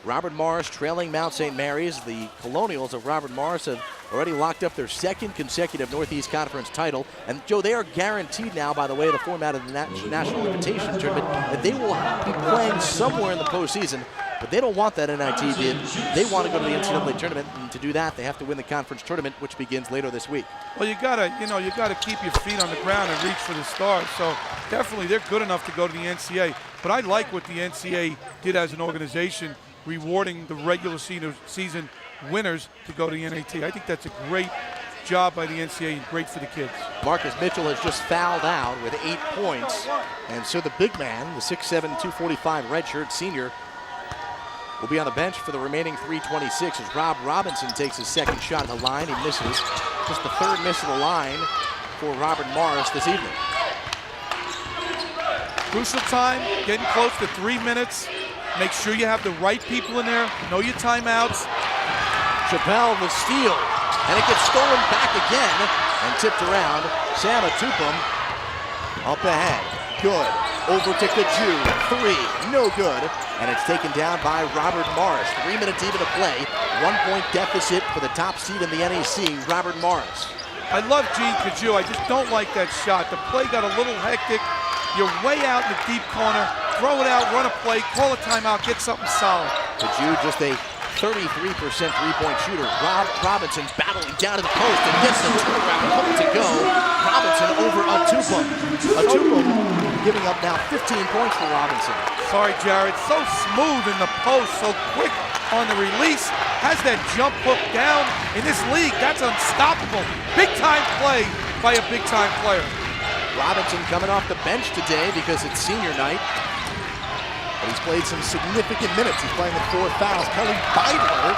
S1: Robert Morris trailing Mount St. Mary's. The Colonials of Robert Morris have already locked up their 2nd consecutive Northeast Conference title. And, Joe, they are guaranteed now, by the way of the format of the National Invitation Tournament, that they will be playing somewhere in the postseason. But they don't want that NIT bid. They want to go to the NCAA tournament, and to do that, they have to win the conference tournament, which begins later this week.
S2: Well, you gotta keep your feet on the ground and reach for the stars. So definitely, they're good enough to go to the NCAA. But I like what the NCAA did as an organization, rewarding the regular season winners to go to the NAT. I think that's a great job by the NCAA and great for the kids.
S1: Marcus Mitchell has just fouled out with 8 points. And so the big man, the 6'7", 245 redshirt senior, will be on the bench for the remaining 3:26 as Rob Robinson takes his 2nd shot at the line. He misses. Just the 3rd miss of the line for Robert Morris this evening.
S2: Crucial time, getting close to 3 minutes. Make sure you have the right people in there. Know your timeouts.
S1: Chappelle the steal, and it gets stolen back again and tipped around. Sam Atupum up ahead. Good. Over to Kaju. 3. No good. And it's taken down by Robert Morris. 3 minutes even to play. 1-point deficit for the top seed in the NEC, Robert Morris.
S2: I love Gene Kaju. I just don't like that shot. The play got a little hectic. You're way out in the deep corner. Throw it out, run a play, call a timeout, get something solid.
S1: Kaju just a 33% three-point shooter. Robinson battling down to the post and gets the turnaround hook to go. Robinson over Atupum. Atupum giving up now 15 points for Robinson.
S2: Sorry, Jared. So smooth in the post, so quick on the release. Has that jump hook down. In this league, that's unstoppable. Big-time play by a big-time player.
S1: Robinson coming off the bench today because it's senior night. But he's played some significant minutes. He's playing with 4 fouls. Kelly Beidler,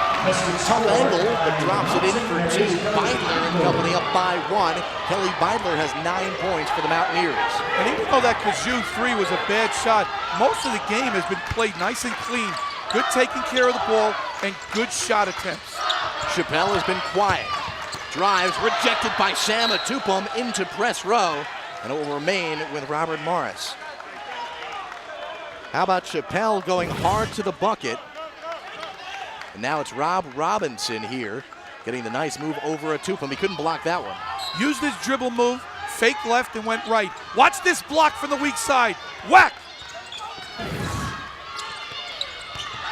S1: tough angle, but drops it in for 2. Beidler and company up by 1. Kelly Beidler has 9 points for the Mountaineers.
S2: And even though that Kazoo 3 was a bad shot, most of the game has been played nice and clean. Good taking care of the ball and good shot attempts.
S1: Chappelle has been quiet. Drives rejected by Sam Atupum into press row, and it will remain with Robert Morris. How about Chappelle going hard to the bucket? And now it's Rob Robinson here, getting the nice move over Atupum. He couldn't block that one.
S2: Used his dribble move, fake left and went right. Watch this block from the weak side. Whack!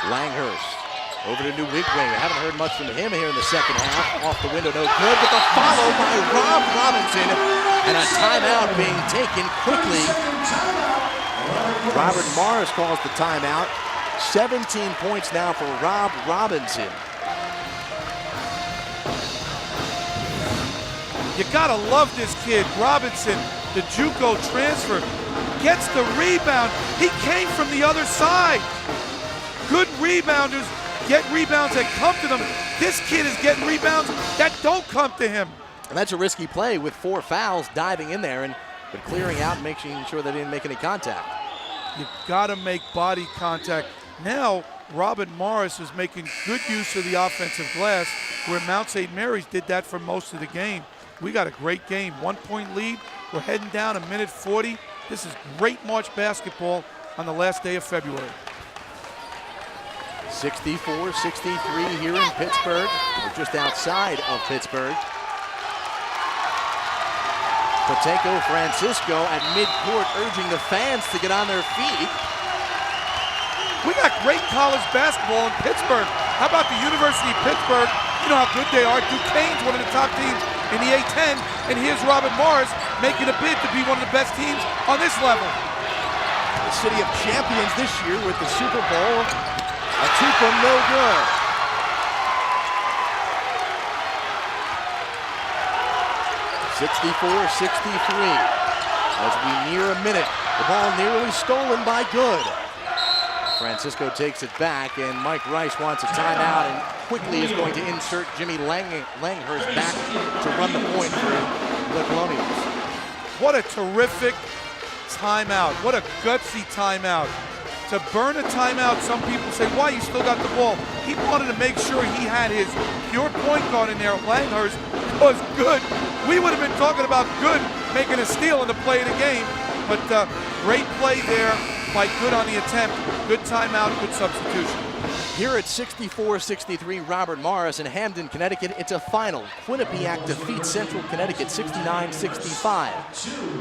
S1: Langhurst over to New Wigway. I haven't heard much from him here in the second half. Off the window, no good, but the follow by Rob Robinson, and a timeout being taken quickly. Robert Morris calls the timeout. 17 points now for Rob Robinson.
S2: You gotta love this kid, Robinson, the JUCO transfer. Gets the rebound. He came from the other side. Good rebounders get rebounds that come to them. This kid is getting rebounds that don't come to him.
S1: And that's a risky play with 4 fouls, diving in there but clearing out and making sure they didn't make any contact.
S2: You gotta make body contact. Now, Robert Morris is making good use of the offensive glass, where Mount St. Mary's did that for most of the game. We got a great game, 1-point lead. We're heading down a minute 40. This is great March basketball on the last day of February.
S1: 64-63 here in Pittsburgh. We're just outside of Pittsburgh. Patenko Francisco at midcourt urging the fans to get on their feet.
S2: We got great college basketball in Pittsburgh. How about the University of Pittsburgh? You know how good they are. Duquesne's one of the top teams in the A-10, and here's Robert Morris making a bid to be one of the best teams on this level.
S1: The city of champions this year with the Super Bowl. Atupum no good. (64-63) as we near a minute. The ball nearly stolen by Good. Francisco takes it back, and Mike Rice wants a timeout and quickly is going to insert Jimmy Langhurst back to run the point for the Colonials.
S2: What a terrific timeout. What a gutsy timeout. To burn a timeout, some people say, why, you still got the ball. He wanted to make sure he had his pure point guard in there. Langhurst was Good. We would have been talking about Good making a steal in the play of the game. But great play there by Good on the attempt. Good timeout, good substitution.
S1: Here at 64-63, Robert Morris in Hamden, Connecticut. It's a final. Quinnipiac defeats Central Connecticut 69-65.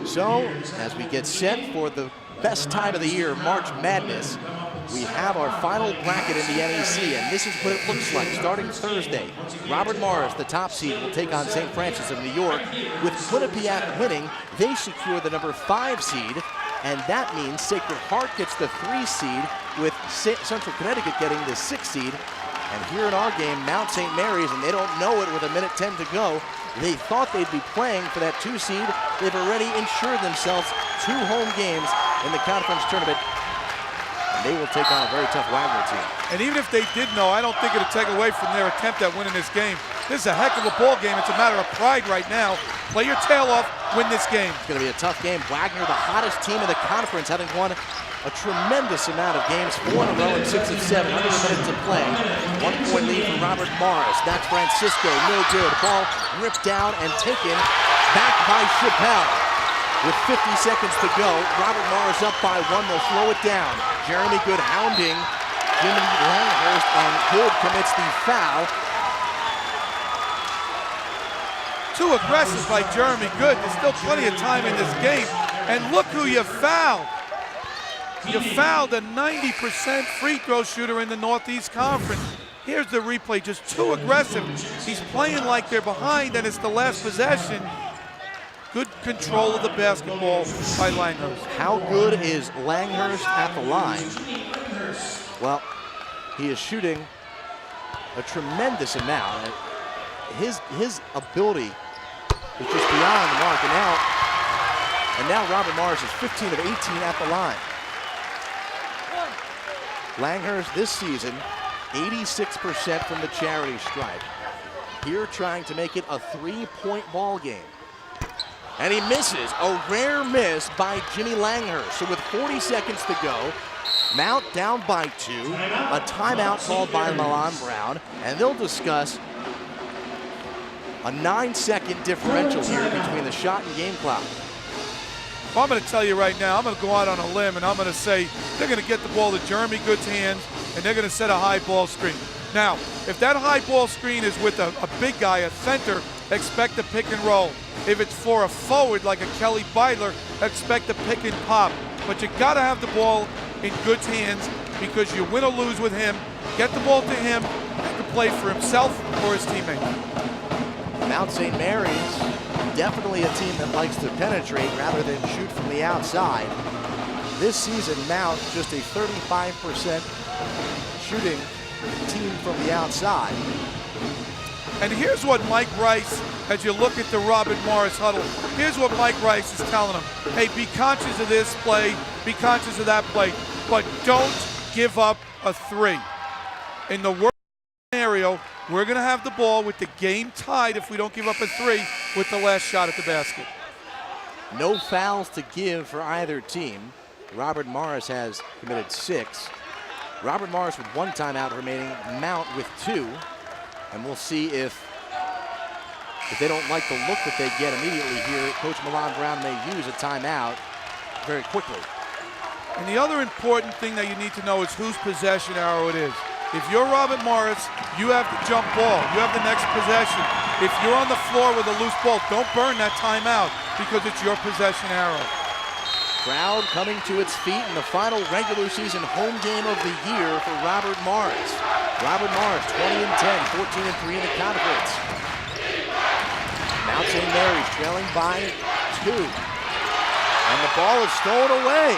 S1: So, as we get set for the best time of the year, March Madness, we have our final bracket in the NEC, and this is what it looks like starting Thursday. Robert Morris, the top seed, will take on St. Francis of New York. With Quinnipiac winning, they secure the number 5 seed, and that means Sacred Heart gets the 3 seed, with Central Connecticut getting the 6 seed. And here in our game, Mount St. Mary's, and they don't know it with a minute 10 to go. They thought they'd be playing for that 2 seed. They've already insured themselves 2 home games in the conference tournament. And they will take on a very tough Wagner team.
S2: And even if they did know, I don't think it'll take away from their attempt at winning this game. This is a heck of a ball game. It's a matter of pride right now. Play your tail off, win this game.
S1: It's going to be a tough game. Wagner, the hottest team in the conference, having won a tremendous amount of games, 4 in a row and 6 of 7, under a minute to play. 1-point lead for Robert Morris. That's Francisco, no good. Ball ripped down and taken back by Chappelle. With 50 seconds to go, Robert Morris up by 1. They'll slow it down. Jeremy Good hounding Jimmy Langhurst, and Good commits the foul.
S2: Too aggressive by Jeremy Good. There's still plenty of time in this game. And look who you fouled. You fouled a 90% free throw shooter in the Northeast Conference. Here's the replay, just too aggressive. He's playing like they're behind and it's the last possession. Good control of the basketball by Langhurst.
S1: How good is Langhurst at the line? Well, he is shooting a tremendous amount. His ability is just beyond the mark. And now Robert Morris is 15 of 18 at the line. Langhurst this season, 86% from the charity stripe. Here trying to make it a 3-point ball game. And he misses, a rare miss by Jimmy Langhurst. So with 40 seconds to go, Mount down by 2, a timeout called by Milan Brown, and they'll discuss a 9-second differential here between the shot and game clock.
S2: Well, I'm going to tell you right now, I'm going to go out on a limb and I'm going to say they're going to get the ball to Jeremy Good's hands and they're going to set a high ball screen. Now, if that high ball screen is with a big guy, a center, expect a pick and roll. If it's for a forward like a Kelly Beidler, expect a pick and pop. But you got to have the ball in Good's hands because you win or lose with him. Get the ball to him, he can play for himself or his teammate.
S1: Mount St. Mary's, definitely a team that likes to penetrate rather than shoot from the outside. This season, Mount just a 35% shooting team from the outside.
S2: And here's what Mike Rice, as you look at the Robert Morris huddle, here's what Mike Rice is telling them. Hey, be conscious of this play, be conscious of that play, but don't give up a 3. In the worst scenario, we're going to have the ball with the game tied if we don't give up a 3 with the last shot at the basket.
S1: No fouls to give for either team. Robert Morris has committed 6. Robert Morris with 1 timeout remaining, Mount with 2. And we'll see if they don't like the look that they get immediately here. Coach Milan Brown may use a timeout very quickly.
S2: And the other important thing that you need to know is whose possession arrow it is. If you're Robert Morris, you have the jump ball. You have the next possession. If you're on the floor with a loose ball, don't burn that timeout because it's your possession arrow.
S1: Crowd coming to its feet in the final regular season home game of the year for Robert Morris. Robert Morris, 20-10, 14-3 in the conference. Mount St. Mary's trailing by 2. And the ball is stolen away.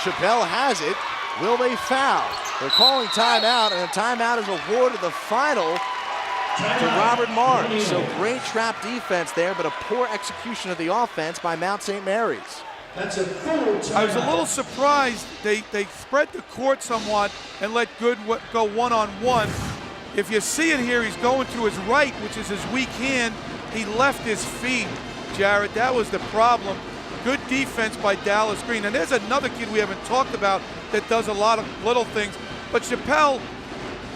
S1: Chappelle has it. Will they foul? They're calling timeout, and a timeout is awarded the final to Robert Morris. So great trap defense there, but a poor execution of the offense by Mount St. Mary's.
S20: That's a full timeout.
S2: I was a little surprised they spread the court somewhat and let Good go one-on-one. If you see it here, he's going to his right, which is his weak hand. He left his feet, Jared. That was the problem. Good defense by Dallas Green. And there's another kid we haven't talked about that does a lot of little things. But Chappelle,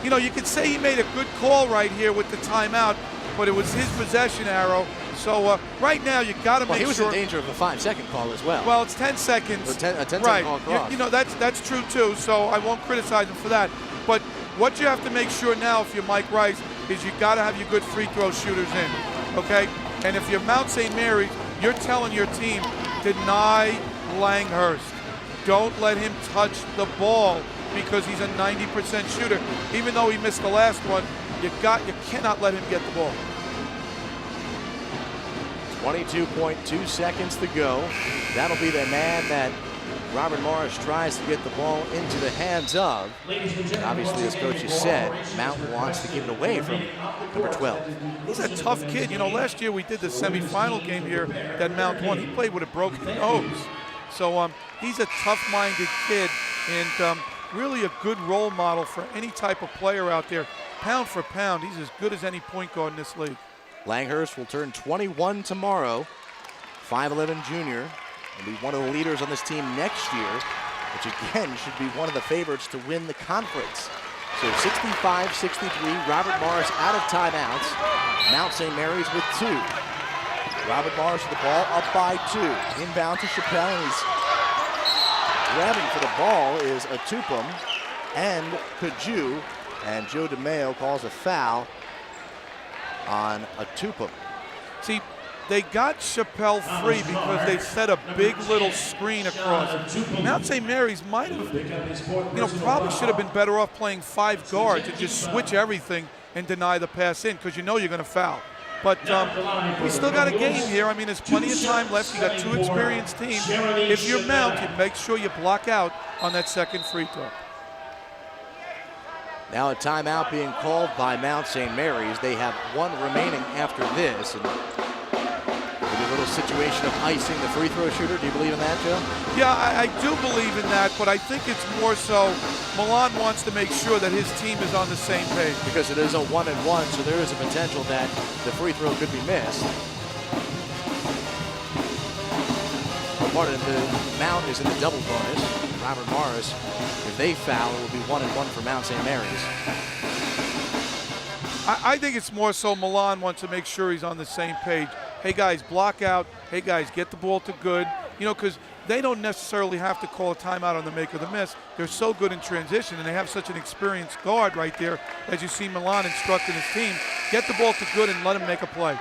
S2: you know, you could say he made a good call right here with the timeout, but it was his possession arrow. So right now you got to make sure.
S1: He was in danger of a 5-second call as well.
S2: Well, it's 10 seconds.
S1: A 10-second
S2: right.
S1: call across.
S2: You know, that's true too, so I won't criticize him for that. But what you have to make sure now if you're Mike Rice is you got to have your good free throw shooters in, okay? And if you're Mount St. Mary's, you're telling your team, deny Langhurst. Don't let him touch the ball because he's a 90% shooter. Even though he missed the last one, you cannot let him get the ball.
S1: 22.2 seconds to go. That'll be the man that Robert Morris tries to get the ball into the hands of. And obviously, as Coach has said, Mount wants to give it away from number 12.
S2: He's a tough kid. You know, last year we did the semifinal game here that Mount won. He played with a broken nose. So he's a tough-minded kid and really a good role model for any type of player out there. Pound for pound, he's as good as any point guard in this league.
S1: Langhurst will turn 21 tomorrow. 5'11" junior. Will be one of the leaders on this team next year, which again should be one of the favorites to win the conference. So 65-63, Robert Morris out of timeouts. Mount St. Mary's with 2. Robert Morris with the ball up by 2. Inbound to Chappelle, and he's grabbing for the ball is Atupum and Kaju, and Joe DeMeo calls a foul on Atupum.
S2: See, they got Chappelle free because they set a big little screen across. Mount St. Mary's might have, you know, probably should have been better off playing 5 guards and just switch everything and deny the pass in because you know you're going to foul. But we still got a game here. I mean, there's plenty of time left. You got 2 experienced teams. If you're Mount, you make sure you block out on that second free throw.
S1: Now a timeout being called by Mount St. Mary's. They have 1 remaining after this. And with a little situation of icing the free throw shooter. Do you believe in that, Joe?
S2: Yeah, I do believe in that, but I think it's more so Milan wants to make sure that his team is on the same page.
S1: Because it is a 1-and-1, so there is a potential that the free throw could be missed. Part of the Mount is in the double bonus. Robert Morris, if they foul, it will be 1-and-1 for Mount St. Mary's.
S2: I think it's more so Milan wants to make sure he's on the same page. Hey, guys, block out. Hey, guys, get the ball to good. You know, because they don't necessarily have to call a timeout on the make or the miss. They're so good in transition, and they have such an experienced guard right there, as you see Milan instructing his team. Get the ball to good and let him make a play.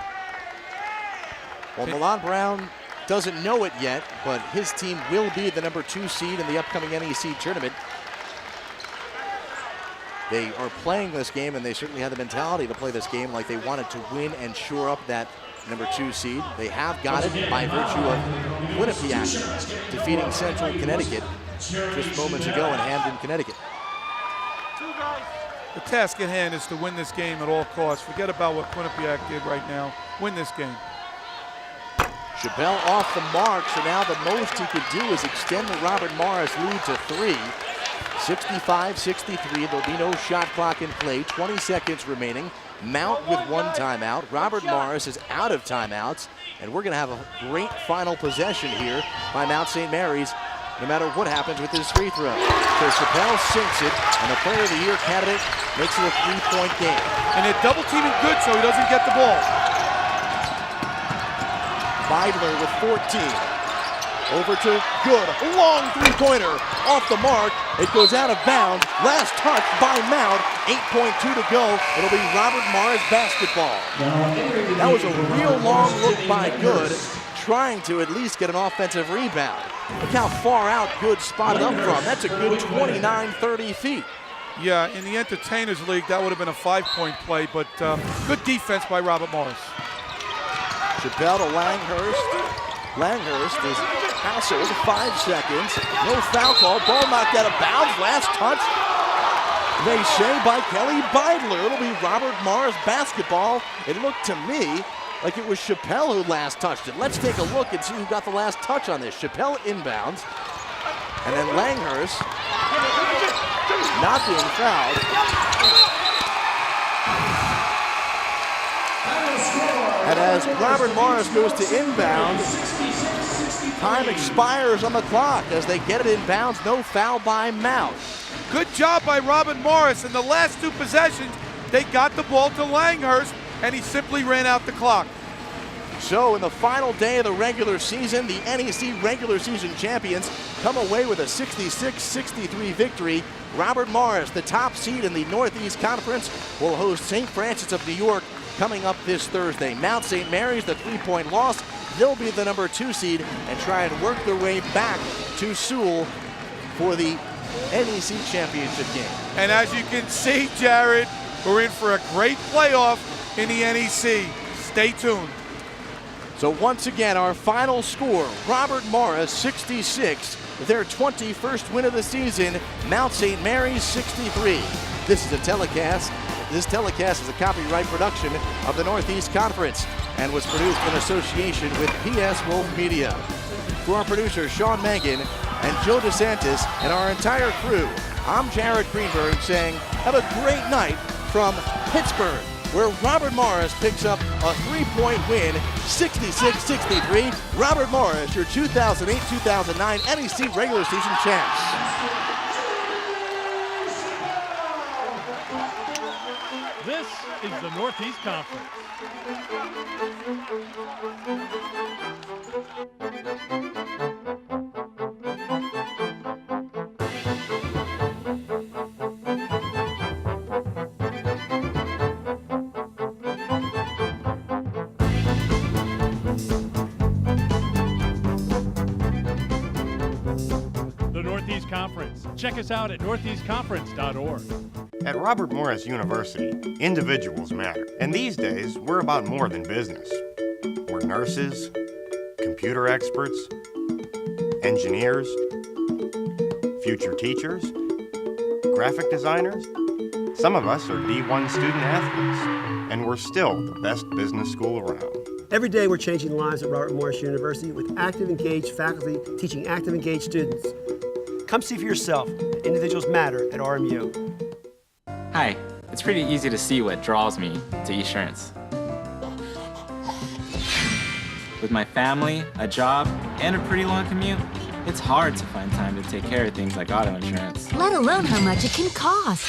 S1: Well, Milan Brown doesn't know it yet, but his team will be the number 2 seed in the upcoming NEC tournament. They are playing this game, and they certainly had the mentality to play this game like they wanted to win and shore up that number 2 seed. They have got it by virtue of Quinnipiac defeating Central Connecticut just moments ago in Hamden, Connecticut.
S2: The task at hand is to win this game at all costs. Forget about what Quinnipiac did right now. Win this game.
S1: Chappelle off the mark, so now the most he could do is extend the Robert Morris lead to 3. 65-63, there'll be no shot clock in play, 20 seconds remaining. Mount with 1 timeout. Robert Morris is out of timeouts, and we're gonna have a great final possession here by Mount St. Mary's, no matter what happens with this free throw. So Chappelle sinks it, and the Player of the Year candidate makes it a 3-point game.
S2: And they're double teaming good so he doesn't get the ball.
S1: Beidler with 14. Over to Good. Long three-pointer off the mark. It goes out of bounds. Last touch by Mount. 8.2 to go. It'll be Robert Morris basketball. That was a real long look by Good, trying to at least get an offensive rebound. Look how far out Good spotted up from. That's a good 29, 30 feet.
S2: Yeah, in the Entertainers League, that would have been a 5-point play, but good defense by Robert Morris.
S1: Chappelle to Langhurst. Langhurst is hassled, 5 seconds. No foul call. Ball knocked out of bounds. Last touch, they say, by Kelly Beidler. It'll be Robert Morris basketball. It looked to me like it was Chappelle who last touched it. Let's take a look and see who got the last touch on this. Chappelle inbounds. And then Langhurst not being fouled. And as Robert Morris goes to inbound, time expires on the clock as they get it inbounds. No foul by Mount.
S2: Good job by Robert Morris. In the last 2 possessions, they got the ball to Langhurst, and he simply ran out the clock.
S1: So in the final day of the regular season, the NEC regular season champions come away with a 66-63 victory. Robert Morris, the top seed in the Northeast Conference, will host St. Francis of New York coming up this Thursday. Mount St. Mary's, the 3-point loss. They'll be the number 2 seed and try and work their way back to Sewell for the NEC championship game.
S2: And as you can see, Jared, we're in for a great playoff in the NEC. Stay tuned.
S1: So once again, our final score, Robert Morris 66, their 21st win of the season, Mount St. Mary's 63. This is a telecast. This telecast is a copyright production of the Northeast Conference and was produced in association with PS Wolf Media. To our producers, Sean Mangan and Joe DeSantis and our entire crew, I'm Jared Greenberg saying have a great night from Pittsburgh, where Robert Morris picks up a 3-point win, 66-63. Robert Morris, your 2008-2009 NEC regular season champs.
S25: This is the Northeast Conference. The Northeast Conference. Check us out at northeastconference.org.
S8: At Robert Morris University, individuals matter. And these days, we're about more than business. We're nurses, computer experts, engineers, future teachers, graphic designers. Some of us are D1 student athletes, and we're still the best business school around.
S10: Every day we're changing lives at Robert Morris University with active, engaged faculty teaching active, engaged students. Come see for yourself that individuals matter at RMU.
S9: Hi, it's pretty easy to see what draws me to Esurance. With my family, a job, and a pretty long commute, it's hard to find time to take care of things like auto insurance.
S3: Let alone how much it can cost.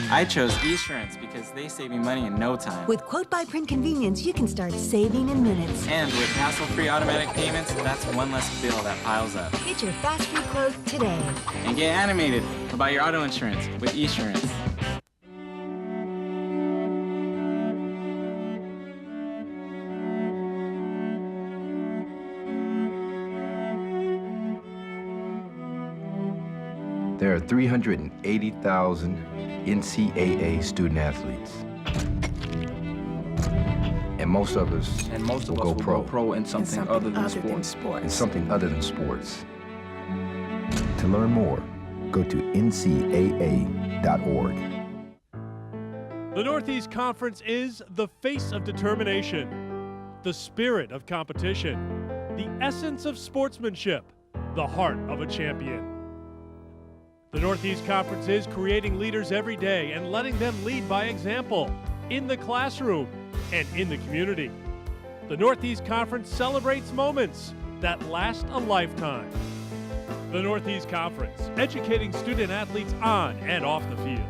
S9: I chose Esurance because they save me money in no time.
S3: With quote-by-print convenience, you can start saving in minutes.
S9: And with hassle-free automatic payments, that's one less bill that piles up.
S3: Get your fast-free quote today.
S9: And get animated about your auto insurance with Esurance.
S12: There are 380,000 NCAA student athletes. And most of us will go pro
S13: in something other than sports.
S12: In something other than sports. To learn more, go to ncaa.org.
S25: The Northeast Conference is the face of determination, the spirit of competition, the essence of sportsmanship, the heart of a champion. The Northeast Conference is creating leaders every day and letting them lead by example, in the classroom and in the community. The Northeast Conference celebrates moments that last a lifetime. The Northeast Conference, educating student athletes on and off the field.